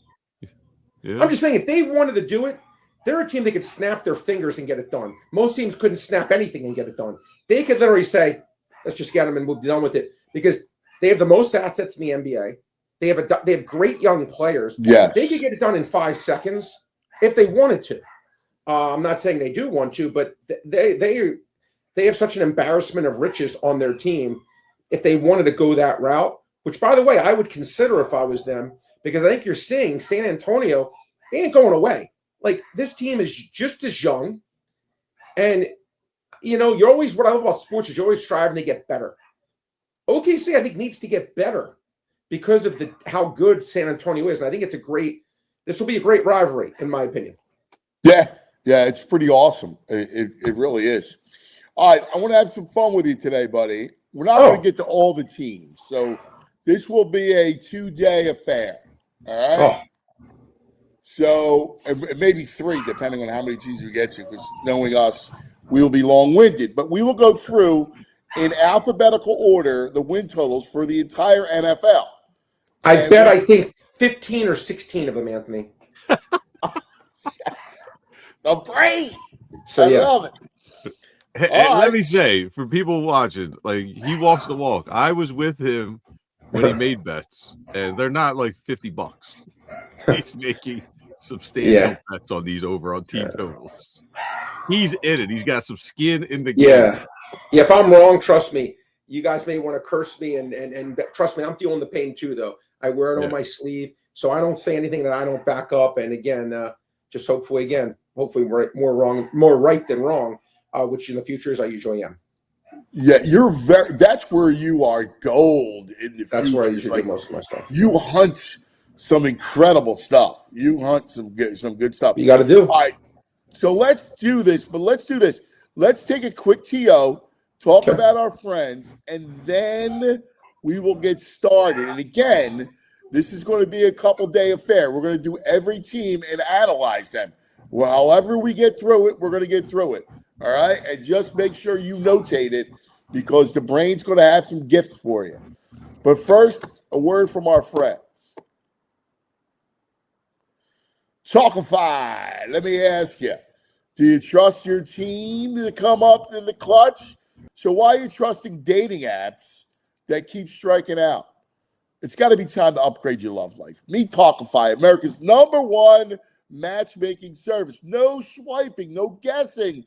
Speaker 9: Yeah. I'm just saying, if they wanted to do it, they're a team that could snap their fingers and get it done. Most teams couldn't snap anything and get it done. They could literally say, "Let's just get them and we'll be done with it," because they have the most assets in the NBA. They have great young players.
Speaker 2: Yeah,
Speaker 9: they could get it done in 5 seconds if they wanted to. I'm not saying they do want to, but they have such an embarrassment of riches on their team if they wanted to go that route, which, by the way, I would consider if I was them, because I think you're seeing San Antonio, they ain't going away. Like, this team is just as young. And, you're always, what I love about sports is you're always striving to get better. OKC, I think, needs to get better because of how good San Antonio is. And I think this will be a great rivalry, in my opinion.
Speaker 2: Yeah, it's pretty awesome. It really is. All right, I want to have some fun with you today, buddy. We're not going to get to all the teams, so this will be a 2-day affair. All right? So, maybe 3, depending on how many teams we get to, because knowing us, we will be long-winded. But we will go through, in alphabetical order, the win totals for the entire NFL.
Speaker 9: I think 15 or 16 of them, Anthony.
Speaker 2: The brain.
Speaker 9: So,
Speaker 2: I love it.
Speaker 3: And let me say, for people watching, like, he walks the walk. I was with him when he made bets, and they're not like $50. He's making substantial bets on these over on team totals. He's in it. He's got some skin in the game.
Speaker 9: Yeah. If I'm wrong, trust me. You guys may want to curse me, and trust me, I'm feeling the pain too, though. I wear it on my sleeve, so I don't say anything that I don't back up. And again, just hopefully we're more right than wrong, which in the future is I usually am.
Speaker 2: Yeah, that's where you are gold in the
Speaker 9: That's
Speaker 2: future.
Speaker 9: where I usually do most of my stuff.
Speaker 2: You hunt some incredible stuff. You hunt some good stuff.
Speaker 9: You got to do.
Speaker 2: All right, so let's do this. Let's take a quick TO, talk about our friends, and then we will get started. And again, this is going to be a couple-day affair. We're going to do every team and analyze them. Well, however we get through it, we're going to get through it. All right? And just make sure you notate it, because the brain's going to have some gifts for you. But first, a word from our friends. Talkify, let me ask you, do you trust your team to come up in the clutch So why are you trusting dating apps that keep striking out? It's got to be time to upgrade your love life. Meet Talkify, America's #1 matchmaking service. No swiping, no guessing.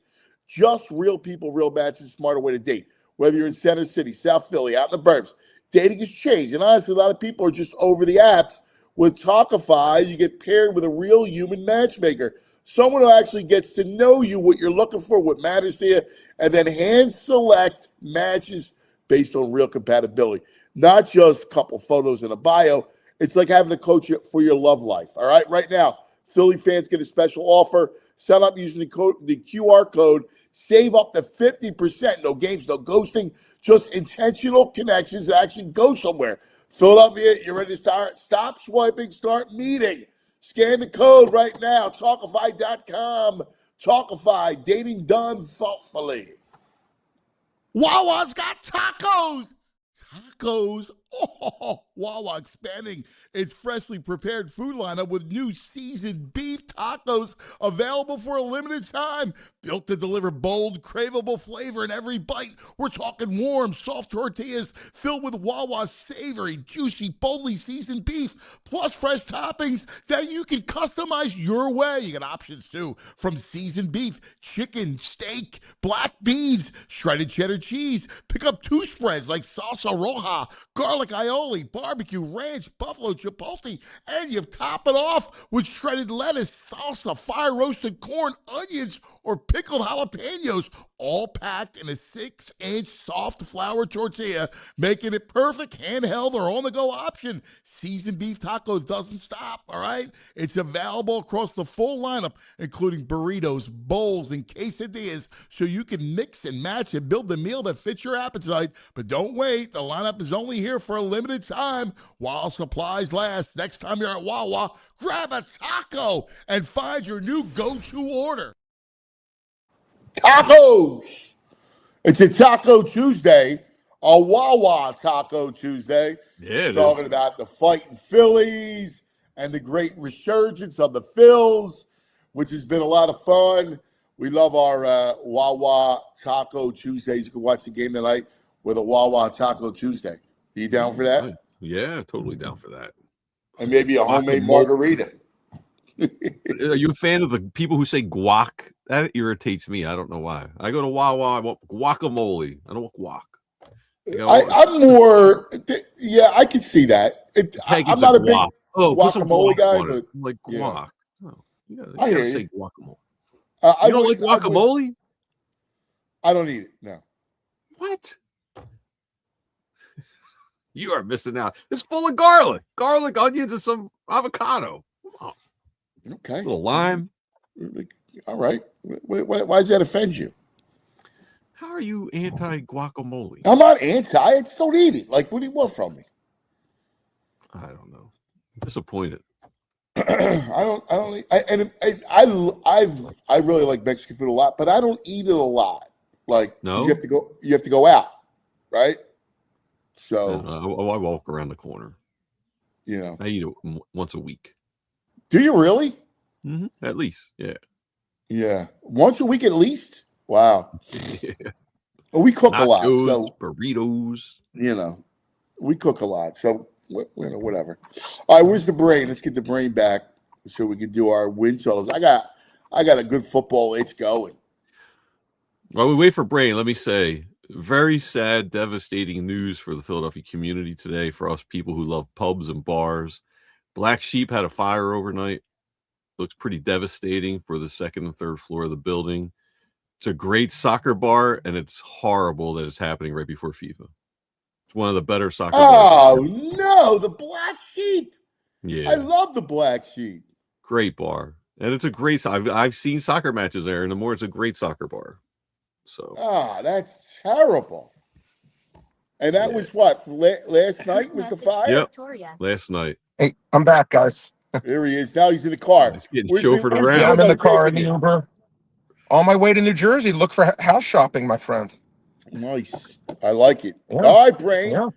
Speaker 2: Just real people, real matches, smarter way to date. Whether you're in Center City, South Philly, out in the burbs, dating has changed. And honestly, a lot of people are just over the apps. With Talkify, you get paired with a real human matchmaker. Someone who actually gets to know you, what you're looking for, what matters to you, and then hand select matches based on real compatibility. Not just a couple photos in a bio. It's like having a coach for your love life. All right, right now, Philly fans get a special offer. Sign up using the QR code. Save up to 50%. No games, no ghosting. Just intentional connections that actually go somewhere. Philadelphia, you're ready to start? Stop swiping, start meeting. Scan the code right now. Talkify.com. Talkify, dating done thoughtfully.
Speaker 10: Wawa's got tacos. Tacos. Oh, Wawa expanding its freshly prepared food lineup with new seasoned beef tacos available for a limited time. Built to deliver bold, craveable flavor in every bite. We're talking warm, soft tortillas filled with Wawa's savory, juicy, boldly seasoned beef, plus fresh toppings that you can customize your way. You got options too, from seasoned beef, chicken, steak, black beans, shredded cheddar cheese. Pick up 2 spreads like salsa roja, garlic aioli, barbecue, ranch, buffalo, chipotle, and you top it off with shredded lettuce, salsa, fire-roasted corn, onions, or pickled jalapenos, all packed in a 6-inch soft flour tortilla, making it perfect handheld or on-the-go option. Seasoned beef tacos doesn't stop, all right? It's available across the full lineup, including burritos, bowls, and quesadillas, so you can mix and match and build the meal that fits your appetite. But don't wait. The lineup is only here for a limited time while supplies last. Next time you're at Wawa, grab a taco and find your new go-to order.
Speaker 2: Tacos. It's a Taco Tuesday, a Wawa Taco Tuesday.
Speaker 3: Yeah,
Speaker 2: talking about the fighting Phillies and the great resurgence of the Phils, which has been a lot of fun. We love our Wawa Taco Tuesdays. You can watch the game tonight with a Wawa Taco Tuesday. Are you down for that?
Speaker 3: Yeah, totally down for that.
Speaker 2: And maybe a homemade margarita.
Speaker 3: Are you a fan of the people who say guac? That irritates me. I don't know why. I go to Wawa, I want guacamole. I don't want guac.
Speaker 2: I'm more, yeah, I can see that. I'm not a big
Speaker 3: guacamole
Speaker 2: guy,
Speaker 3: but
Speaker 2: but
Speaker 3: like guac.
Speaker 2: Yeah.
Speaker 3: You
Speaker 2: I hear
Speaker 3: gotta
Speaker 2: you.
Speaker 3: say guacamole.
Speaker 2: I
Speaker 3: You don't like guacamole?
Speaker 2: I don't eat it. No.
Speaker 3: What? You are missing out. It's full of garlic, onions, and some avocado. Come on.
Speaker 2: Okay.
Speaker 3: A little lime.
Speaker 2: All right. Why does that offend you?
Speaker 3: How are you anti-guacamole?
Speaker 2: I'm not anti. I just don't eat it. Like, what do you want from me?
Speaker 3: I don't know. I'm disappointed.
Speaker 2: I really like Mexican food a lot, but I don't eat it a lot. Like,
Speaker 3: No?
Speaker 2: you have to go out, right? So
Speaker 3: I walk around the corner.
Speaker 2: you know,
Speaker 3: I eat it once a week.
Speaker 2: do you really?
Speaker 3: Mm-hmm. At least, yeah.
Speaker 2: Yeah, once a week at least. Wow,
Speaker 3: Yeah.
Speaker 2: well, we cook a lot,
Speaker 3: Nachos,
Speaker 2: so
Speaker 3: burritos.
Speaker 2: we cook a lot, so whatever. All right, where's the brain? Let's get the brain back so we can do our win totals. I got a good football. It's going.
Speaker 3: While we wait for Brain, let me say, very sad, devastating news for the Philadelphia community today, for us people who love pubs and bars. Black Sheep had a fire overnight. Looks pretty devastating for the second and third floor of the building. It's a great soccer bar, and it's horrible that it's happening right before FIFA. It's one of the better soccer bars.
Speaker 2: Oh, no, the Black Sheep.
Speaker 3: Yeah.
Speaker 2: I love the Black Sheep.
Speaker 3: Great bar. And it's a great, I've seen soccer matches there, and it's a great soccer bar. So.
Speaker 2: That's terrible. And that was what? Last night was the fire?
Speaker 3: Yep. Last night.
Speaker 11: Hey, I'm back, guys.
Speaker 2: There he is. Now he's in the car.
Speaker 3: He's getting chauffeured around.
Speaker 11: I'm in the car in the Uber. On my way to New Jersey, look for house shopping, my friend.
Speaker 2: Nice. I like it.
Speaker 11: Yeah.
Speaker 2: All right, Brain.
Speaker 11: Yeah.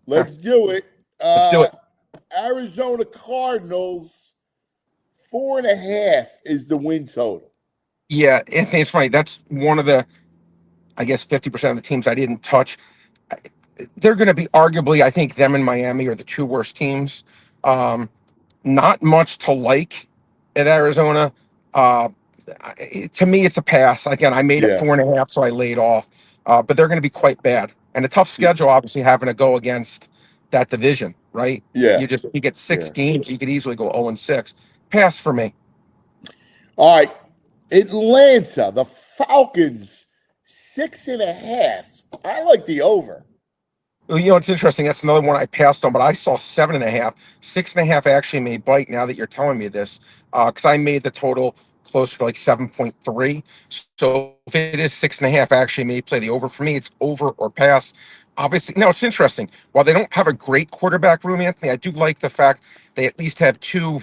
Speaker 2: Let's do it.
Speaker 11: Let's do it.
Speaker 2: Arizona Cardinals, 4.5 is the win total.
Speaker 11: Yeah, Anthony, it's funny. That's one of the I guess 50% of the teams I didn't touch. They're going to be arguably, I think, them and Miami are the two worst teams. Not much to like at Arizona. To me, it's a pass. Again, I made it 4.5, so I laid off. But they're going to be quite bad, and a tough schedule. Obviously, having to go against that division, right?
Speaker 2: Yeah.
Speaker 11: You get 6 games, you could easily go 0-6. Pass for me.
Speaker 2: All right, Atlanta, the Falcons, 6.5. I like the over.
Speaker 11: Well, it's interesting. That's another one I passed on, but I saw 7.5. 6.5 actually may bite now that you're telling me this, because I made the total closer to like 7.3. So if it is 6.5, actually may play the over. For me, it's over or pass. Obviously, now it's interesting. While they don't have a great quarterback room, Anthony, I do like the fact they at least have 2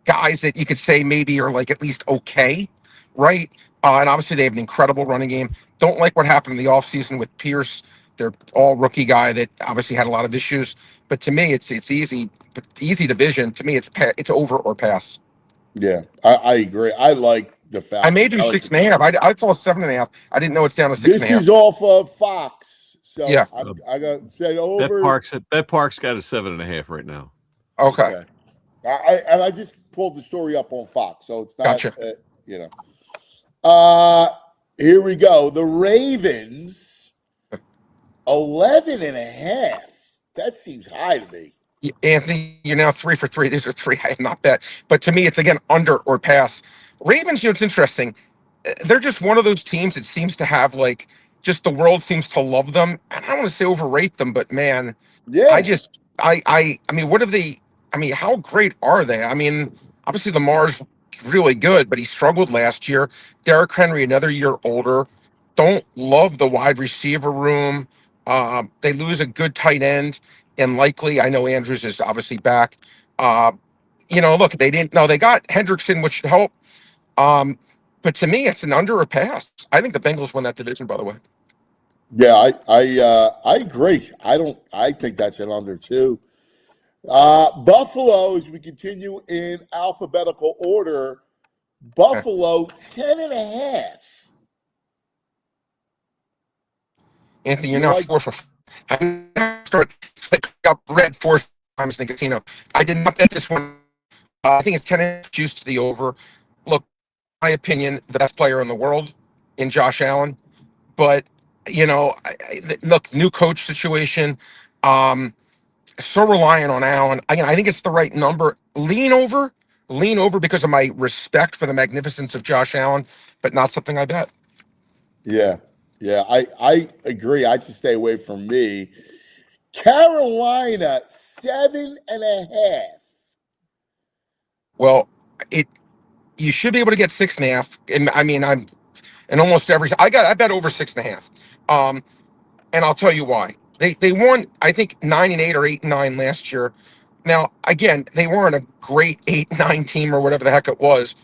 Speaker 11: guys that you could say maybe are like at least okay, right? And obviously they have an incredible running game. Don't like what happened in the offseason with Pierce. They're all rookie guy that obviously had a lot of issues. But to me, it's easy division. To me, it's over or pass.
Speaker 2: Yeah, I agree. I like the Falcons.
Speaker 11: I may do 6.5. I saw 7.5. I didn't know it's down to 6.5.
Speaker 2: This is off of Fox. So
Speaker 11: yeah,
Speaker 2: I got to say over.
Speaker 3: Bet Park's got a 7.5 right now.
Speaker 11: Okay.
Speaker 2: I just pulled the story up on Fox, so it's not,
Speaker 11: gotcha.
Speaker 2: Here we go. The Ravens, 11.5. That seems high to me.
Speaker 11: Anthony, you're now 3 for 3. These are 3 I have not bet. But to me, it's again under or pass. Ravens, it's interesting. They're just one of those teams that seems to have like just the world seems to love them. I don't want to say overrate them, but man, I mean, what have they? I mean, how great are they? I mean, obviously Lamar's really good, but he struggled last year. Derrick Henry, another year older. Don't love the wide receiver room. They lose a good tight end, and likely, I know Andrews is obviously back. Look, they didn't. No, they got Hendrickson, which should help. But to me, it's an under or pass. I think the Bengals win that division. By the way.
Speaker 2: Yeah, I agree. I think that's an under too. Buffalo, as we continue in alphabetical order, Buffalo 10.5.
Speaker 11: Anthony, you're now 4 for 5. I start up red 4 times in the casino. I did not bet this one. I think it's 10 juice to the over. Look, my opinion, the best player in the world in Josh Allen. But, look, new coach situation. So reliant on Allen. Again, I think it's the right number. Lean over because of my respect for the magnificence of Josh Allen, but not something I bet.
Speaker 2: Yeah, I agree. I just stay away from me. Carolina 7.5.
Speaker 11: Well, you should be able to get 6.5. And I mean, I'm in almost every. I bet over 6.5. And I'll tell you why. They won, I think, 9-8 or 8-9 last year. Now, again, they weren't a great 8-9 team or whatever the heck it was,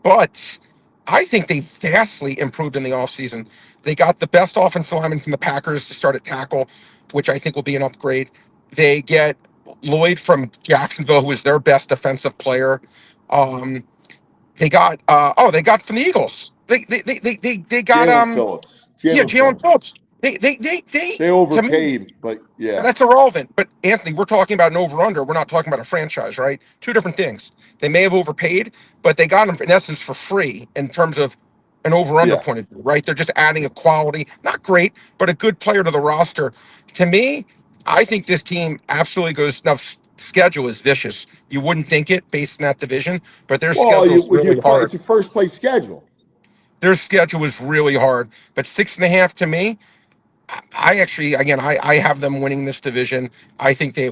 Speaker 11: but I think they vastly improved in the offseason. They got the best offensive lineman from the Packers to start at tackle, which I think will be an upgrade. They get Lloyd from Jacksonville, who is their best defensive player. They got from the Eagles. They got
Speaker 2: Jalen Phillips.
Speaker 11: Jalen Phillips. They
Speaker 2: overpaid, me, but yeah,
Speaker 11: that's irrelevant. But Anthony, we're talking about an over/under. We're not talking about a franchise, right? 2 different things. They may have overpaid, but they got him in essence for free in terms of an over/under point of view, right? They're just adding a quality, not great, but a good player to the roster. To me, I think this team absolutely goes. Now, schedule is vicious. You wouldn't think it based on that division, but their schedule is really hard.
Speaker 2: It's a first place schedule.
Speaker 11: Their schedule is really hard, but 6.5 to me. I actually, again, I have them winning this division. I think I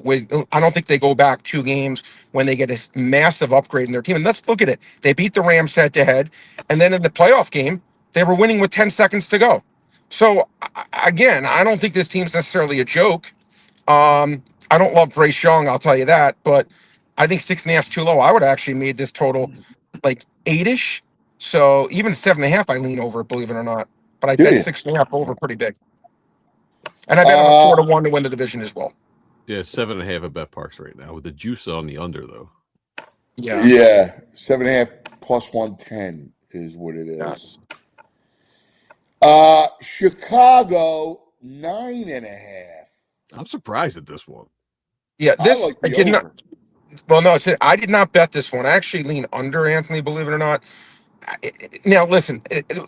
Speaker 11: don't think they go back 2 games when they get a massive upgrade in their team. And let's look at it. They beat the Rams head to head. And then in the playoff game, they were winning with 10 seconds to go. So again, I don't think this team's necessarily a joke. I don't love Bryce Young, I'll tell you that, but I think 6.5 is too low. I would have actually made this total like 8-ish. So even 7.5, I lean over, believe it or not. But I bet 6.5 over pretty big. And I bet I'm a 4-1 to win the division as well.
Speaker 3: Yeah, 7.5 at Bet Parks right now with the juice on the under though.
Speaker 2: Yeah, 7.5 plus 110 is what it is. Chicago 9.5.
Speaker 3: I'm surprised at this one.
Speaker 11: Yeah,
Speaker 2: I
Speaker 11: this
Speaker 2: like
Speaker 11: I
Speaker 2: the
Speaker 11: did
Speaker 2: over.
Speaker 11: not. Well, no, I did not bet this one. I actually lean under Anthony, believe it or not. Now, listen,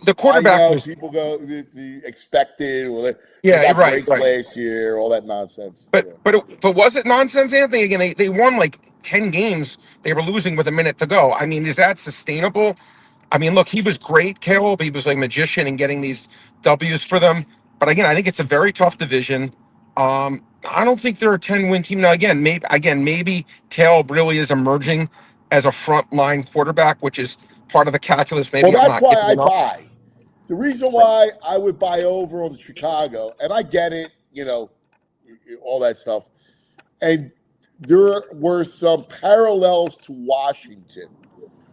Speaker 11: the quarterback
Speaker 2: I know
Speaker 11: was.
Speaker 2: people go the expected. Well, they
Speaker 11: Yeah,
Speaker 2: got
Speaker 11: right,
Speaker 2: breaks
Speaker 11: right.
Speaker 2: last year, all that nonsense.
Speaker 11: But
Speaker 2: Yeah.
Speaker 11: but was it nonsense, Anthony? Again, they won like 10 games. They were losing with a minute to go. I mean, is that sustainable? I mean, look, he was great, Caleb. He was like a magician in getting these W's for them. But again, I think it's a very tough division. I don't think they're a 10-win team. Now, maybe Caleb really is emerging as a frontline quarterback, which is part of the calculus.
Speaker 2: Well,
Speaker 11: Maybe I'm
Speaker 2: that's
Speaker 11: not
Speaker 2: why
Speaker 11: giving
Speaker 2: I
Speaker 11: enough.
Speaker 2: buy. The reason why I would buy over on Chicago, and I get it, all that stuff. And there were some parallels to Washington,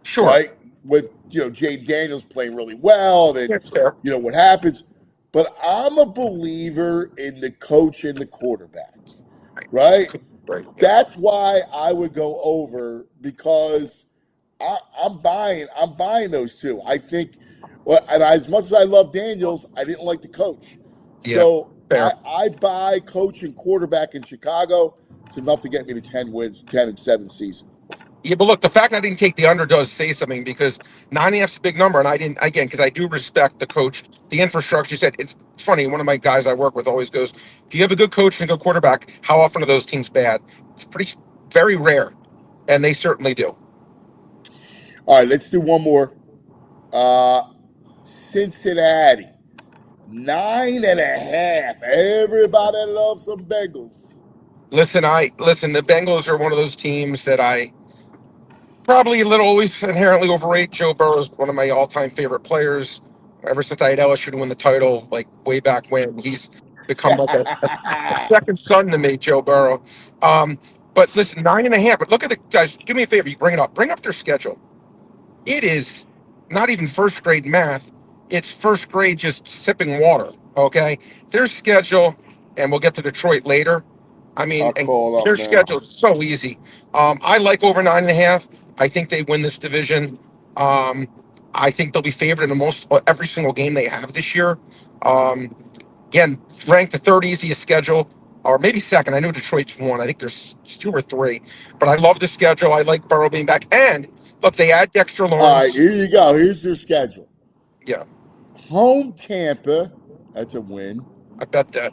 Speaker 11: Sure.
Speaker 2: right? With Jay Daniels playing really well, and
Speaker 11: That's fair.
Speaker 2: what happens. But I'm a believer in the coach and the quarterback, right?
Speaker 11: Right.
Speaker 2: That's why I would go over, because I'm buying those two. I think, and as much as I love Daniels, I didn't like the coach. So
Speaker 11: fair.
Speaker 2: I buy coach and quarterback in Chicago. It's enough to get me to 10 wins, 10-7 season.
Speaker 11: Yeah, but look, the fact I didn't take the under does say something, because 9.5 is a big number, and I didn't, again, because I do respect the coach, the infrastructure. You said it's funny. One of my guys I work with always goes, if you have a good coach and a good quarterback, how often are those teams bad? It's very rare, and they certainly do.
Speaker 2: All right, let's do one more. Cincinnati 9.5. Everybody loves some Bengals.
Speaker 11: Listen, the Bengals are one of those teams that I probably always inherently overrate. Joe Burrow is one of my all-time favorite players. Ever since I had LSU to win the title, like way back when, he's become like a second son to me, Joe Burrow. But listen, 9.5. But look at the guys. Do me a favor. You bring up their schedule. It is not even first grade math. It's first grade just sipping water. Okay, their schedule, and we'll get to Detroit later. I mean, their schedule is so easy. I like over 9.5. I think they win this division. I think they'll be favored in almost every single game they have this year. Again, ranked the third easiest schedule, or maybe second. I know Detroit's one. I think there's 2 or 3. But I love the schedule. I like Burrow being back. And look, they add Dexter Lawrence.
Speaker 2: All right, here you go. Here's their schedule.
Speaker 11: Yeah.
Speaker 2: Home Tampa. That's a win.
Speaker 11: I bet that.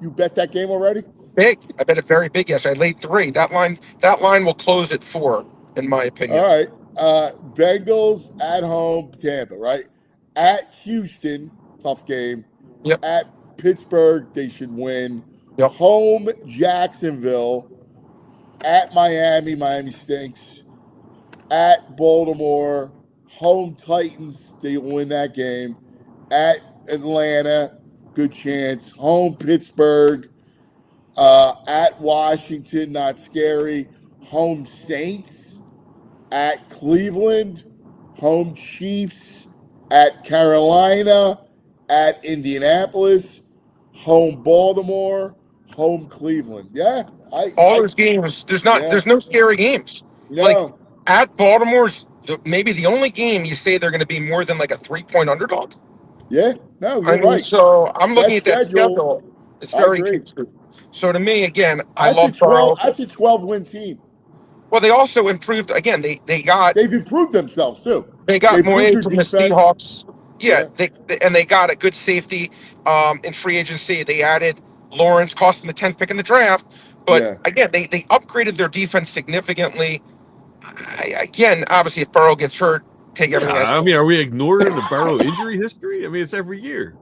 Speaker 2: You bet that game already?
Speaker 11: Big. I bet it very big. Yes, I laid 3. That line will close at 4, in my opinion.
Speaker 2: All right. Bengals at home, Tampa, right? At Houston, tough game.
Speaker 11: Yep.
Speaker 2: At Pittsburgh, they should win.
Speaker 11: Yep.
Speaker 2: Home, Jacksonville. At Miami stinks. At Baltimore, home Titans, they win that game. At Atlanta, good chance. Home Pittsburgh. At Washington, not scary. Home Saints. At Cleveland. Home Chiefs. At Carolina. At Indianapolis. Home Baltimore. Home Cleveland. Yeah.
Speaker 11: Those games, there's no scary games.
Speaker 2: No.
Speaker 11: Like at Baltimore's maybe the only game you say they're going to be more than like a 3-point underdog.
Speaker 2: Yeah, no, you're right.
Speaker 11: So I'm looking at that schedule. It's very cute. So to me, again, I love Burrow.
Speaker 2: That's a 12-win team.
Speaker 11: Well, they also improved. Again, they've
Speaker 2: improved themselves too.
Speaker 11: They got more aid from the Seahawks. Yeah. They got a good safety in free agency. They added Lawrence, cost them the 10th pick in the draft. But again, they upgraded their defense significantly. Again, obviously, if Burrow gets hurt, take everything.
Speaker 3: I mean, are we ignoring the Burrow injury history? I mean, it's every year.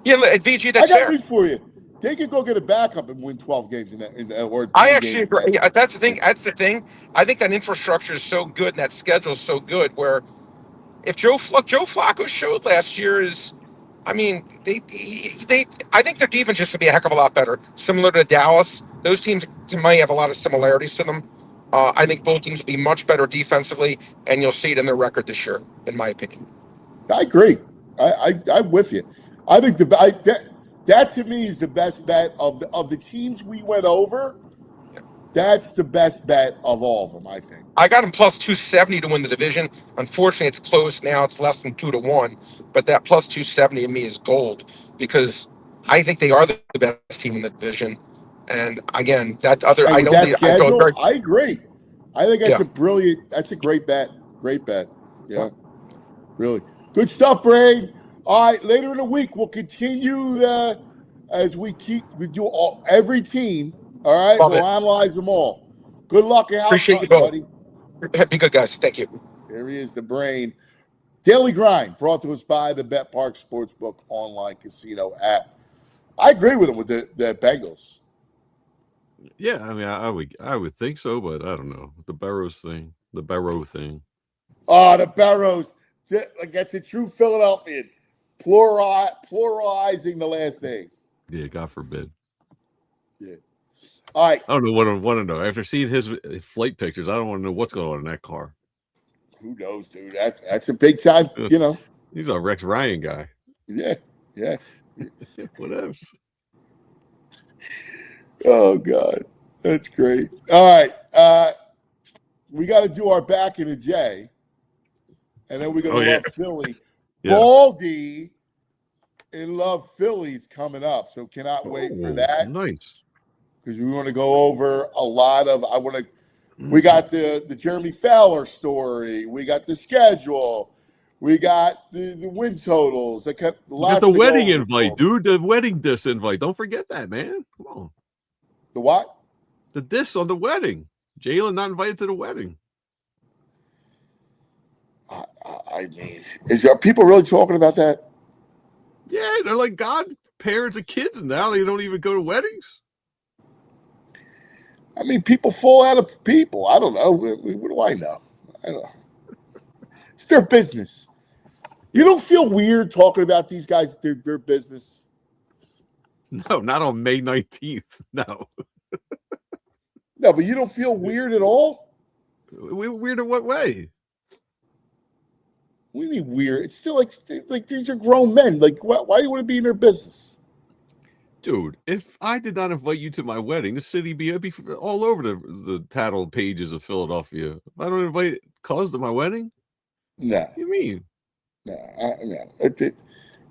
Speaker 11: Yeah, VG, that's
Speaker 2: fair. I
Speaker 11: fair.
Speaker 2: got news for you. They could go get a backup and win 12 games or
Speaker 11: I actually agree. Yeah, that's the thing. I think that infrastructure is so good and that schedule is so good. Where if Joe Flacco showed last year is, I mean, I think their defense just to be a heck of a lot better. Similar to Dallas, those teams might have a lot of similarities to them. I think both teams will be much better defensively, and you'll see it in their record this year, in my opinion.
Speaker 2: I agree. I'm with you. I think that to me is the best bet of the teams we went over. That's the best bet of all of them, I think.
Speaker 11: I got him plus 270 to win the division. Unfortunately, it's close now. It's less than 2-1. But that plus 270 in me is gold because I think they are the best team in the division. And again, that other
Speaker 2: And
Speaker 11: I
Speaker 2: with
Speaker 11: know
Speaker 2: that
Speaker 11: they, I felt
Speaker 2: schedule,
Speaker 11: very,
Speaker 2: I agree. I think that's
Speaker 11: yeah.
Speaker 2: that's a great bet. Great bet. Yeah. Really. Good stuff, Brain. All right, later in the week we'll continue as we do every team. All right,
Speaker 11: Love
Speaker 2: we'll
Speaker 11: it.
Speaker 2: analyze them all. Good luck and house
Speaker 11: Appreciate you
Speaker 2: hunting,
Speaker 11: both.
Speaker 2: buddy.
Speaker 11: Be good, guys. Thank you.
Speaker 2: There he is, the Brain. Daily Grind brought to us by the Bet Park Sportsbook online casino app. I agree with him with the Bengals.
Speaker 3: Yeah, I mean, I would think so, but I don't know the Barrow thing.
Speaker 2: Oh, the Barrows. Like that's a true Philadelphian. Pluralizing the last name.
Speaker 3: Yeah, God forbid.
Speaker 2: Yeah. All right.
Speaker 3: I don't know what I want to know. After seeing his flight pictures, I don't want to know what's going on in that car.
Speaker 2: Who knows, dude? That's a big time, you know.
Speaker 3: He's a Rex Ryan guy.
Speaker 2: Yeah.
Speaker 3: Whatever.
Speaker 2: Oh, God. That's great. All right. We got to do our back in the J. And then we're going to love Philly. Yeah. Baldy in Love Phillies coming up. So cannot wait for that.
Speaker 3: Nice.
Speaker 2: Because we want to go over a lot of we got the Jeremy Fowler story. We got the schedule. We got the win totals. We got
Speaker 3: the wedding invite, dude. The wedding diss invite. Don't forget that, man. Come on.
Speaker 2: The what?
Speaker 3: The diss on the wedding. Jalen not invited to the wedding.
Speaker 2: I mean, are people really talking about that?
Speaker 3: Yeah, they're like godparents of kids, and now they don't even go to weddings.
Speaker 2: I mean, people fall out of people. I don't know. What do I know? I don't know. It's their business. You don't feel weird talking about these guys, their business?
Speaker 3: No, not on May 19th. No.
Speaker 2: No, but you don't feel weird at all?
Speaker 3: Weird in what way?
Speaker 2: What do you mean weird? It's still like these are grown men. Like, why do you want to be in their business?
Speaker 3: Dude, if I did not invite you to my wedding, the city would be all over the tattle pages of Philadelphia. If I don't invite cuz to my wedding?
Speaker 2: No.
Speaker 3: What do you mean?
Speaker 2: No.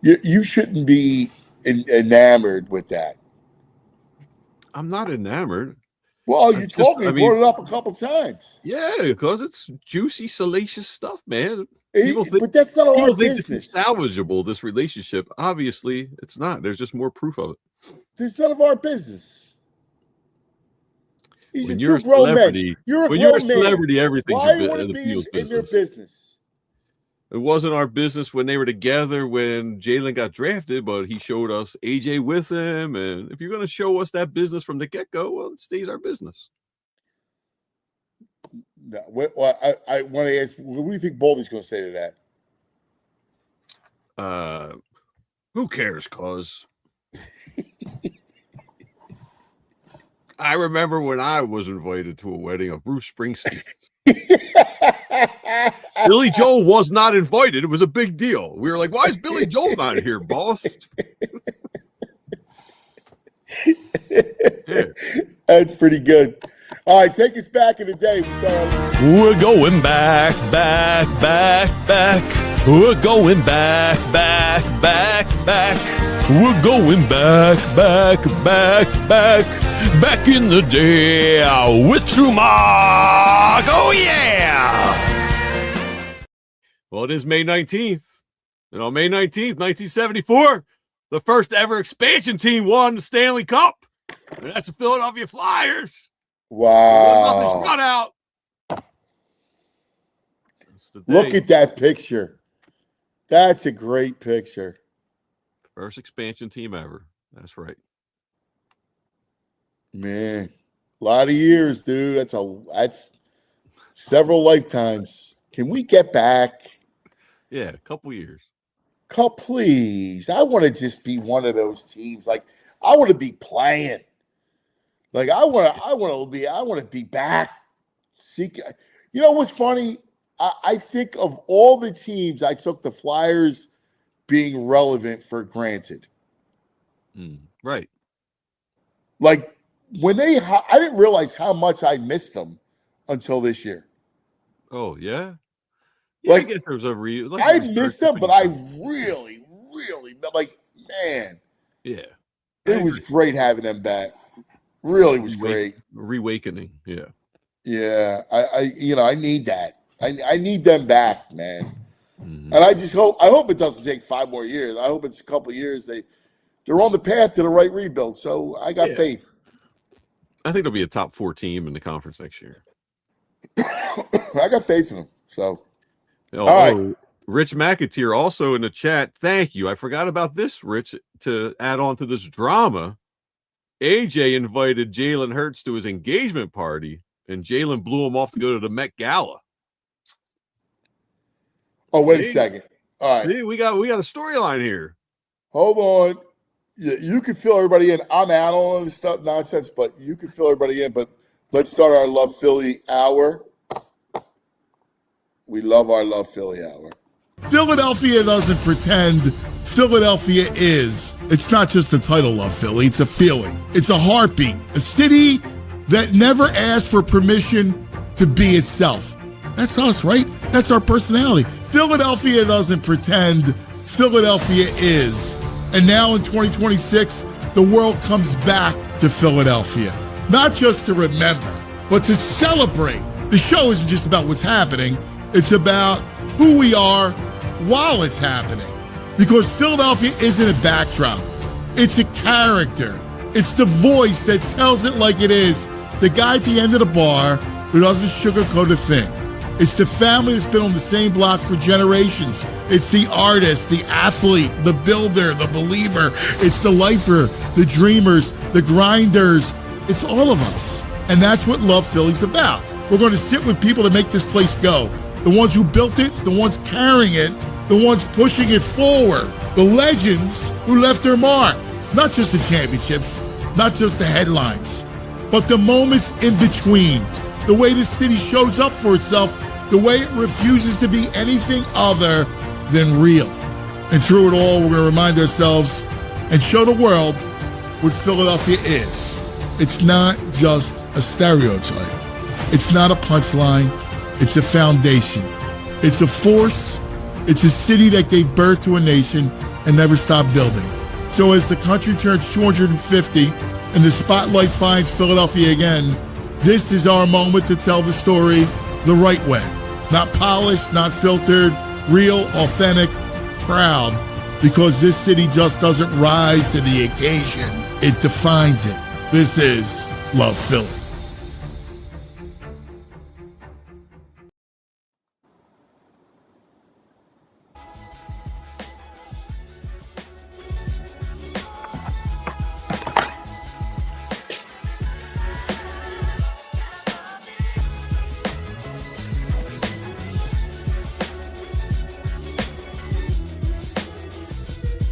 Speaker 2: You shouldn't be enamored with that.
Speaker 3: I'm not enamored.
Speaker 2: Well, you brought it up a couple times.
Speaker 3: Yeah, because it's juicy, salacious stuff, man.
Speaker 2: But that's not our business.
Speaker 3: It's salvageable, this relationship. Obviously, it's not. There's just more proof of it.
Speaker 2: There's none of our business.
Speaker 3: When you're a celebrity, everything's
Speaker 2: Why you want to be in their business?
Speaker 3: It wasn't our business when they were together when Jalen got drafted, but he showed us AJ with him. And if you're going to show us that business from the get-go, well, it stays our business.
Speaker 2: No, I want to ask, what do you think Baldy's going to say to
Speaker 3: that? Who cares, cuz? I remember when I was invited to a wedding of Bruce Springsteen. Billy Joel was not invited. It was a big deal. We were like, why is Billy Joel not here, boss?
Speaker 2: Yeah. That's pretty good. All right, take us back in the day.
Speaker 5: We're going back. We're going back. We're going back in the day with True Mark. Oh, yeah.
Speaker 3: Well, it is May 19th. And on May 19th, 1974, the first ever expansion team won the Stanley Cup. And that's the Philadelphia Flyers.
Speaker 2: Wow.
Speaker 3: Run out.
Speaker 2: Look at that picture. That's a great picture.
Speaker 3: First expansion team ever. That's right.
Speaker 2: Man, a lot of years, dude. That's several lifetimes. Can we get back?
Speaker 3: Yeah, a couple years.
Speaker 2: Please. I want to just be one of those teams. Like, I want to be playing. Like, I want to be back. You know what's funny? I think of all the teams, I took the Flyers being relevant for granted.
Speaker 3: Right.
Speaker 2: Like, I didn't realize how much I missed them until this year.
Speaker 3: Oh yeah. Yeah,
Speaker 2: Like,
Speaker 3: I guess there was a
Speaker 2: I missed them, but I really, like, man.
Speaker 3: Yeah.
Speaker 2: It was great having them back. Really was great.
Speaker 3: Reawakening. Yeah.
Speaker 2: Yeah. I need that. I need them back, man. And I hope it doesn't take 5 more years. I hope it's a couple of years. They're on the path to the right rebuild. So I got faith.
Speaker 3: I think they'll be a top 4 team in the conference next year.
Speaker 2: I got faith in them. So
Speaker 3: all right. Rich McAteer also in the chat. Thank you. I forgot about this, Rich, to add on to this drama. AJ invited Jalen Hurts to his engagement party, and Jalen blew him off to go to the Met Gala.
Speaker 2: Oh, wait a second. All right.
Speaker 3: See, we got a storyline here.
Speaker 2: Hold on. You can fill everybody in. I'm out on all this stuff nonsense, but you can fill everybody in. But let's start our Love Philly hour. We love our Love Philly hour.
Speaker 10: Philadelphia doesn't pretend. Philadelphia is. It's not just the title Love Philly. It's a feeling. It's a heartbeat. A city that never asked for permission to be itself. That's us, right? That's our personality. Philadelphia doesn't pretend. Philadelphia is. And now in 2026, the world comes back to Philadelphia. Not just to remember, but to celebrate. The show isn't just about what's happening. It's about who we are while it's happening. Because Philadelphia isn't a backdrop. It's a character. It's the voice that tells it like it is. The guy at the end of the bar who doesn't sugarcoat a thing. It's the family that's been on the same block for generations. It's the artist, the athlete, the builder, the believer. It's the lifer, the dreamers, the grinders. It's all of us. And that's what Love Philly's about. We're going to sit with people that make this place go. The ones who built it, the ones carrying it, the ones pushing it forward. The legends who left their mark. Not just the championships, not just the headlines, but the moments in between. The way the city shows up for itself, the way it refuses to be anything other than real. And through it all, we're going to remind ourselves and show the world what Philadelphia is. It's not just a stereotype. It's not a punchline. It's a foundation. It's a force. It's a city that gave birth to a nation and never stopped building. So as the country turns 250 and the spotlight finds Philadelphia again, this is our moment to tell the story the right way. Not polished, not filtered, real, authentic, proud. Because this city just doesn't rise to the occasion. It defines it. This is Love Philly.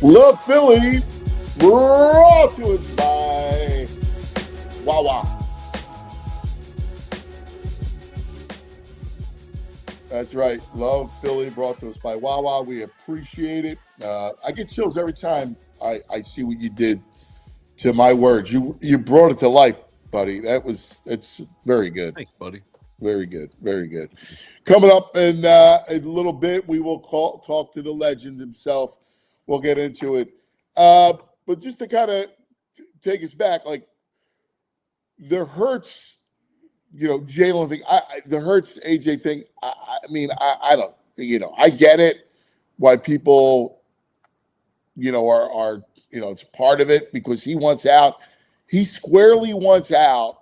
Speaker 2: Love Philly, brought to us by Wawa. That's right. Love Philly, brought to us by Wawa. We appreciate it. I get chills every time I see what you did to my words. You brought it to life, buddy. It's very good.
Speaker 3: Thanks, buddy.
Speaker 2: Very good. Very good. Coming up in a little bit, we will talk to the legend himself. We'll get into it. But just to kind of take us back, like the Hurts, Jalen thing, the Hurts AJ thing, I mean, I don't, I get it why people, are it's part of it because he wants out. He squarely wants out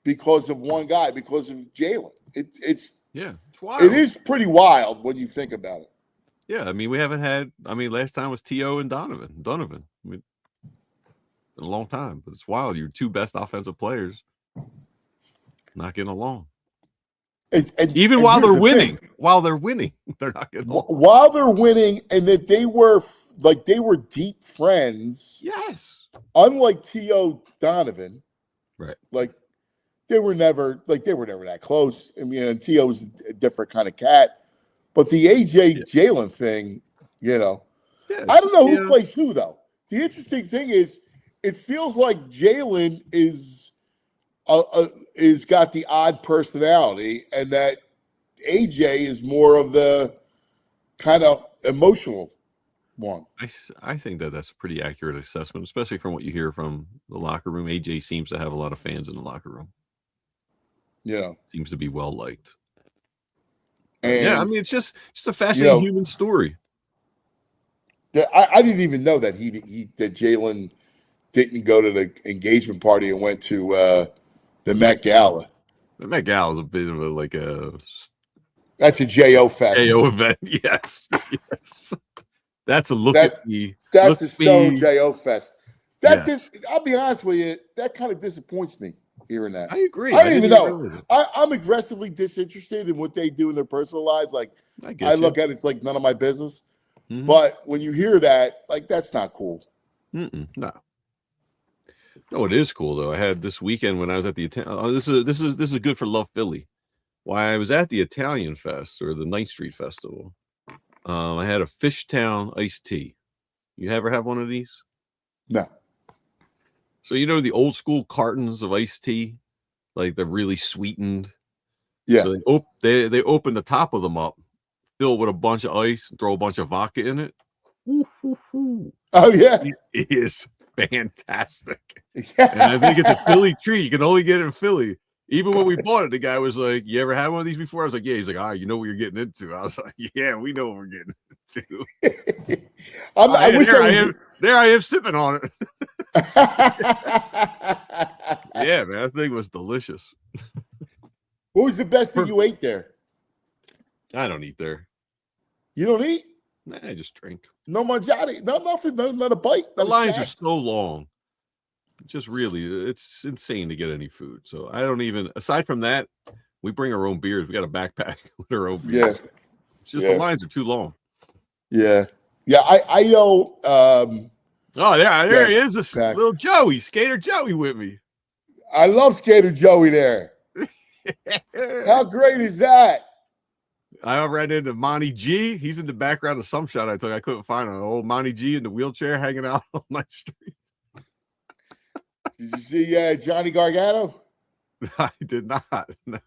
Speaker 2: because of one guy, because of Jalen. It's
Speaker 3: wild.
Speaker 2: It is pretty wild when you think about it.
Speaker 3: Yeah, I mean, we haven't had. I mean, last time was T.O. and Donovan. I mean, in a long time, but it's wild. Your 2 best offensive players not getting along. Even while they're winning, they're not getting along.
Speaker 2: While they're winning, and that they were deep friends.
Speaker 3: Yes.
Speaker 2: Unlike T.O. Donovan,
Speaker 3: right?
Speaker 2: Like they were never that close. I mean, and T.O. was a different kind of cat. But the AJ Jalen thing, I don't know who plays who, though. The interesting thing is, it feels like Jalen is is got the odd personality, and that AJ is more of the kind of emotional one.
Speaker 3: I think that's a pretty accurate assessment, especially from what you hear from the locker room. AJ seems to have a lot of fans in the locker room.
Speaker 2: Yeah.
Speaker 3: Seems to be well liked.
Speaker 2: And,
Speaker 3: yeah, I mean, it's just a fascinating human story.
Speaker 2: I didn't even know that that Jalen didn't go to the engagement party and went to the Met Gala.
Speaker 3: The Met Gala is a bit of a
Speaker 2: that's a JO fest.
Speaker 3: JO event, yes. That's a look at me.
Speaker 2: That's a stone JO fest. I'll be honest with you, that kind of disappoints me hearing that.
Speaker 3: I agree.
Speaker 2: I didn't even know. I'm aggressively disinterested in what they do in their personal lives. Like I look at it's like none of my business. Mm-hmm. But when you hear that, like that's not cool.
Speaker 3: No, it is cool though. I had this weekend when I was at the this is good for Love Philly. While I was at the Italian Fest or the 9th Street Festival, I had a Fishtown iced tea. You ever have one of these?
Speaker 2: No.
Speaker 3: So you know the old school cartons of iced tea, like they're really sweetened.
Speaker 2: Yeah.
Speaker 3: So they open the top of them up, fill with a bunch of ice, and throw a bunch of vodka in it.
Speaker 2: Oh yeah,
Speaker 3: it is fantastic. And I think it's a Philly treat. You can only get it in Philly. Even when we bought it, the guy was like, "You ever had one of these before?" I was like, "Yeah." He's like, you know what you're getting into." I was like, "Yeah, we know what we're getting into." There I am sipping on it. Yeah, man, that thing was delicious.
Speaker 2: What was the best thing you ate there?
Speaker 3: I don't eat there.
Speaker 2: You don't eat?
Speaker 3: Nah, I just drink.
Speaker 2: No mangiati, no nothing, not a bite.
Speaker 3: The lines are so long. Just really, it's insane to get any food. So I don't even. Aside from that, we bring our own beers. We got a backpack with our own beers.
Speaker 2: Yeah,
Speaker 3: it's just the lines are too long.
Speaker 2: Yeah. I know.
Speaker 3: There he is, this little Joey, Skater Joey, with me.
Speaker 2: I love Skater Joey there. How great is that?
Speaker 3: I ran into Monty G. He's in the background of some shot I took. I couldn't find him. Old Monty G in the wheelchair hanging out on my street.
Speaker 2: Did you see Johnny Gargano?
Speaker 3: I did not. No.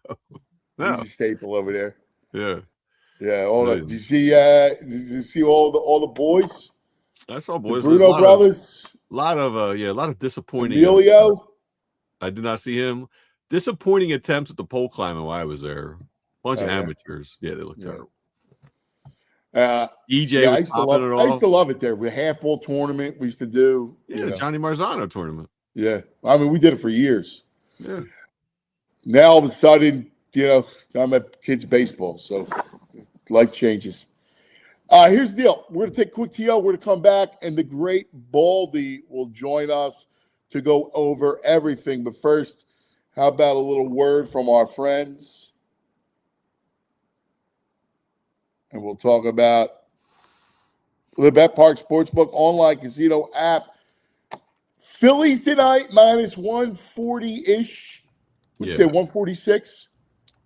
Speaker 2: He's a staple over there.
Speaker 3: Yeah.
Speaker 2: Yeah. Did you see all the boys?
Speaker 3: I saw boys.
Speaker 2: The Bruno brothers.
Speaker 3: A lot of disappointing.
Speaker 2: Emilio.
Speaker 3: I did not see him. Disappointing attempts at the pole climbing while I was there. Bunch of amateurs. Yeah, they look terrible. DJ was popping it off.
Speaker 2: I used to love it there. With half-ball tournament we used to do.
Speaker 3: Yeah, the Johnny Marzano tournament.
Speaker 2: Yeah. I mean, we did it for years.
Speaker 3: Yeah.
Speaker 2: Now, all of a sudden, I'm at kids' baseball, so life changes. Here's the deal. We're going to take a quick TO. We're going to come back, and the great Baldy will join us to go over everything. But first, how about a little word from our friends? And we'll talk about the Bet Park Sportsbook online casino app. Phillies tonight, minus 140-ish. Would you say 146?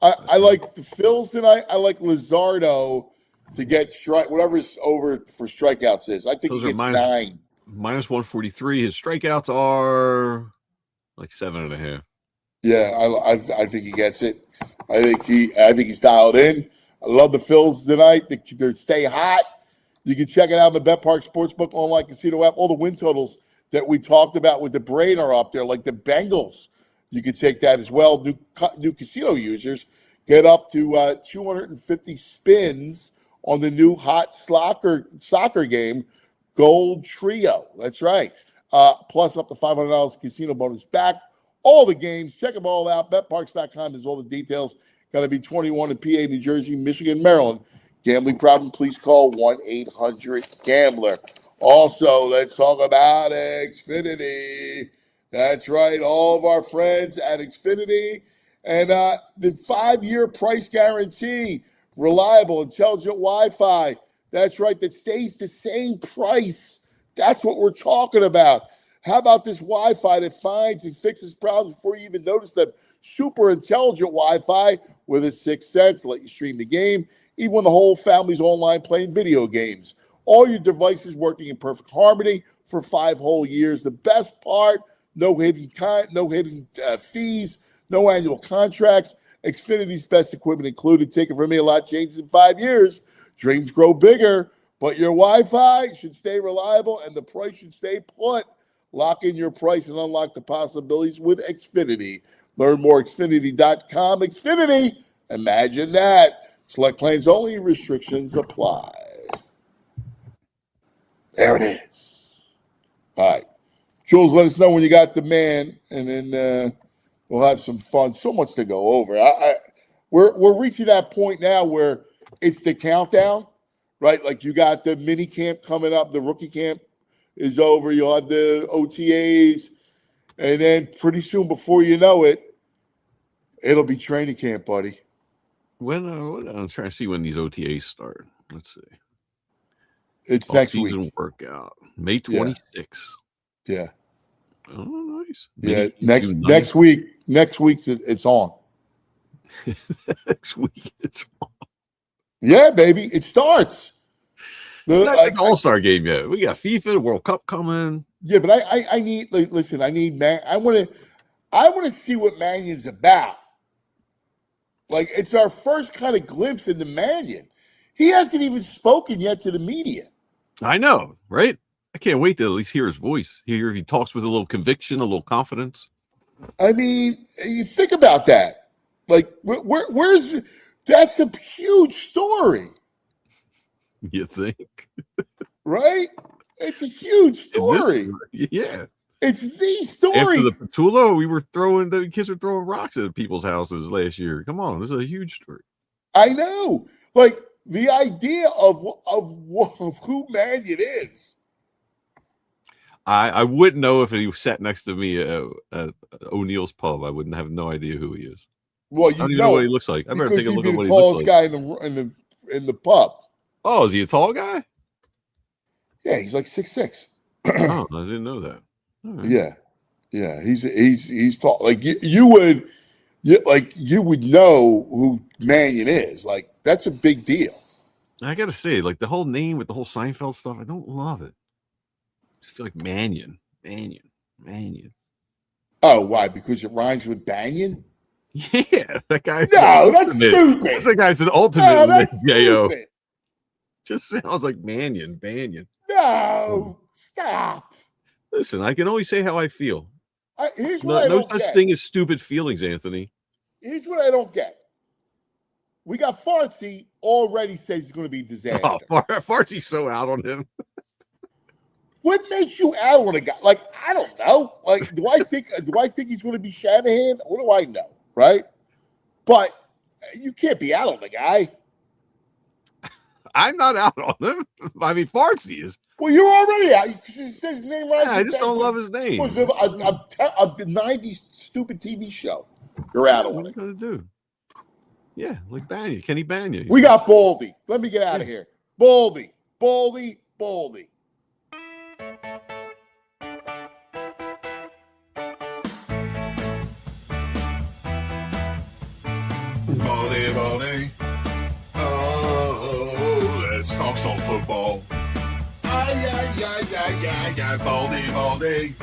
Speaker 2: I like the Phils tonight. I like Luzardo to get whatever's over for strikeouts is. I think he gets 9.
Speaker 3: Minus 143. His strikeouts are like 7.5.
Speaker 2: Yeah, I think he gets it. I think he's dialed in. I love the Phils tonight. They stay hot. You can check it out on the Bet Park Sportsbook online casino app. All the win totals that we talked about with the brain are up there, like the Bengals. You can take that as well. New casino users get up to 250 spins on the new hot soccer game, Gold Trio. That's right. Plus up to $500 casino bonus back. All the games, check them all out. BetParks.com has all the details. Got to be 21 in PA, New Jersey, Michigan, Maryland. Gambling problem, please call 1-800-GAMBLER. Also, let's talk about Xfinity. That's right, all of our friends at Xfinity. And the 5-year price guarantee, reliable, intelligent Wi-Fi. That's right, that stays the same price. That's what we're talking about. How about this Wi-Fi that finds and fixes problems before you even notice them? Super intelligent Wi-Fi with a 6th sense, let you stream the game, even when the whole family's online playing video games. All your devices working in perfect harmony for 5 whole years. The best part, no hidden fees, No annual contracts. Xfinity's best equipment included. Take it from me, a lot changes in 5 years. Dreams grow bigger, but your Wi-Fi should stay reliable and the price should stay put. Lock in your price and unlock the possibilities with Xfinity. Learn more at Xfinity.com. Xfinity, imagine that. Select plans only. Restrictions apply. There it is. All right. Jules, let us know when you got the man, and then we'll have some fun. So much to go over. We're reaching that point now where it's the countdown, right? Like you got the mini camp coming up, the rookie camp is over. You'll have the OTAs, and then pretty soon, before you know it, it'll be training camp, buddy.
Speaker 3: When I'm trying to see when these OTAs start. Let's see.
Speaker 2: It's next week.
Speaker 3: Season workout, May 26th.
Speaker 2: Yeah.
Speaker 3: Oh, nice.
Speaker 2: Yeah. Next week. Next week it's on.
Speaker 3: Next week it's on.
Speaker 2: Yeah, baby. It starts.
Speaker 3: Not the All-Star game yet. We got FIFA, the World Cup coming.
Speaker 2: Yeah, but I need listen. I need man. I want to see what Mannion's about. Like it's our first kind of glimpse into Mannion. He hasn't even spoken yet to the media.
Speaker 3: I know, right? I can't wait to at least hear his voice. Hear if he talks with a little conviction, a little confidence.
Speaker 2: I mean, you think about that. Like, where's that's a huge story.
Speaker 3: You think?
Speaker 2: Right? It's a huge story.
Speaker 3: Yeah.
Speaker 2: It's the story.
Speaker 3: After the Patullo, the kids were throwing rocks at people's houses last year. Come on, this is a huge story.
Speaker 2: I know. Like, the idea of who Mannion is.
Speaker 3: I wouldn't know if he sat next to me at O'Neill's pub. I wouldn't have no idea who he is.
Speaker 2: Well,
Speaker 3: I don't even know what he looks like. I better take a look at what he looks like.
Speaker 2: He's the tallest guy in the pub.
Speaker 3: Oh, is he a tall guy?
Speaker 2: Yeah, he's like 6'6".
Speaker 3: Oh, I didn't know that.
Speaker 2: Right. Yeah, he's tall. Like you would know who Mannion is. Like that's a big deal.
Speaker 3: I gotta say, like the whole name with the whole Seinfeld stuff, I don't love it. I just feel like Mannion.
Speaker 2: Oh, why? Because it rhymes with Banyan?
Speaker 3: Yeah, that guy.
Speaker 2: No, that's stupid.
Speaker 3: That guy's an ultimate.
Speaker 2: No, that's
Speaker 3: J-O.
Speaker 2: stupid.
Speaker 3: Just sounds like Banyan.
Speaker 2: No, stop.
Speaker 3: Listen, I can only say how I feel.
Speaker 2: Here's what I
Speaker 3: no
Speaker 2: don't
Speaker 3: such
Speaker 2: get.
Speaker 3: thing as stupid feelings, Anthony.
Speaker 2: Here's what I don't get. We got Fartsy already says he's going to be a disaster.
Speaker 3: Oh, Fartsy's so out on him.
Speaker 2: What makes you out on a guy? Like, I don't know. Like, do I think he's going to be Shanahan? What do I know, right? But you can't be out on the guy.
Speaker 3: I'm not out on him. I mean, Fartsy is.
Speaker 2: Well, you're already out. He says his name right.
Speaker 3: Yeah, I just don't love his name.
Speaker 2: A 90s stupid TV show. You're out on it.
Speaker 3: What are you going to do? Yeah, like Banya. Kenny Banya.
Speaker 2: We got Baldy. Let me get out of here. Baldy. Baldy.
Speaker 5: Baldy, Baldy. Oh, let's talk some football. Baldy.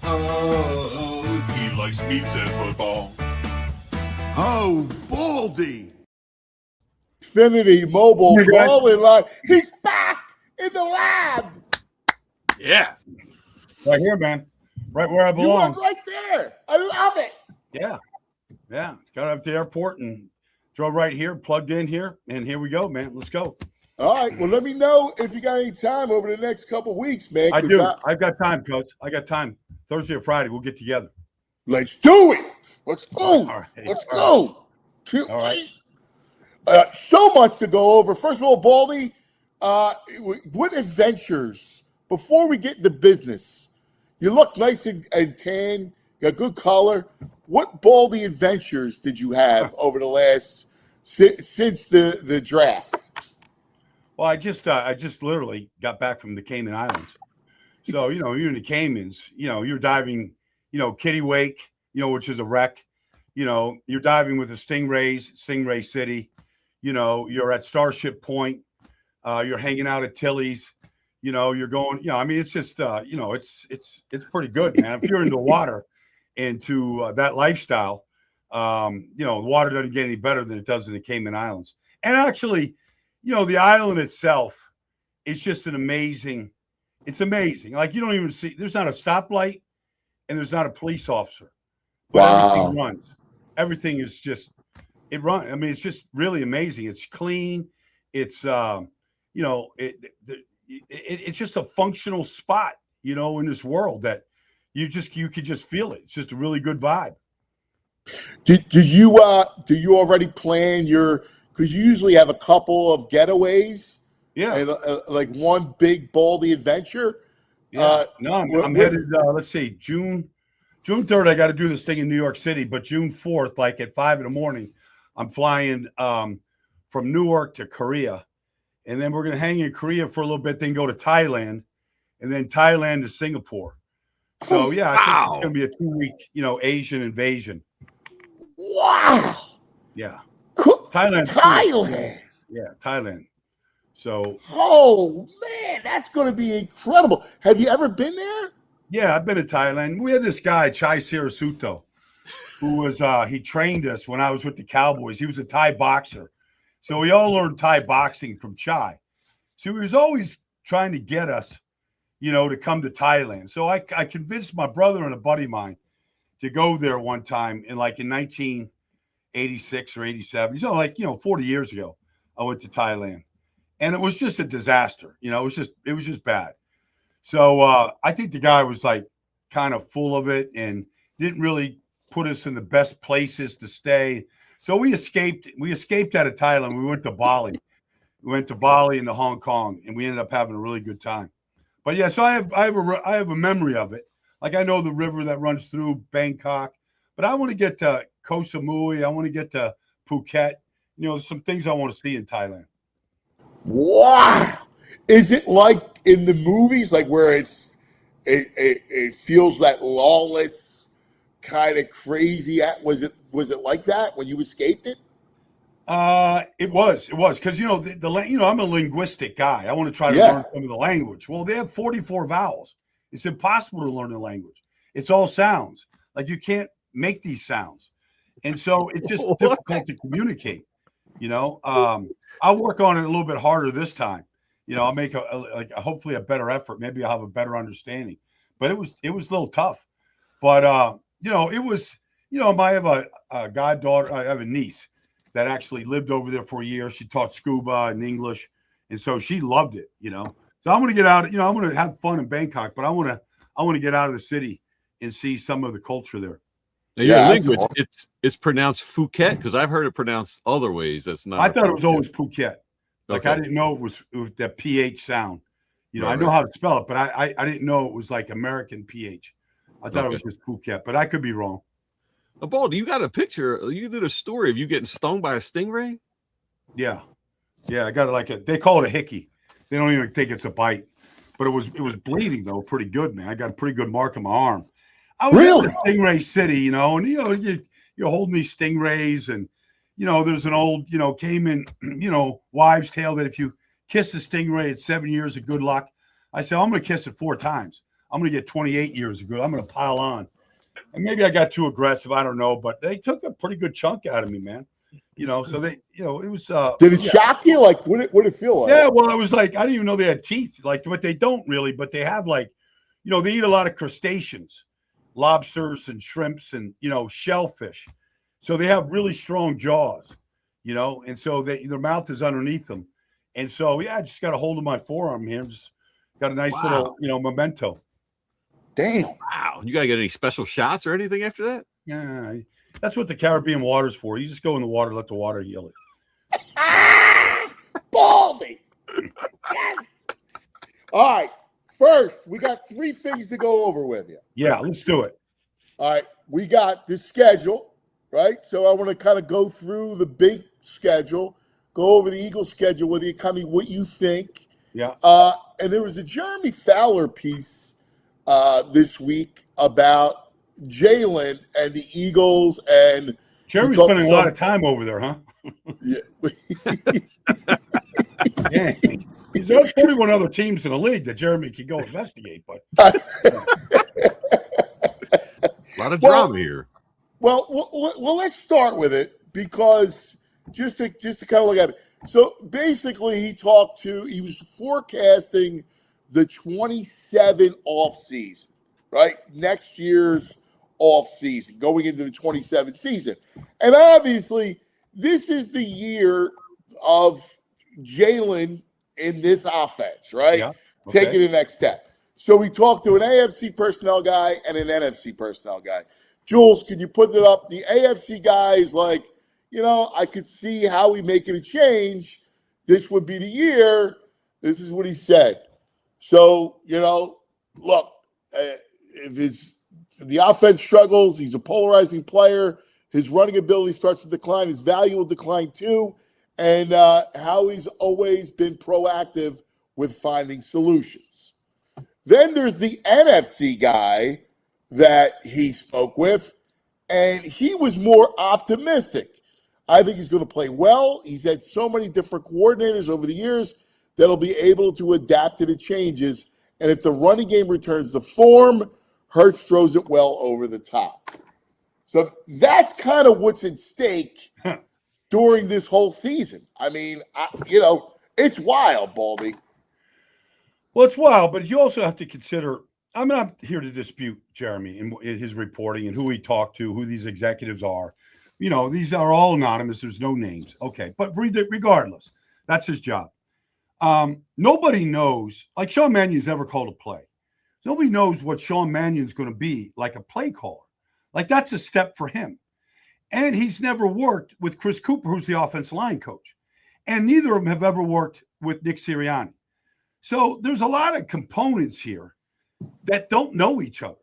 Speaker 5: Oh, he likes meats and football.
Speaker 10: Oh, Baldy.
Speaker 2: Xfinity Mobile calling line. He's back in the lab.
Speaker 3: Yeah.
Speaker 12: Right here, man. Right where I
Speaker 2: You
Speaker 12: belong.
Speaker 2: went right there. I love it.
Speaker 12: Yeah. Got up to the airport and drove right here, plugged in here, and here we go, man. Let's go.
Speaker 2: All right. Well, let me know if you got any time over the next couple of weeks, man.
Speaker 12: I do. I've got time, Coach. I got time. Thursday or Friday, we'll get together.
Speaker 2: Let's do it. Let's go.
Speaker 12: All right.
Speaker 2: Let's go.
Speaker 12: All right.
Speaker 2: So much to go over. First of all, Baldy, what adventures, before we get into business, you look nice and tan, got good color. What Baldy adventures did you have over the last, since the draft?
Speaker 12: Well, I just literally got back from the Cayman Islands. So, you're in the Caymans, you're diving, Kitty Wake, which is a wreck. You're diving with the Stingray City. You're at Starship Point. You're hanging out at Tilly's. You're going, it's just, it's pretty good, man. If you're into water, into that lifestyle, The water doesn't get any better than it does in the Cayman Islands. And actually, the island itself is just it's amazing. Like, you don't even see, there's not a stoplight and there's not a police officer. But everything runs. Everything is just, it runs. I mean, it's just really amazing. It's clean. It's, it's just a functional spot, in this world that you could just feel it. It's just a really good vibe.
Speaker 2: Do you already plan because you usually have a couple of getaways?
Speaker 12: Yeah.
Speaker 2: And, like one big baldy adventure.
Speaker 12: Yeah. I'm headed, let's see, June 3rd, I got to do this thing in New York City, but June 4th, like at 5 a.m, I'm flying from Newark to Korea. And then we're going to hang in Korea for a little bit, then go to Thailand, and then Thailand to Singapore. So, yeah, I think it's going to be a 2-week, Asian invasion.
Speaker 2: Wow.
Speaker 12: Yeah.
Speaker 2: Thailand.
Speaker 12: Yeah, Thailand. So.
Speaker 2: Oh, man, that's going to be incredible. Have you ever been there?
Speaker 12: Yeah, I've been to Thailand. We had this guy, Chai Sarasuto, who was, he trained us when I was with the Cowboys. He was a Thai boxer. So we all learned Thai boxing from Chai. So he was always trying to get us, to come to Thailand. So I convinced my brother and a buddy of mine to go there one time in 1986 or 87. 40 years ago, I went to Thailand. And it was just a disaster. It was just bad. So I think the guy was kind of full of it and didn't really put us in the best places to stay. So we escaped out of Thailand. We went to Bali. We went to Bali and to Hong Kong, and we ended up having a really good time. But yeah, so I have a memory of it. Like, I know the river that runs through Bangkok, but I want to get to Koh Samui. I want to get to Phuket. Some things I want to see in Thailand.
Speaker 2: Wow. Is it like in the movies, like where it feels that lawless kind of crazy? Was it like that when you escaped it?
Speaker 12: It was because I'm a linguistic guy. I want to try to learn some of the language. Well, they have 44 vowels. It's impossible to learn the language. It's all sounds. Like, you can't make these sounds, and so it's just difficult to communicate. I'll work on it a little bit harder this time. I'll make hopefully a better effort. Maybe I'll have a better understanding. But it was a little tough. But it was. I have a goddaughter. I have a niece that actually lived over there for a year. She taught scuba and English, and so she loved it. So I'm going to get out. I'm going to have fun in Bangkok, but I want to get out of the city and see some of the culture there.
Speaker 3: Now, your language, it's pronounced Phuket, because I've heard it pronounced other ways. That's not.
Speaker 12: I thought it was always Phuket. Like, I didn't know it was that PH sound. I know how to spell it, but I didn't know it was like American PH. I thought it was just Phuket, but I could be wrong.
Speaker 3: Baldy, you got a picture. You did a story of you getting stung by a stingray?
Speaker 12: Yeah. I got it they call it a hickey. They don't even think it's a bite. But it was bleeding, though, pretty good, man. I got a pretty good mark on my arm. I was in Stingray City, and you're holding these stingrays, and there's an old Cayman wives' tale that if you kiss a stingray, it's 7 years of good luck. I said, I'm going to kiss it 4 times. I'm going to get 28 years of good. I'm going to pile on. And maybe I got too aggressive. I don't know, but they took a pretty good chunk out of me, man. So they, it was.
Speaker 2: Did it shock you? Like, what did it feel like?
Speaker 12: Yeah, well, it was like, I didn't even know they had teeth. Like, but they don't really, but they have they eat a lot of crustaceans, lobsters and shrimps and, shellfish. So they have really strong jaws, and so their mouth is underneath them. And so, I just got a hold of my forearm here. Just got a nice little, memento.
Speaker 2: Damn.
Speaker 3: Wow. You got to get any special shots or anything after that?
Speaker 12: Yeah. That's what the Caribbean water's for. You just go in the water, let the water heal it.
Speaker 2: Baldy. Yes. All right. First, we got 3 things to go over with you.
Speaker 12: Yeah, let's do it.
Speaker 2: All right. We got the schedule, right? So I want to kind of go through the big schedule, go over the Eagles schedule with you, kind of what you think.
Speaker 12: Yeah.
Speaker 2: And there was a Jeremy Fowler piece this week about Jalen and the Eagles, and
Speaker 12: Jeremy's spending a lot of time over there, huh?
Speaker 2: Yeah.
Speaker 12: Yeah. There's 41 other teams in the league that Jeremy could go investigate, but
Speaker 3: a lot of drama here.
Speaker 2: Well, let's start with it because just to kind of look at it. So basically, he was forecasting the 27 off season, right? Next year's off season, going into the 27 season. And obviously, this is the year of Jalen in this offense, right?
Speaker 12: Yeah. Okay.
Speaker 2: Taking the next step. So we talked to an AFC personnel guy and an NFC personnel guy. Jules, could you put it up? The AFC guy is like, I could see how we making a change. This would be the year. This is what he said. So, look, if the offense struggles, he's a polarizing player. His running ability starts to decline. His value will decline too. And how he's always been proactive with finding solutions. Then there's the NFC guy that he spoke with, and he was more optimistic. I think he's going to play well. He's had so many different coordinators over the years that'll be able to adapt to the changes. And if the running game returns to form, Hurts throws it well over the top. So that's kind of what's at stake during this whole season. I mean, it's wild, Baldy.
Speaker 12: Well, it's wild, but you also have to consider, I'm not here to dispute Jeremy in his reporting and who he talked to, who these executives are. These are all anonymous. There's no names. Okay. But regardless, that's his job. Nobody knows, like Sean Mannion's never called a play. Nobody knows what Sean Mannion's going to be like a play caller. Like that's a step for him. And he's never worked with Chris Cooper, who's the offensive line coach. And neither of them have ever worked with Nick Sirianni. So there's a lot of components here that don't know each other,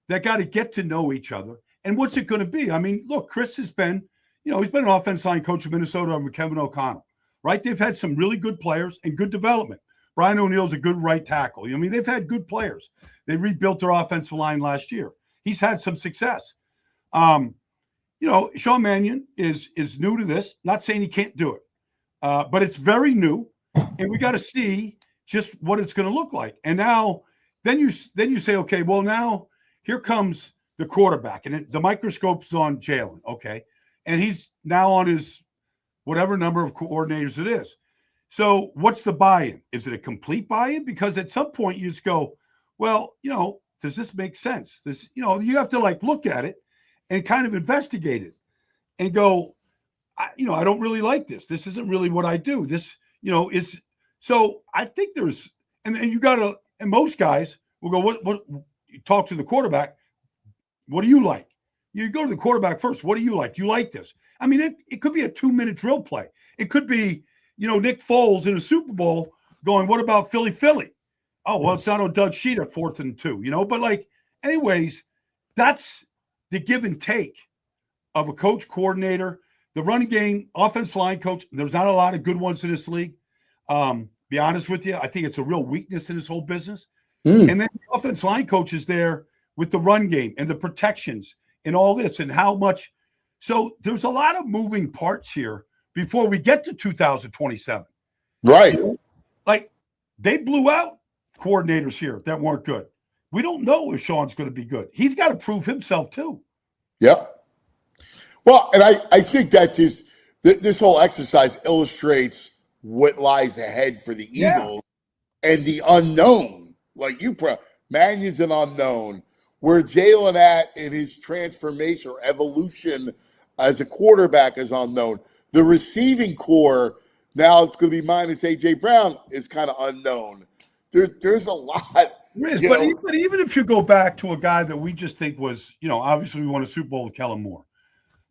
Speaker 12: that got to get to know each other. And what's it going to be? I mean, look, Chris has been, he's been an offensive line coach in Minnesota under Kevin O'Connell, right? They've had some really good players and good development. Brian O'Neill's a good right tackle. I mean, they've had good players. They rebuilt their offensive line last year. He's had some success. Sean Mannion is new to this. Not saying he can't do it, but it's very new, and we got to see just what it's going to look like. And now, then you say, okay, well now here comes the quarterback, and the microscope's on Jalen, okay, and he's now on his whatever number of coordinators it is. So what's the buy-in? Is it a complete buy-in? Because at some point you just go, well, does this make sense? This, you have to look at it and kind of investigate it and go, I don't really like this. This isn't really what I do. This, is so I think there's, and you got to, and most guys will go, what, you talk to the quarterback. What do you like? You go to the quarterback first. What do you like? You like this? I mean, it could be a 2-minute drill play. It could be, Nick Foles in a Super Bowl going, what about Philly? Oh, well, it's not on Doug's sheet at 4th and 2, but anyways, that's the give and take of a coach coordinator, the running game, offensive line coach. There's not a lot of good ones in this league. Be honest with you. I think it's a real weakness in this whole business. And then the offensive line coach is there with the run game and the protections and all this and how much. So there's a lot of moving parts here before we get to 2027.
Speaker 2: Right.
Speaker 12: They blew out coordinators here that weren't good. We don't know if Sean's going to be good. He's got to prove himself too.
Speaker 2: Yep. Well, and I think that just this whole exercise illustrates what lies ahead for the Eagles and the unknown. Mannion's an unknown. Where Jalen at in his transformation or evolution as a quarterback is unknown. The receiving core, now it's going to be minus A.J. Brown, is kind of unknown. There's a lot.
Speaker 12: But even if you go back to a guy that we just think was, obviously we won a Super Bowl with Kellen Moore.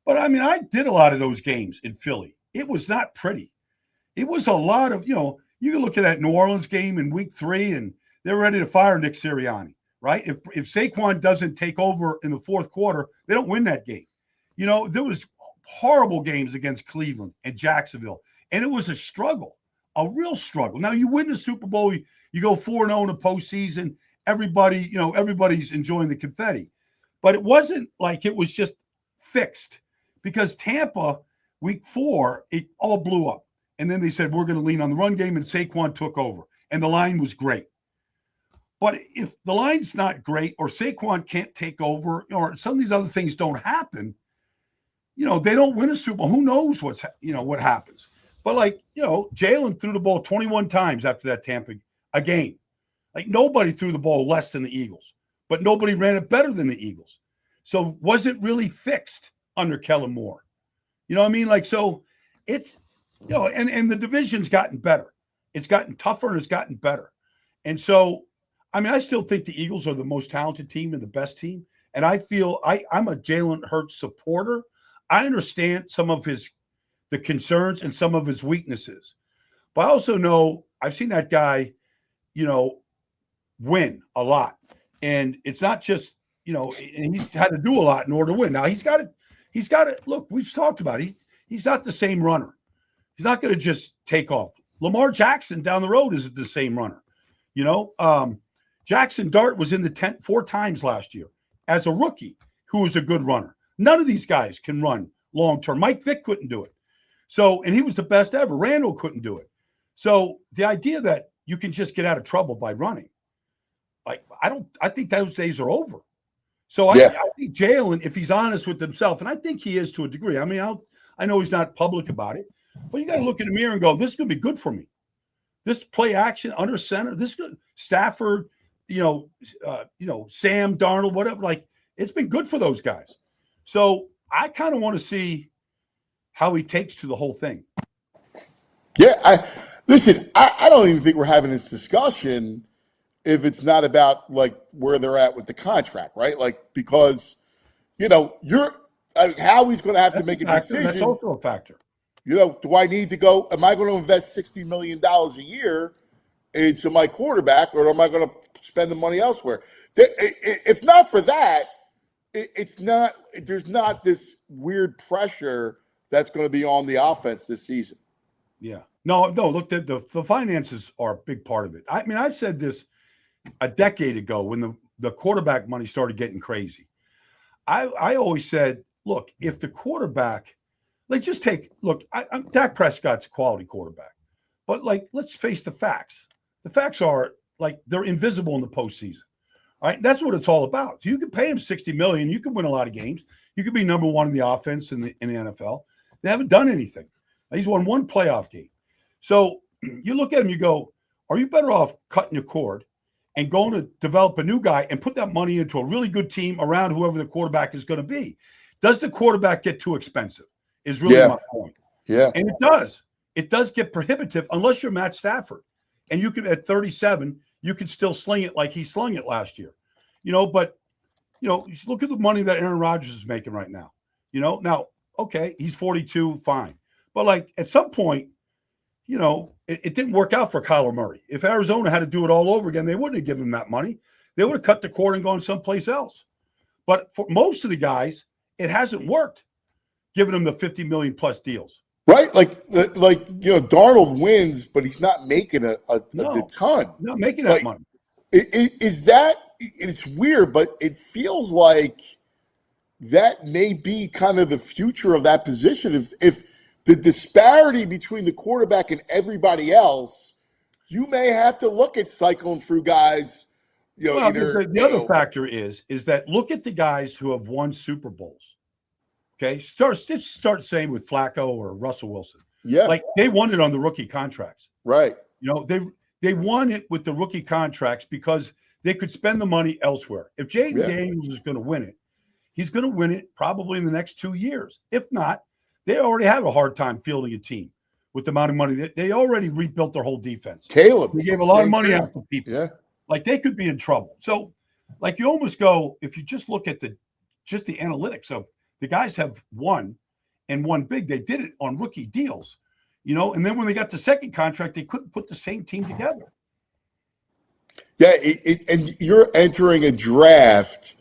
Speaker 12: But, I mean, I did a lot of those games in Philly. It was not pretty. It was a lot of, you can look at that New Orleans game in week 3, and they're ready to fire Nick Sirianni. Right? If Saquon doesn't take over in the 4th quarter, they don't win that game. There was horrible games against Cleveland and Jacksonville, and it was a struggle, a real struggle. Now you win the Super Bowl, you go 4-0 in the postseason. Everybody, everybody's enjoying the confetti, but it wasn't like it was just fixed because Tampa week 4, it all blew up, and then they said we're going to lean on the run game, and Saquon took over, and the line was great. But if the line's not great or Saquon can't take over or some of these other things don't happen, they don't win a Super Bowl. Who knows what happens? But Jalen threw the ball 21 times after that Tampa a game. Like nobody threw the ball less than the Eagles, but nobody ran it better than the Eagles. So was it really fixed under Kellen Moore? You know what I mean? So it's, and the division's gotten better. It's gotten tougher and it's gotten better. And so, I still think the Eagles are the most talented team and the best team. And I feel I'm a Jalen Hurts supporter. I understand some of the concerns and some of his weaknesses. But I also know I've seen that guy, win a lot. And it's not just, and he's had to do a lot in order to win. Now he's got it. Look, we've talked about it. He's not the same runner. He's not going to just take off. Lamar Jackson down the road isn't the same runner. Jackson Dart was in the tent 4 times last year as a rookie who was a good runner. None of these guys can run long term. Mike Vick couldn't do it. So, and he was the best ever. Randall couldn't do it. So the idea that you can just get out of trouble by running, I think those days are over. So I think Jalen, if he's honest with himself, and I think he is to a degree. I know he's not public about it, but you got to look in the mirror and go, this is going to be good for me. This play action under center, this good Stafford, Sam Darnold, whatever. It's been good for those guys. So I kind of want to see how he takes to the whole thing.
Speaker 2: Yeah, I don't even think we're having this discussion if it's not about where they're at with the contract, right? Because Howie's going to have to make a decision.
Speaker 12: That's also a factor.
Speaker 2: Do I need to go? Am I going to invest $60 million a year into my quarterback, or am I going to spend the money elsewhere? If not for that, it's not. There's not this weird pressure that's going to be on the offense this season.
Speaker 12: Yeah. No. Look, the finances are a big part of it. I've said this a decade ago when the quarterback money started getting crazy. I always said, look, if the quarterback. Dak Prescott's a quality quarterback. But, let's face the facts. The facts are, they're invisible in the postseason. All right? That's what it's all about. You can pay him $60 million. You can win a lot of games. You could be number one in the offense in the NFL. They haven't done anything. He's won 1 playoff game. So you look at him, you go, are you better off cutting your cord and going to develop a new guy and put that money into a really good team around whoever the quarterback is going to be? Does the quarterback get too expensive? Is really my point.
Speaker 2: Yeah.
Speaker 12: And it does. It does get prohibitive unless you're Matt Stafford. And you can, at 37, you can still sling it like he slung it last year. But look at the money that Aaron Rodgers is making right now. Now, okay, he's 42, fine. But at some point, it didn't work out for Kyler Murray. If Arizona had to do it all over again, they wouldn't have given him that money. They would have cut the cord and gone someplace else. But for most of the guys, it hasn't worked. Giving them the 50 million plus deals,
Speaker 2: right? Darnold wins, but he's not making a ton.
Speaker 12: Not making that money.
Speaker 2: It's weird, but it feels like that may be kind of the future of that position. If the disparity between the quarterback and everybody else, you may have to look at cycling through guys. The
Speaker 12: other factor is that look at the guys who have won Super Bowls. Okay, start saying with Flacco or Russell Wilson.
Speaker 2: Yeah,
Speaker 12: they won it on the rookie contracts.
Speaker 2: Right.
Speaker 12: They won it with the rookie contracts because they could spend the money elsewhere. If Jaden Daniels is going to win it, he's going to win it probably in the next 2 years. If not, they already have a hard time fielding a team with the amount of money. They already rebuilt their whole defense.
Speaker 2: Caleb.
Speaker 12: They gave a lot of money out to people.
Speaker 2: Yeah.
Speaker 12: They could be in trouble. So, you almost go, if you just look at the analytics of the guys have won and won big. They did it on rookie deals, and then when they got the second contract, they couldn't put the same team together.
Speaker 2: Yeah, and you're entering a draft,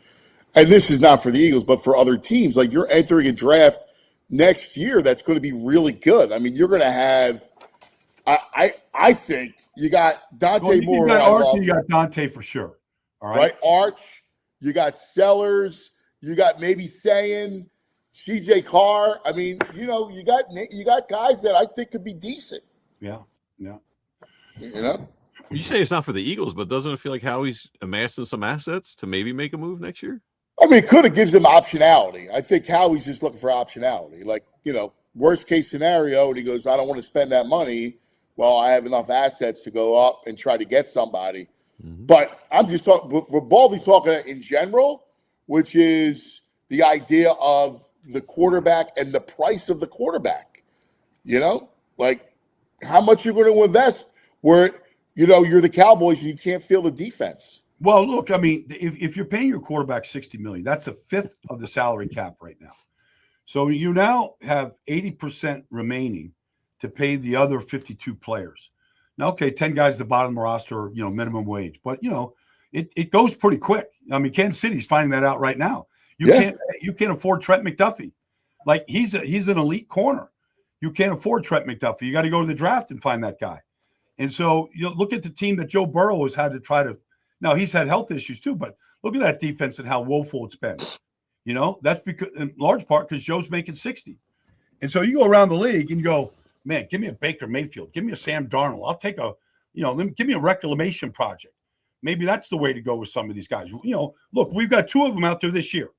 Speaker 2: and this is not for the Eagles, but for other teams. You're entering a draft next year that's going to be really good. You're going to have, I think you got Dante Moore.
Speaker 12: You got Arch, you got Dante for sure. All right,
Speaker 2: Arch, you got Sellers. You got maybe saying CJ Carr. You got guys that I think could be decent.
Speaker 12: Yeah.
Speaker 3: You say it's not for the Eagles, but doesn't it feel like Howie's amassing some assets to maybe make a move next year?
Speaker 2: I mean, it could have gives him optionality. I think Howie's just looking for optionality. Like, worst case scenario, and he goes, I don't want to spend that money. Well, I have enough assets to go up and try to get somebody. Mm-hmm. But I'm just talking, for Baldy's talking in general, which is the idea of the quarterback and the price of the quarterback. Like how much you're going to invest where, you're the Cowboys and you can't feel the defense.
Speaker 12: Well, look, I mean, if you're paying your quarterback $60 million, that's a fifth of the salary cap right now. So you now have 80% remaining to pay the other 52 players. Now, okay, 10 guys at the bottom of the roster, minimum wage, but it goes pretty quick. I mean, Kansas City's finding that out right now. You can't afford Trent McDuffie. Like he's an elite corner. You can't afford Trent McDuffie. You got to go to the draft and find that guy. And so look at the team that Joe Burrow has had to try to. Now he's had health issues too, but look at that defense and how woeful it's been. That's because in large part because Joe's making 60. And so you go around the league and you go, man, give me a Baker Mayfield, give me a Sam Darnold. I'll take give me a reclamation project. Maybe that's the way to go with some of these guys. Look, we've got two of them out there this year,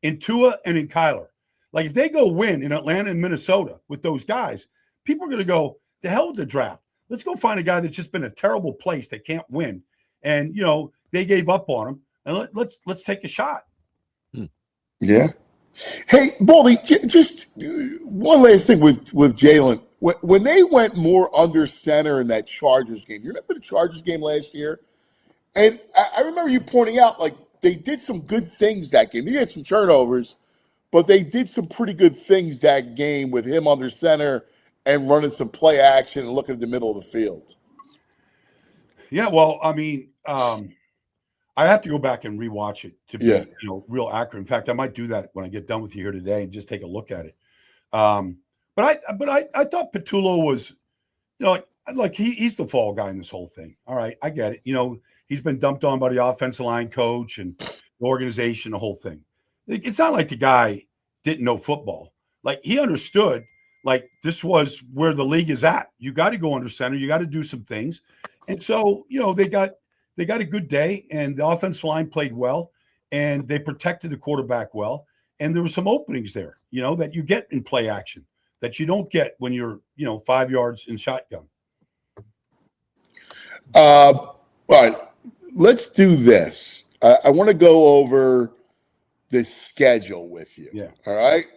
Speaker 12: in Tua and in Kyler. Like if they go win in Atlanta and Minnesota with those guys, people are going to go, the hell with the draft. Let's go find a guy that's just been a terrible place that can't win. And, they gave up on him. And let's take a shot.
Speaker 2: Yeah. Hey, Baldy, just one last thing with Jalen. When they went more under center in that Chargers game, you remember the Chargers game last year? And I remember you pointing out, like, they did some good things that game. They had some turnovers, but they did some pretty good things that game with him under center and running some play action and looking at the middle of the field.
Speaker 12: Yeah, well, I mean, I have to go back and rewatch it to be, real accurate. In fact, I might do that when I get done with you here today and just take a look at it. But I thought Petullo was, he's the fall guy in this whole thing. All right, I get it. He's been dumped on by the offensive line coach and the organization, the whole thing. It's not like the guy didn't know football. Like he understood, like this was where the league is at. You got to go under center. You got to do some things. And so, they got a good day, and the offensive line played well, and they protected the quarterback well. And there were some openings there, that you get in play action that you don't get when you're, 5 yards in shotgun.
Speaker 2: All right, let's do this. I want to go over the schedule with you.
Speaker 12: Yeah.
Speaker 2: All right.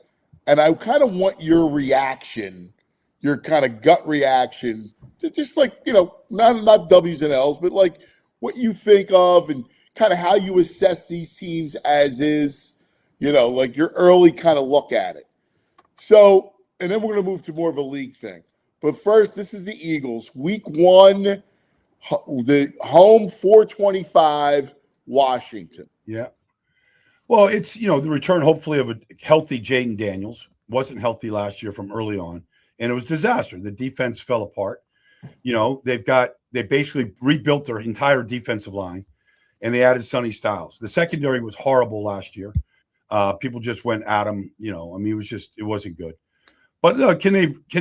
Speaker 2: And I kind of want your reaction, your kind of gut reaction to just like, not W's and L's, but like what you think of and kind of how you assess these teams as is, like your early kind of look at it. So, and then we're going to move to more of a league thing. But first, this is the Eagles. Week 1, the home 425, Washington.
Speaker 12: Yeah. Well, it's, the return hopefully of a healthy Jaden Daniels. Wasn't healthy last year from early on. And it was a disaster. The defense fell apart. They basically rebuilt their entire defensive line, and they added Sonny Styles. The secondary was horrible last year. People just went at him. It wasn't good. But can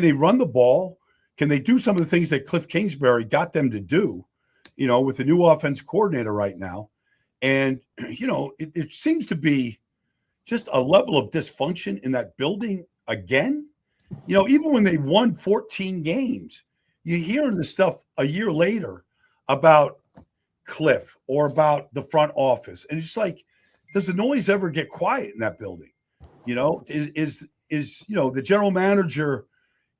Speaker 12: they run the ball? Can they do some of the things that Cliff Kingsbury got them to do, with the new offense coordinator right now? And, it seems to be just a level of dysfunction in that building again. Even when they won 14 games, you hear the stuff a year later about Cliff or about the front office. And it's like, does the noise ever get quiet in that building? Is the general manager,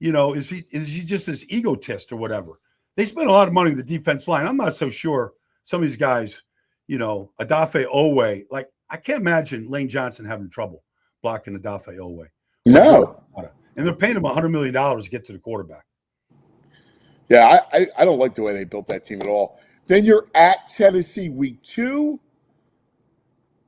Speaker 12: is he just this egotist or whatever? They spent a lot of money on the defense line. I'm not so sure some of these guys, Adafe Owe, like I can't imagine Lane Johnson having trouble blocking Adafe Owe.
Speaker 2: No.
Speaker 12: And they're paying him $100 million to get to the quarterback.
Speaker 2: Yeah, I don't like the way they built that team at all. Then you're at Tennessee week 2.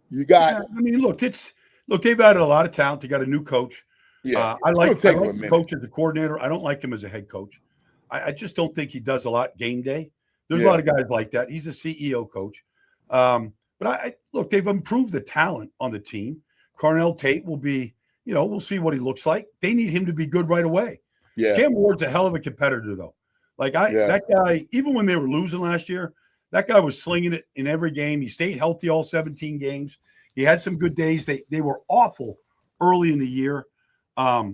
Speaker 2: You got.
Speaker 12: Yeah, look, they've added a lot of talent. They got a new coach.
Speaker 2: Yeah,
Speaker 12: I like the coach as a coordinator. I don't like him as a head coach. I just don't think he does a lot game day. There's a lot of guys like that. He's a CEO coach. But they've improved the talent on the team. Cornell Tate will be, we'll see what he looks like. They need him to be good right away.
Speaker 2: Yeah.
Speaker 12: Cam Ward's a hell of a competitor, though. That guy, even when they were losing last year, that guy was slinging it in every game. He stayed healthy all 17 games. He had some good days. They were awful early in the year. I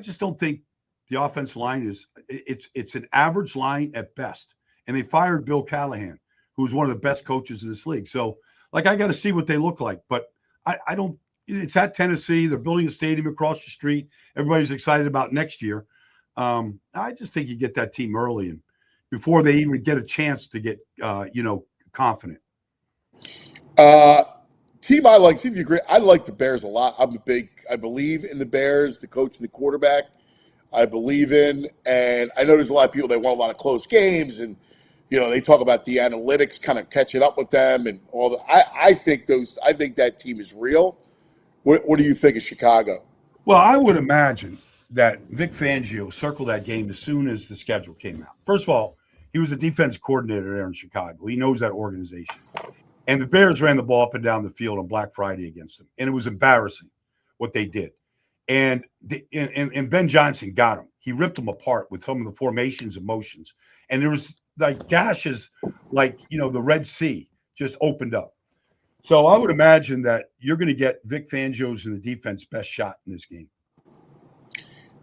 Speaker 12: just don't think the offensive line it's an average line at best. And they fired Bill Callahan, who's one of the best coaches in this league. So, I got to see what they look like. But I don't. It's at Tennessee. They're building a stadium across the street. Everybody's excited about next year. I just think you get that team early and before they even get a chance to get confident.
Speaker 2: Team I like. See if you agree. I like the Bears a lot. I believe in the Bears, the coach and the quarterback. I believe in, and I know there's a lot of people that want a lot of close games, and they talk about the analytics kind of catching up with them and all that. I think that team is real. What do you think of Chicago?
Speaker 12: Well, I would imagine that Vic Fangio circled that game as soon as the schedule came out. First of all, he was a defense coordinator there in Chicago. He knows that organization. And the Bears ran the ball up and down the field on Black Friday against them. And it was embarrassing what they did. And Ben Johnson got him. He ripped them apart with some of the formations and motions. And there was like gashes like, the Red Sea just opened up. So I would imagine that you're going to get Vic Fangio's and the defense best shot in this game.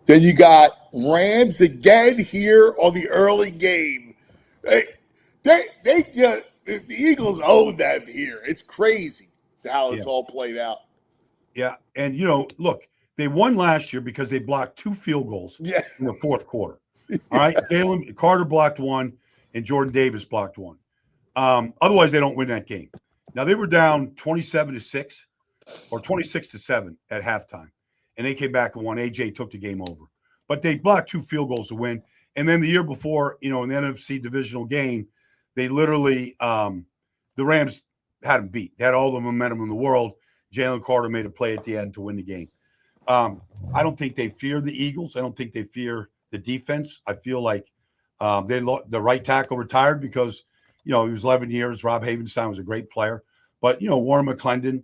Speaker 2: Then you got Rams again here on the early game. The Eagles own them here. It's crazy how it's all played out.
Speaker 12: Yeah, and look, they won last year because they blocked 2 field goals in the fourth quarter. All right, Jalen Carter blocked 1, and Jordan Davis blocked 1. Otherwise, they don't win that game. Now they were down 27-6 or 26-7 at halftime, and they came back and won. AJ took the game over, but they blocked 2 field goals to win. And then the year before, in the NFC divisional game, they literally the Rams had them beat. They had all the momentum in the world. Jalen Carter made a play at the end to win the game. I don't think they fear the Eagles. I don't think they fear the defense. I feel like the right tackle retired because he was 11 years. Rob Havenstein was a great player, but Warren McClendon,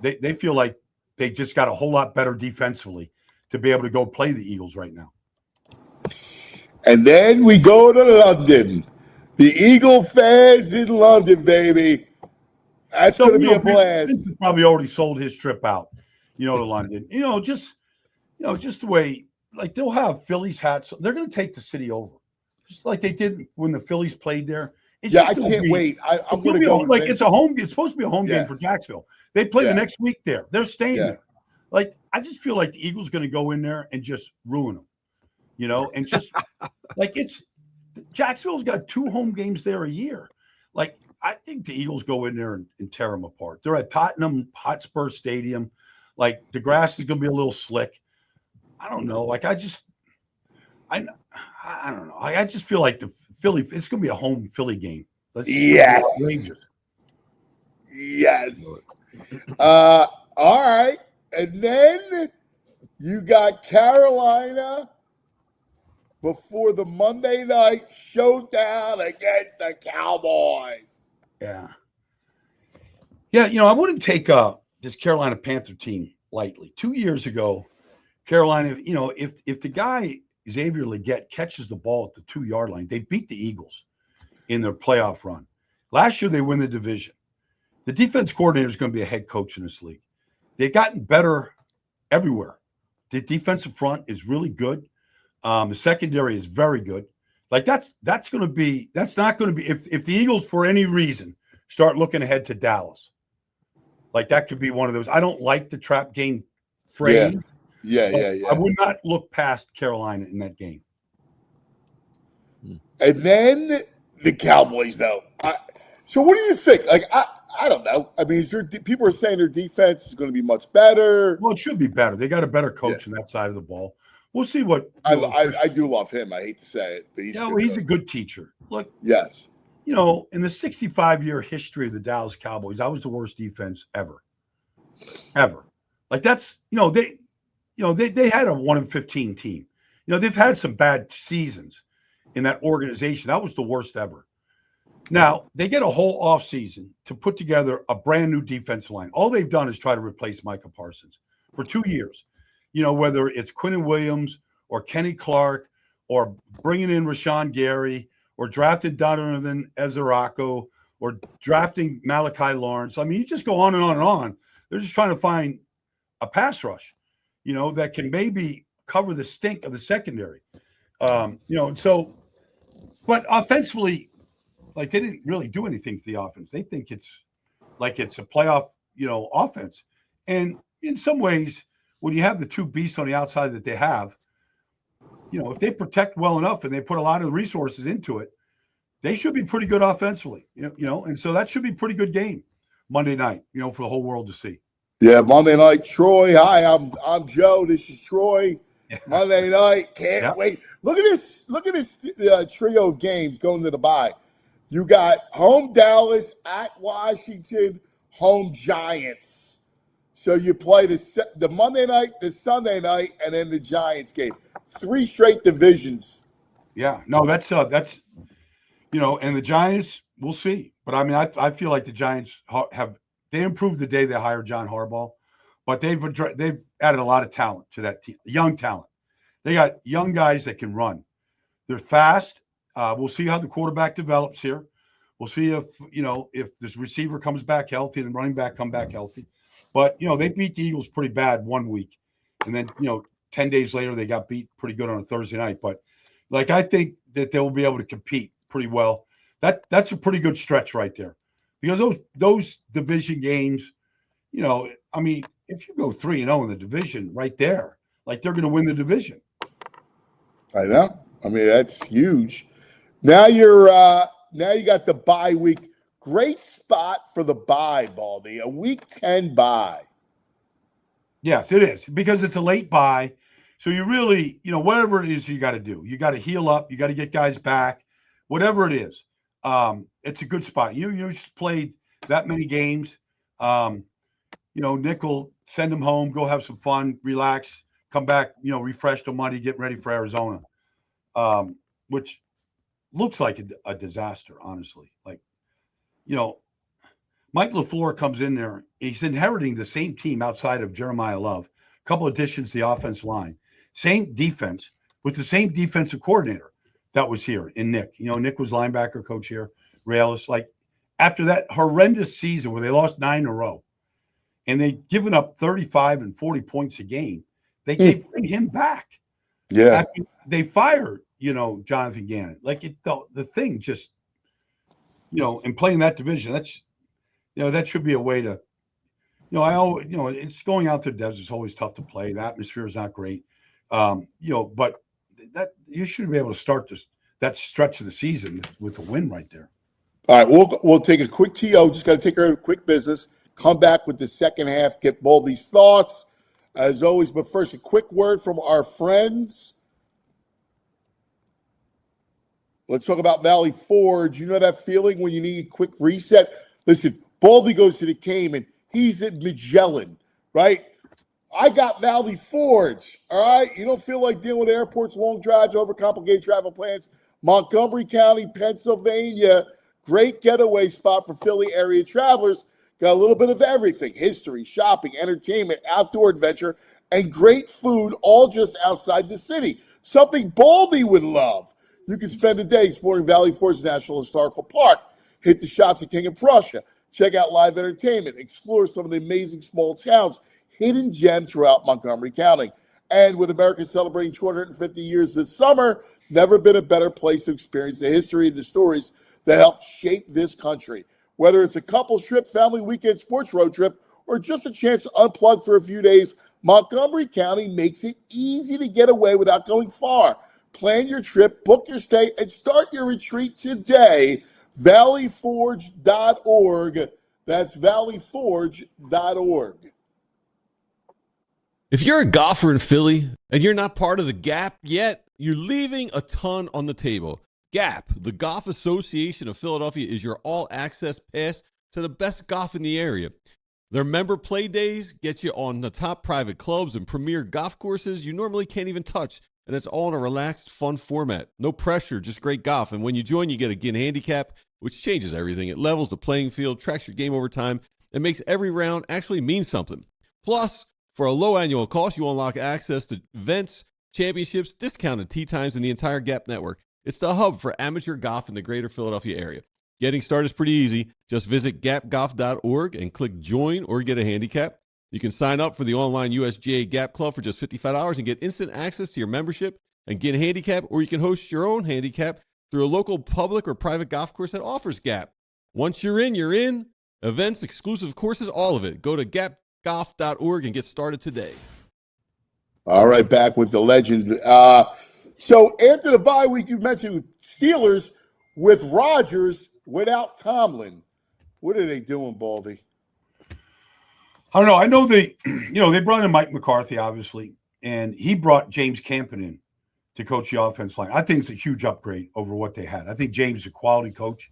Speaker 12: they feel like they just got a whole lot better defensively to be able to go play the Eagles right now.
Speaker 2: And then we go to London. The Eagle fans in London, baby. That's going to be a blast.
Speaker 12: Vince probably already sold his trip out, to London. Just the way, like, they'll have Phillies hats. They're going to take the city over, just like they did when the Phillies played there.
Speaker 2: I can't wait. I'm going to go.
Speaker 12: Like, it's a home. It's supposed to be a home game for Jacksonville. They play the next week there. They're staying there. Like, I just feel like the Eagles going to go in there and just ruin them, and just like Jacksonville's got 2 home games there a year. Like, I think the Eagles go in there and tear them apart. They're at Tottenham Hotspur Stadium. Like, the grass is going to be a little slick. I don't know. Like, I don't know. I just feel like the Philly, it's going to be a home Philly game.
Speaker 2: Yes. All right. And then you got Carolina before the Monday night showdown against the Cowboys.
Speaker 12: Yeah. I wouldn't take this Carolina Panther team lightly. 2 years ago, Carolina, if the guy Xavier Legette catches the ball at the 2-yard line, they beat the Eagles in their playoff run. Last year, they win the division. The defense coordinator is going to be a head coach in this league. They've gotten better everywhere. The defensive front is really good. The secondary is very good. Like, that's not going to be if the Eagles for any reason start looking ahead to Dallas. Like, that could be one of those. I don't like the trap game phrase.
Speaker 2: Yeah.
Speaker 12: I would not look past Carolina in that game.
Speaker 2: And then the Cowboys, though. So what do you think? Like, I don't know. I mean, people are saying their defense is going to be much better.
Speaker 12: Well, it should be better. They got a better coach on that side of the ball. We'll see what.
Speaker 2: I do love him. I hate to say it, but
Speaker 12: he's a good teacher. Look,
Speaker 2: yes.
Speaker 12: In the 65-year history of the Dallas Cowboys, that was the worst defense ever. Like, that's they had a 1-15 team. They've had some bad seasons in that organization. That was the worst ever. Now, they get a whole offseason to put together a brand new defensive line. All they've done is try to replace Micah Parsons for 2 years. Whether it's Quinnen Williams or Kenny Clark or bringing in Rashawn Gary or drafted Donovan Ezerako or drafting Malachi Lawrence. I mean, you just go on and on and on. They're just trying to find a pass rush, that can maybe cover the stink of the secondary. So, but offensively, like they didn't really do anything to the offense. They think it's a playoff, offense. And in some ways, when you have the two beasts on the outside that they have, if they protect well enough and they put a lot of resources into it, they should be pretty good offensively, and so that should be a pretty good game Monday night, for the whole world to see.
Speaker 2: Yeah, Monday night, Troy. Hi, I'm Joe. This is Troy. Yeah. Monday night, can't wait. Look at this trio of games going to the bye. You got home Dallas, at Washington, home Giants. So you play the Monday night, the Sunday night, and then the Giants game. 3 straight divisions.
Speaker 12: Yeah, no, that's and the Giants, we'll see. But I mean, I feel like the Giants they improved the day they hired John Harbaugh, but they've added a lot of talent to that team, young talent. They got young guys that can run. They're fast. We'll see how the quarterback develops here. We'll see if this receiver comes back healthy and the running back come back healthy. But they beat the Eagles pretty bad one week, and then 10 days later they got beat pretty good on a Thursday night. But I think that they will be able to compete pretty well. That's a pretty good stretch right there, because those division games, I mean, if you go 3-0 in the division right there, they're going to win the division.
Speaker 2: I know. I mean, that's huge. Now you got the bye week. Great spot for the bye, Baldy. A week 10 bye.
Speaker 12: Yes, it is, because it's a late bye. So you really, whatever it is you got to do, you got to heal up, you got to get guys back, whatever it is. It's a good spot. You just played that many games. Nick will send them home, go have some fun, relax, come back, refreshed on Monday, get ready for Arizona, which looks like a disaster, honestly. Mike LaFleur comes in there. He's inheriting the same team outside of Jeremiah Love. A couple additions to the offensive line. Same defense with the same defensive coordinator that was here in Nick. Nick was linebacker coach here, Rayalis. After that horrendous season where they lost 9 in a row and they'd given up 35 and 40 points a game, they bring him back.
Speaker 2: Yeah.
Speaker 12: After they fired, Jonathan Gannon. The thing just, in playing that division, that's, that should be a way to, it's going out to the desert. It's always tough to play. The atmosphere is not great. But that you should be able to start that stretch of the season with a win right there.
Speaker 2: All right, we'll take a quick TO. Just got to take care of quick business. Come back with the second half. Get all these thoughts as always. But first, a quick word from our friends. Let's talk about Valley Forge. You know that feeling when you need a quick reset? Listen, Baldy goes to the Cayman. He's at Magellan, right? I got Valley Forge, all right? You don't feel like dealing with airports, long drives, overcomplicated travel plans. Montgomery County, Pennsylvania, great getaway spot for Philly area travelers. Got a little bit of everything: history, shopping, entertainment, outdoor adventure, and great food, all just outside the city. Something Baldy would love. You can spend a day exploring Valley Forge National Historical Park, hit the shops at King of Prussia, check out live entertainment, explore some of the amazing small towns, hidden gems throughout Montgomery County. And with America celebrating 250 years this summer, never been a better place to experience the history and the stories that helped shape this country. Whether it's a couples trip, family weekend, sports road trip, or just a chance to unplug for a few days, Montgomery County makes it easy to get away without going far. Plan your trip, book your stay, and start your retreat today. valleyforge.org. That's valleyforge.org.
Speaker 7: If you're a golfer in Philly and you're not part of the Gap yet, you're leaving a ton on the table. Gap, the Golf Association of Philadelphia, is your all-access pass to the best golf in the area. Their member play days get you on the top private clubs and premier golf courses you normally can't even touch, and it's all in a relaxed, fun format. No pressure, just great golf. And when you join, you get a GIN handicap, which changes everything. It levels the playing field, tracks your game over time, and makes every round actually mean something. Plus, for a low annual cost, you unlock access to events, championships, discounted tee times in the entire Gap network. It's the hub for amateur golf in the greater Philadelphia area. Getting started is pretty easy. Just visit gapgolf.org and click join or get a handicap. You can sign up for the online USGA Gap Club for just $55 and get instant access to your membership and get a handicap, or you can host your own handicap through a local public or private golf course that offers Gap. Once you're in, you're in. Events, exclusive courses, all of it. Go to gapgolf.org and get started today.
Speaker 2: All right, back with the legend. So after the bye week, you mentioned Steelers with Rodgers without Tomlin. What are they doing, Baldy?
Speaker 12: I don't know. I know they brought in Mike McCarthy, obviously, and he brought James Campen in to coach the offense line. I think it's a huge upgrade over what they had. I think James is a quality coach.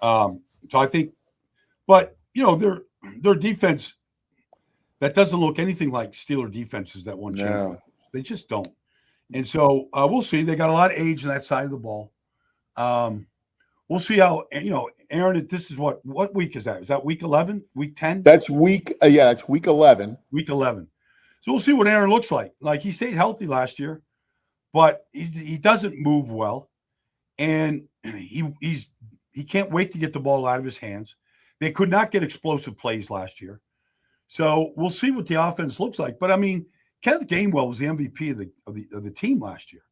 Speaker 12: So I think, but their defense, that doesn't look anything like Steeler defenses that won championships. They just don't. And so we'll see. They got a lot of age on that side of the ball. We'll see how, Aaron, this is what week is that? Is that week 11, week 10?
Speaker 2: That's week 11.
Speaker 12: Week 11. So we'll see what Aaron looks like. Like, he stayed healthy last year, but he doesn't move well. And he can't wait to get the ball out of his hands. They could not get explosive plays last year. So we'll see what the offense looks like. But I mean, Kenneth Gainwell was the MVP of the team last year.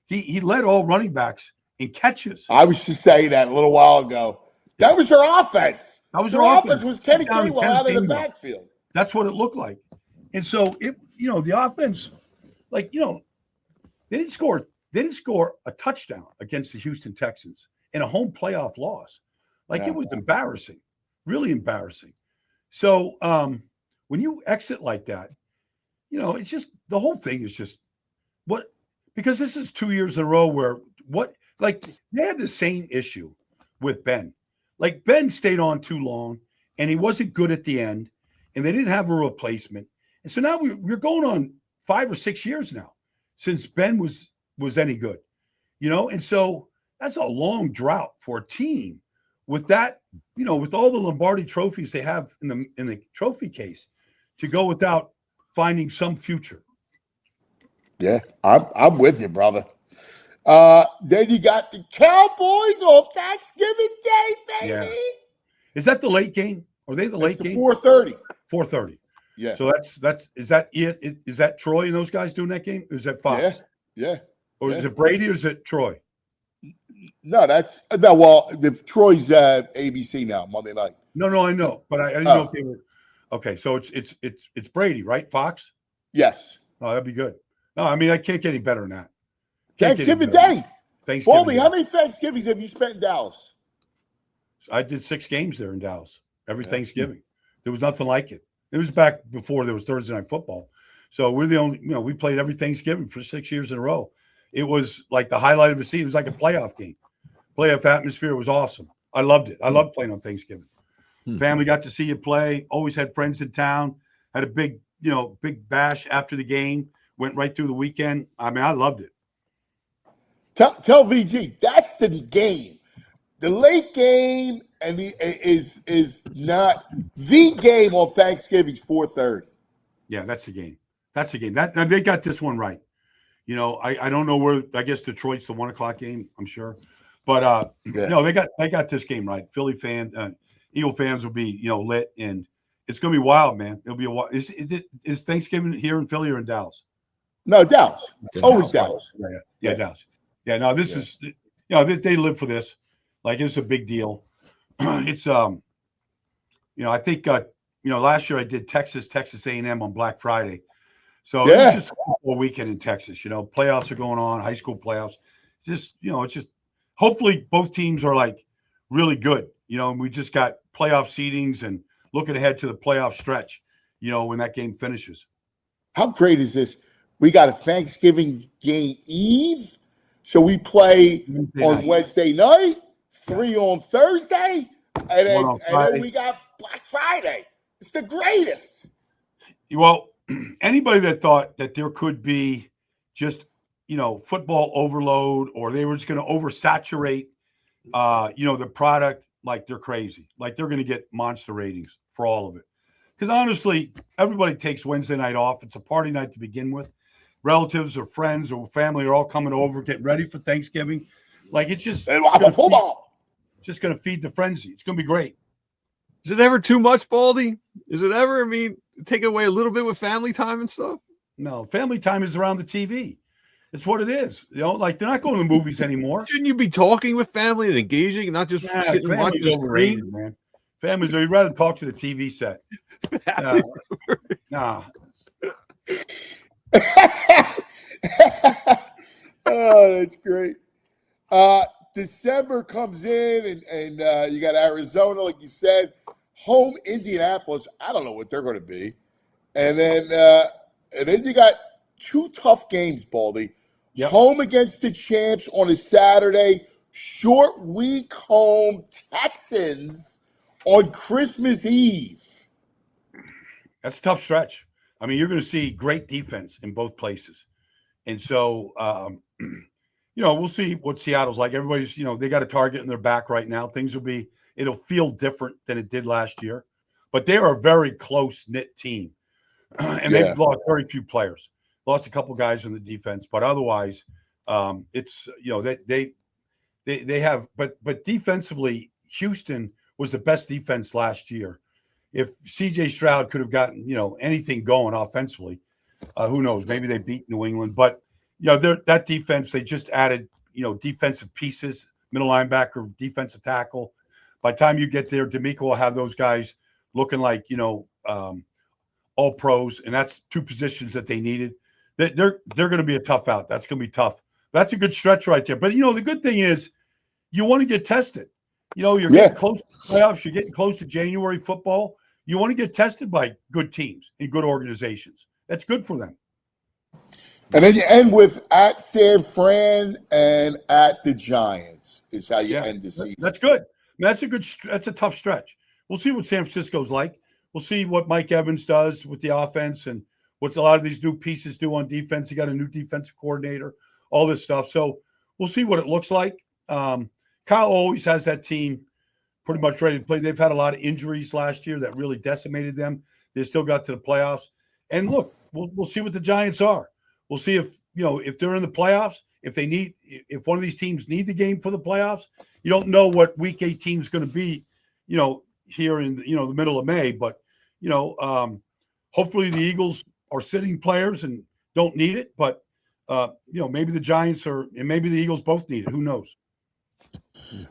Speaker 12: He led all running backs in catches.
Speaker 2: I was just saying that a little while ago. That was their offense. Their offense was Kenny Gainwell out of the backfield.
Speaker 12: That's what it looked like. And so the offense, they didn't score a touchdown against the Houston Texans in a home playoff loss. It was embarrassing, really embarrassing. So when you exit like that, it's just, the whole thing is just because this is 2 years in a row where they had the same issue with Ben. Ben stayed on too long and he wasn't good at the end and they didn't have a replacement. And so now we're going on 5 or 6 years now since Ben was any good, and so that's a long drought for a team with that, with all the Lombardi trophies they have in the trophy case, to go without finding some future.
Speaker 2: Yeah, I'm with you, brother. Then you got the Cowboys on Thanksgiving Day, baby.
Speaker 12: Yeah. Is that the late game? Are they the late game?
Speaker 2: 4:30.
Speaker 12: 4:30.
Speaker 2: Yeah.
Speaker 12: So is that it? Is that Troy and those guys doing that game? Or is that Fox?
Speaker 2: Yeah.
Speaker 12: Or is it Brady or is it Troy?
Speaker 2: No, the Troy's ABC now, Monday night.
Speaker 12: No, I know, but I didn't know if they were. Okay, so it's Brady, right? Fox.
Speaker 2: Yes.
Speaker 12: Oh, that'd be good. No, I mean, I can't get any better than that.
Speaker 2: Thanksgiving Day.
Speaker 12: Thanksgiving.
Speaker 2: How many Thanksgivings have you spent in Dallas?
Speaker 12: I did 6 games there in Dallas every Thanksgiving. There was nothing like it. It was back before there was Thursday Night Football. So we're the only, we played every Thanksgiving for 6 years in a row. It was like the highlight of the season. It was like a playoff game. Playoff atmosphere was awesome. I loved it. I loved playing on Thanksgiving. Family got to see you play. Always had friends in town. Had a big bash after the game. Went right through the weekend. I mean, I loved it.
Speaker 2: Tell VG that's the game. The late game is not the game on Thanksgiving's 4:30.
Speaker 12: Yeah, that's the game. That's the game. Now they got this one right. I don't know where. I guess Detroit's the 1 o'clock game. I'm sure, but no, they got this game right. Philly Eagle fans will be lit, and it's going to be wild, man. It'll be a wild. Is Thanksgiving here in Philly or in Dallas?
Speaker 2: No, Dallas. Always Dallas.
Speaker 12: Yeah, Dallas. Yeah, no, this is they live for this. It's a big deal. It's I think last year I did Texas A&M on Black Friday. So it's just a whole weekend in Texas. Playoffs are going on, high school playoffs. It's just hopefully both teams are really good. And we just got playoff seedings and looking ahead to the playoff stretch, when that game finishes.
Speaker 2: How great is this? We got a Thanksgiving game Eve. So we play on Wednesday night, 3 on Thursday, and then we got Black Friday. It's the greatest.
Speaker 12: Well, anybody that thought that there could be just, football overload, or they were just going to oversaturate, the product, they're crazy. They're going to get monster ratings for all of it. Because honestly, everybody takes Wednesday night off. It's a party night to begin with. Relatives or friends or family are all coming over, getting ready for Thanksgiving. It's just
Speaker 2: football.
Speaker 12: just going to feed the frenzy. It's going to be great.
Speaker 3: Is it ever too much, Baldy? Is it ever, I mean, take away a little bit with family time and stuff?
Speaker 12: No, family time is around the TV. It's what it is. You know, like they're not going to the movies anymore.
Speaker 3: Shouldn't you be talking with family and engaging and not just sitting and watching the screen?
Speaker 12: Man. Families, you'd rather talk to the TV set. Nah.
Speaker 2: Oh, that's great. December comes in, and you got Arizona, like you said, home Indianapolis. I don't know what they're going to be, and then you got two tough games, Baldy.
Speaker 12: Yep.
Speaker 2: Home against the champs on a Saturday, short week home Texans on Christmas Eve.
Speaker 12: That's a tough stretch. I mean, you're going to see great defense in both places, and so. You know, we'll see what Seattle's like. Everybody's, you know, they got a target in their back right now. It'll feel different than it did last year, but they are a very close-knit team. And they've lost very few players, lost a couple guys in the defense, but otherwise it's, you know, they have, but defensively, Houston was the best defense last year. If CJ Stroud could have gotten, you know, anything going offensively, who knows, maybe they beat New England, but you know, that defense, they just added, you know, defensive pieces, middle linebacker, defensive tackle. By the time you get there, D'Amico will have those guys looking like, you know, all pros, and that's two positions that they needed. They're going to be a tough out. That's going to be tough. That's a good stretch right there. But, you know, the good thing is you want to get tested. You know, you're getting close to playoffs. You're getting close to January football. You want to get tested by good teams and good organizations. That's good for them.
Speaker 2: And then you end with at San Fran and at the Giants is how you end the season.
Speaker 12: That's good. That's a tough stretch. We'll see what San Francisco's like. We'll see what Mike Evans does with the offense and what a lot of these new pieces do on defense. He got a new defensive coordinator, all this stuff. So we'll see what it looks like. Kyle always has that team pretty much ready to play. They've had a lot of injuries last year that really decimated them. They still got to the playoffs. And look, we'll see what the Giants are. We'll see if, you know, if they're in the playoffs, if one of these teams need the game for the playoffs. You don't know what week 18 is going to be, you know, here in, you know, the middle of May, but, you know, hopefully the Eagles are sitting players and don't need it, but, you know, maybe the Giants and maybe the Eagles both need it. Who knows?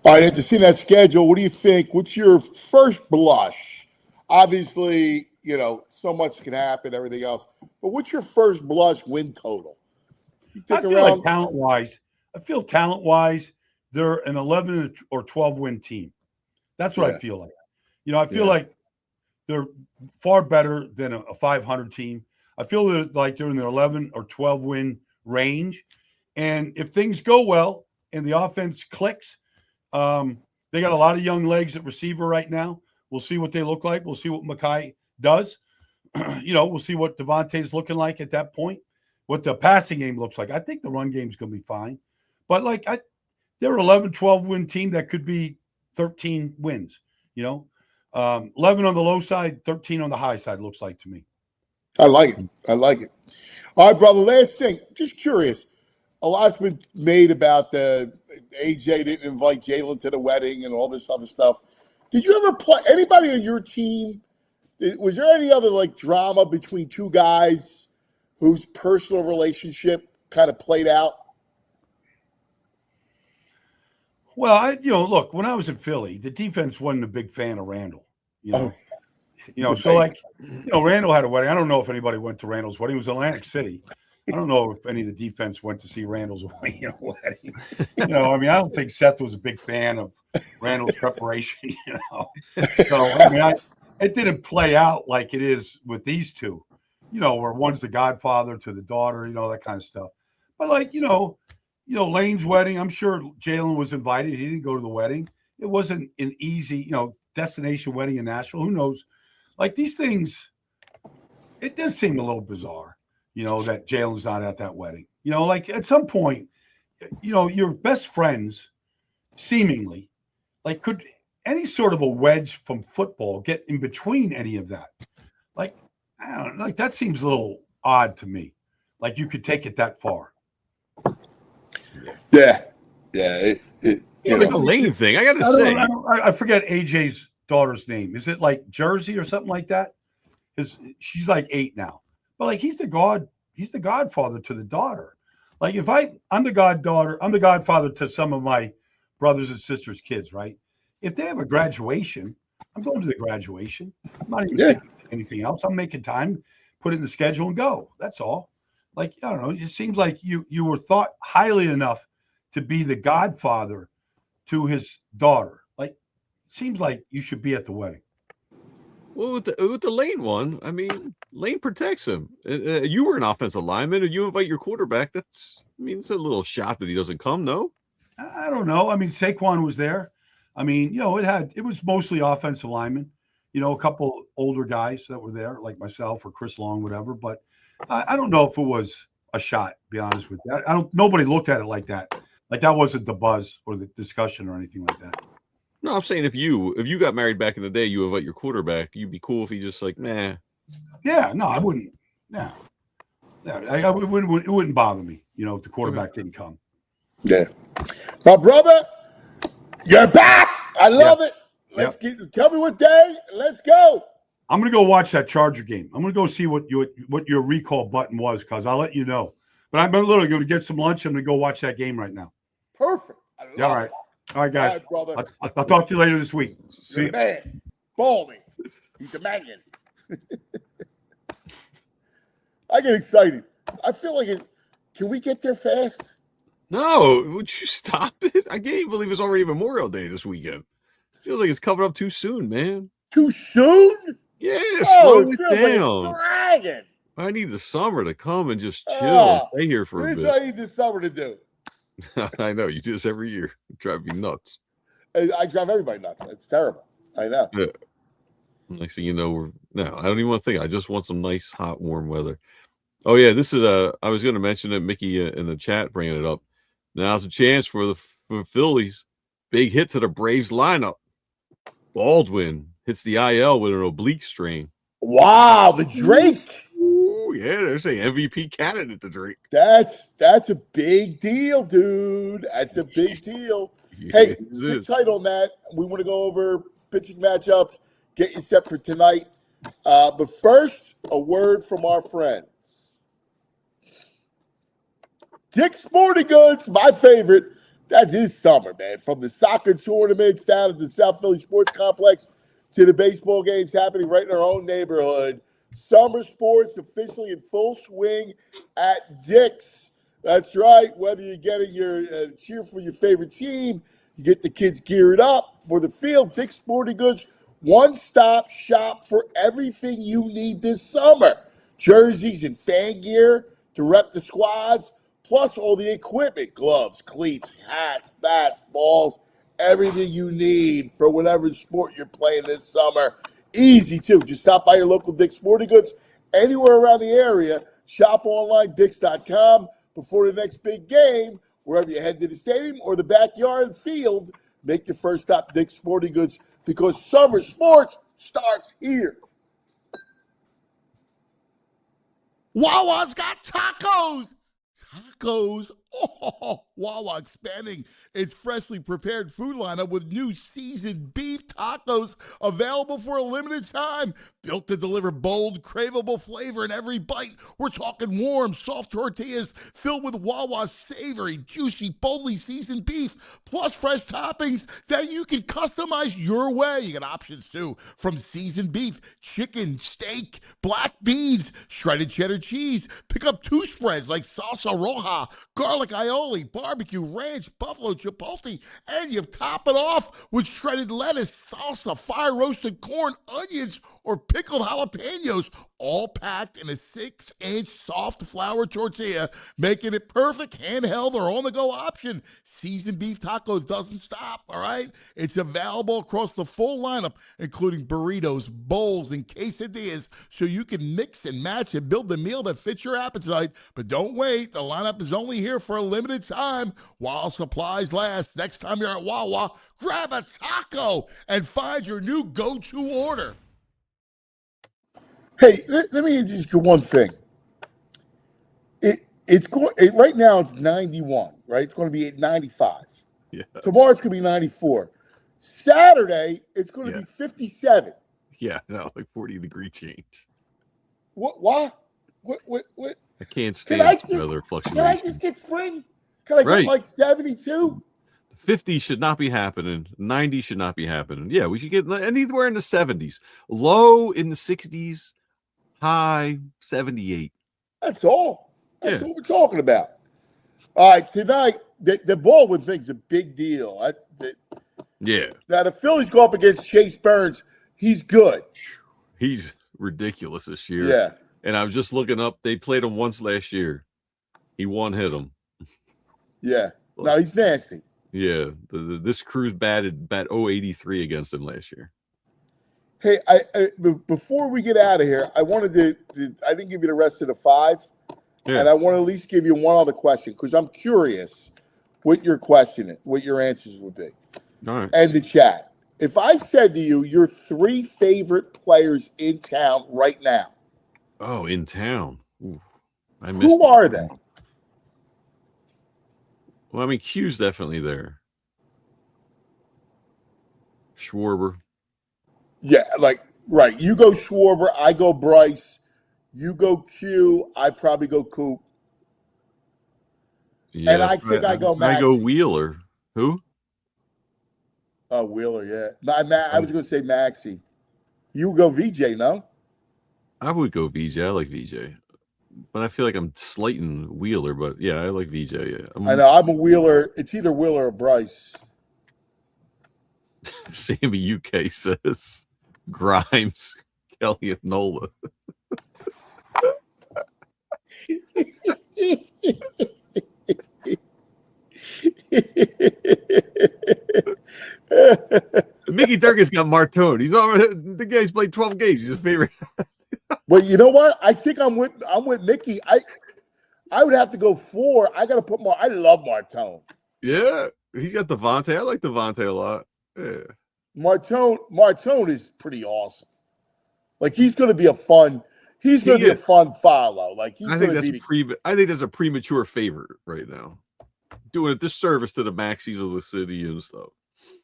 Speaker 2: All right, to see that schedule, what do you think? What's your first blush? Obviously, you know, so much can happen, everything else. But what's your first blush win total?
Speaker 12: I feel like talent-wise, they're an 11 or 12 win team. That's what I feel like. You know, I feel like they're far better than a 500 team. I feel like they're in their 11 or 12 win range. And if things go well and the offense clicks, they got a lot of young legs at receiver right now. We'll see what they look like. We'll see what Mekhi does. You know, we'll see what Devontae's looking like at that point, what the passing game looks like. I think the run game is going to be fine. But, like, they're an 11, 12 win team that could be 13 wins, you know. 11 on the low side, 13 on the high side, looks like to me.
Speaker 2: I like it. I like it. All right, brother, last thing. Just curious. A lot's been made about the AJ didn't invite Jalen to the wedding and all this other stuff. Did you ever play anybody on your team? Was there any other like drama between two guys whose personal relationship kind of played out?
Speaker 12: Well, look, when I was in Philly, the defense wasn't a big fan of Randall. So like, Randall had a wedding. I don't know if anybody went to Randall's wedding. It was Atlantic City. I don't know if any of the defense went to see Randall's wedding. I mean, I don't think Seth was a big fan of Randall's preparation. So I mean, it didn't play out like it is with these two. Where one's the godfather to the daughter. That kind of stuff. But like, Lane's wedding. I'm sure Jalen was invited. He didn't go to the wedding. It wasn't an easy, destination wedding in Nashville. Who knows? Like these things, it does seem a little bizarre. That Jalen's not at that wedding. Like at some point, your best friends, seemingly, like could any sort of a wedge from football get in between any of that? Like, I don't know, like that seems a little odd to me. Like you could take it that far.
Speaker 2: Yeah.
Speaker 3: Yeah, like the Lane thing. I got to say.
Speaker 12: I forget AJ's daughter's name. Is it like Jersey or something like that? She's like 8 now. But like he's the godfather to the daughter. Like if I'm the godfather to some of my brothers and sisters' kids, right? If they have a graduation, I'm going to the graduation. I'm not even thinking anything else. I'm making time, put it in the schedule and go. That's all. Like, I don't know. It seems like you were thought highly enough to be the godfather to his daughter. Like, it seems like you should be at the wedding.
Speaker 3: Well, with the Lane one, I mean, Lane protects him. You were an offensive lineman, and you invite your quarterback. It's a little shot that he doesn't come. No,
Speaker 12: I don't know. I mean, Saquon was there. I mean, it was mostly offensive linemen. A couple older guys that were there, like myself or Chris Long, whatever. But I don't know if it was a shot. To be honest with you, nobody looked at it like that. Like that wasn't the buzz or the discussion or anything like that.
Speaker 3: No, I'm saying if you got married back in the day, you invite your quarterback. You'd be cool if he just like, nah.
Speaker 12: Yeah, no, I wouldn't. Yeah, it wouldn't bother me. If the quarterback didn't come.
Speaker 2: Yeah, my brother, you're back. I love it. Tell me what day. Let's go.
Speaker 12: I'm gonna go watch that Charger game. I'm gonna go see what your recall button was, because I'll let you know. But I'm literally going to get some lunch. I'm gonna go watch that game right now.
Speaker 2: Perfect.
Speaker 12: All right. All right, guys.
Speaker 2: All right, brother.
Speaker 12: I'll talk to you later this week. See
Speaker 2: You're
Speaker 12: you.
Speaker 2: the man. Baldy. He's a magnet. I get excited. I feel like can we get there fast?
Speaker 3: No, would you stop it? I can't even believe it's already Memorial Day this weekend. Feels like it's coming up too soon, man.
Speaker 2: Too soon?
Speaker 3: Yeah,
Speaker 2: Oh,
Speaker 3: slow it
Speaker 2: feels
Speaker 3: down.
Speaker 2: like it's dragging.
Speaker 3: I need the summer to come and just chill and stay here for a
Speaker 2: Here's
Speaker 3: bit.
Speaker 2: what I need this summer to do.
Speaker 3: I know you do this every year. You drive me nuts.
Speaker 2: I drive everybody nuts. It's terrible. I know.
Speaker 3: Yeah. Next thing you know, I don't even want to think. I just want some nice, hot, warm weather. Oh yeah, this is I was going to mention it. Mickey in the chat bringing it up. Now's a chance for the Phillies. Big hit to the Braves lineup. Baldwin hits the IL with an oblique strain.
Speaker 2: Wow, the Drake.
Speaker 3: Ooh, yeah, they're saying MVP candidate to Drake.
Speaker 2: That's a big deal, dude. That's a big deal. Hey, sit tight on that. We want to go over pitching matchups, get you set for tonight. But first, a word from our friends. Dick's Sporting Goods, my favorite. That's his summer, man. From the soccer tournaments down at the South Philly Sports Complex to the baseball games happening right in our own neighborhood. Summer sports officially in full swing at Dick's. That's right. Whether you're getting your cheer for your favorite team, you get the kids geared up for the field. Dick's Sporting Goods, one-stop shop for everything you need this summer. Jerseys and fan gear to rep the squads, plus all the equipment, gloves, cleats, hats, bats, balls, everything you need for whatever sport you're playing this summer. Easy, too. Just stop by your local Dick's Sporting Goods anywhere around the area. Shop online, Dicks.com. Before the next big game, wherever you head to the stadium or the backyard and field, make your first stop Dick's Sporting Goods, because summer sports starts here.
Speaker 10: Wawa's got tacos. Tacos. Oh, Wawa expanding its freshly prepared food lineup with new seasoned beef tacos available for a limited time. Built to deliver bold, craveable flavor in every bite. We're talking warm, soft tortillas filled with Wawa's savory, juicy, boldly seasoned beef, plus fresh toppings that you can customize your way. You got options too, from seasoned beef, chicken, steak, black beans, shredded cheddar cheese. Pick up 2 spreads like salsa roja, garlic aioli, barbecue, ranch, buffalo, chipotle, and you top it off with shredded lettuce, salsa, fire-roasted corn, onions, or pickled jalapenos, all packed in a 6-inch soft flour tortilla, making it perfect handheld or on-the-go option. Seasoned beef tacos doesn't stop, all right? It's available across the full lineup, including burritos, bowls, and quesadillas, so you can mix and match and build the meal that fits your appetite. But don't wait. The lineup is only here for a limited time while supplies last. Next time you're at Wawa, grab a taco and find your new go-to order.
Speaker 2: Hey, let me just do one thing. Right now it's 91, right? It's going to be at 95.
Speaker 3: Yeah.
Speaker 2: Tomorrow it's going to be 94. Saturday, it's going to be 57.
Speaker 3: Yeah, no, like 40-degree change.
Speaker 2: What?
Speaker 3: I can't stand weather fluctuation.
Speaker 2: Can I just get spring? Can I get like 72?
Speaker 3: 50 should not be happening. 90 should not be happening. Yeah, we should get anywhere in the 70s. Low in the 60s, high 78.
Speaker 2: That's all. That's what we're talking about. All right, tonight, the Baldwin thing's a big deal.
Speaker 3: Yeah.
Speaker 2: Now, the Phillies go up against Chase Burns. He's good.
Speaker 3: He's ridiculous this year.
Speaker 2: Yeah.
Speaker 3: And I was just looking up. They played him once last year. He hit him.
Speaker 2: Yeah. No, he's nasty.
Speaker 3: Yeah. This crew's bat 083 against him last year.
Speaker 2: Hey, before we get out of here, I wanted to I didn't give you the rest of the fives. Yeah. And I want to at least give you one other question because I'm curious what your answers would be.
Speaker 3: All right.
Speaker 2: And the chat. If I said to you, your 3 favorite players in town right now.
Speaker 3: Oh, in town. Ooh,
Speaker 2: who are they?
Speaker 3: Well, I mean, Q's definitely there. Schwarber.
Speaker 2: Yeah, right. You go Schwarber, I go Bryce. You go Q, I probably go Coop.
Speaker 3: Yeah,
Speaker 2: and I think I go Max.
Speaker 3: I go Wheeler. Who?
Speaker 2: Oh, Wheeler, yeah. I was going to say Maxie. You go VJ, no?
Speaker 3: I would go VJ. I like VJ. But I feel like I'm slighting Wheeler, but yeah, I like VJ. Yeah.
Speaker 2: I know. I'm a Wheeler. It's either Wheeler or Bryce.
Speaker 3: Sammy UK says Grimes, Kelly, and Nola. Mickey Durkin's got Martone. The guy's played 12 games. He's his favorite.
Speaker 2: Well, you know what? I think I'm with Mickey. I would have to go 4. I got to put more. I love Martone.
Speaker 3: Yeah, he's got Devontae. I like Devontae a lot. Yeah,
Speaker 2: Martone is pretty awesome. Like he's going to be a fun. He's going to be a fun follow. Like
Speaker 3: I think that's a premature favorite right now. Doing a disservice to the Maxies of the city and stuff.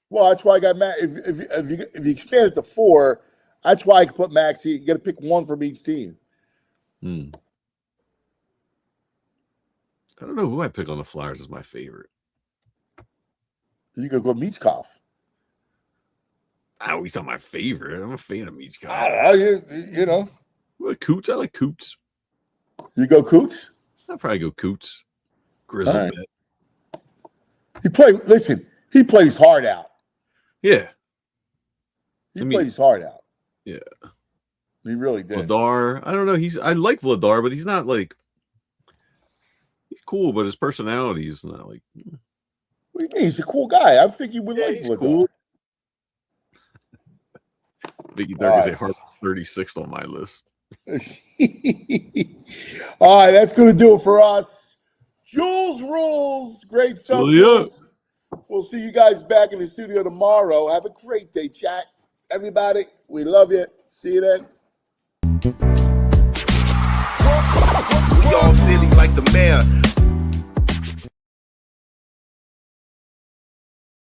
Speaker 2: Well, that's why I got Max. If you expand it to 4, that's why I can put Maxie. You got to pick 1 from each team.
Speaker 3: I don't know who I pick on the Flyers as my favorite.
Speaker 2: You could go Michkov.
Speaker 3: Oh, he's not my favorite. I'm a fan of Michkov.
Speaker 2: I don't know. You know.
Speaker 3: Well, Coots. I like Coots.
Speaker 2: You go Coots?
Speaker 3: I'll probably go Coots. Grizzle
Speaker 2: right. He played his heart out.
Speaker 3: Yeah.
Speaker 2: He played his heart out.
Speaker 3: Yeah.
Speaker 2: He really did.
Speaker 3: Vladar. I don't know. I like Vladar, but he's not like he's cool, but his personality is not like
Speaker 2: What do you mean? He's a cool guy. I think he would like Vladar.
Speaker 3: Cool. Mickey Durk is a hard 36th on my list.
Speaker 2: All right, that's going to do it for us. Jules rules. Great stuff. We'll see you guys back in the studio tomorrow. Have a great day, chat. Everybody, we love you. See you then.
Speaker 13: We all silly like the mayor.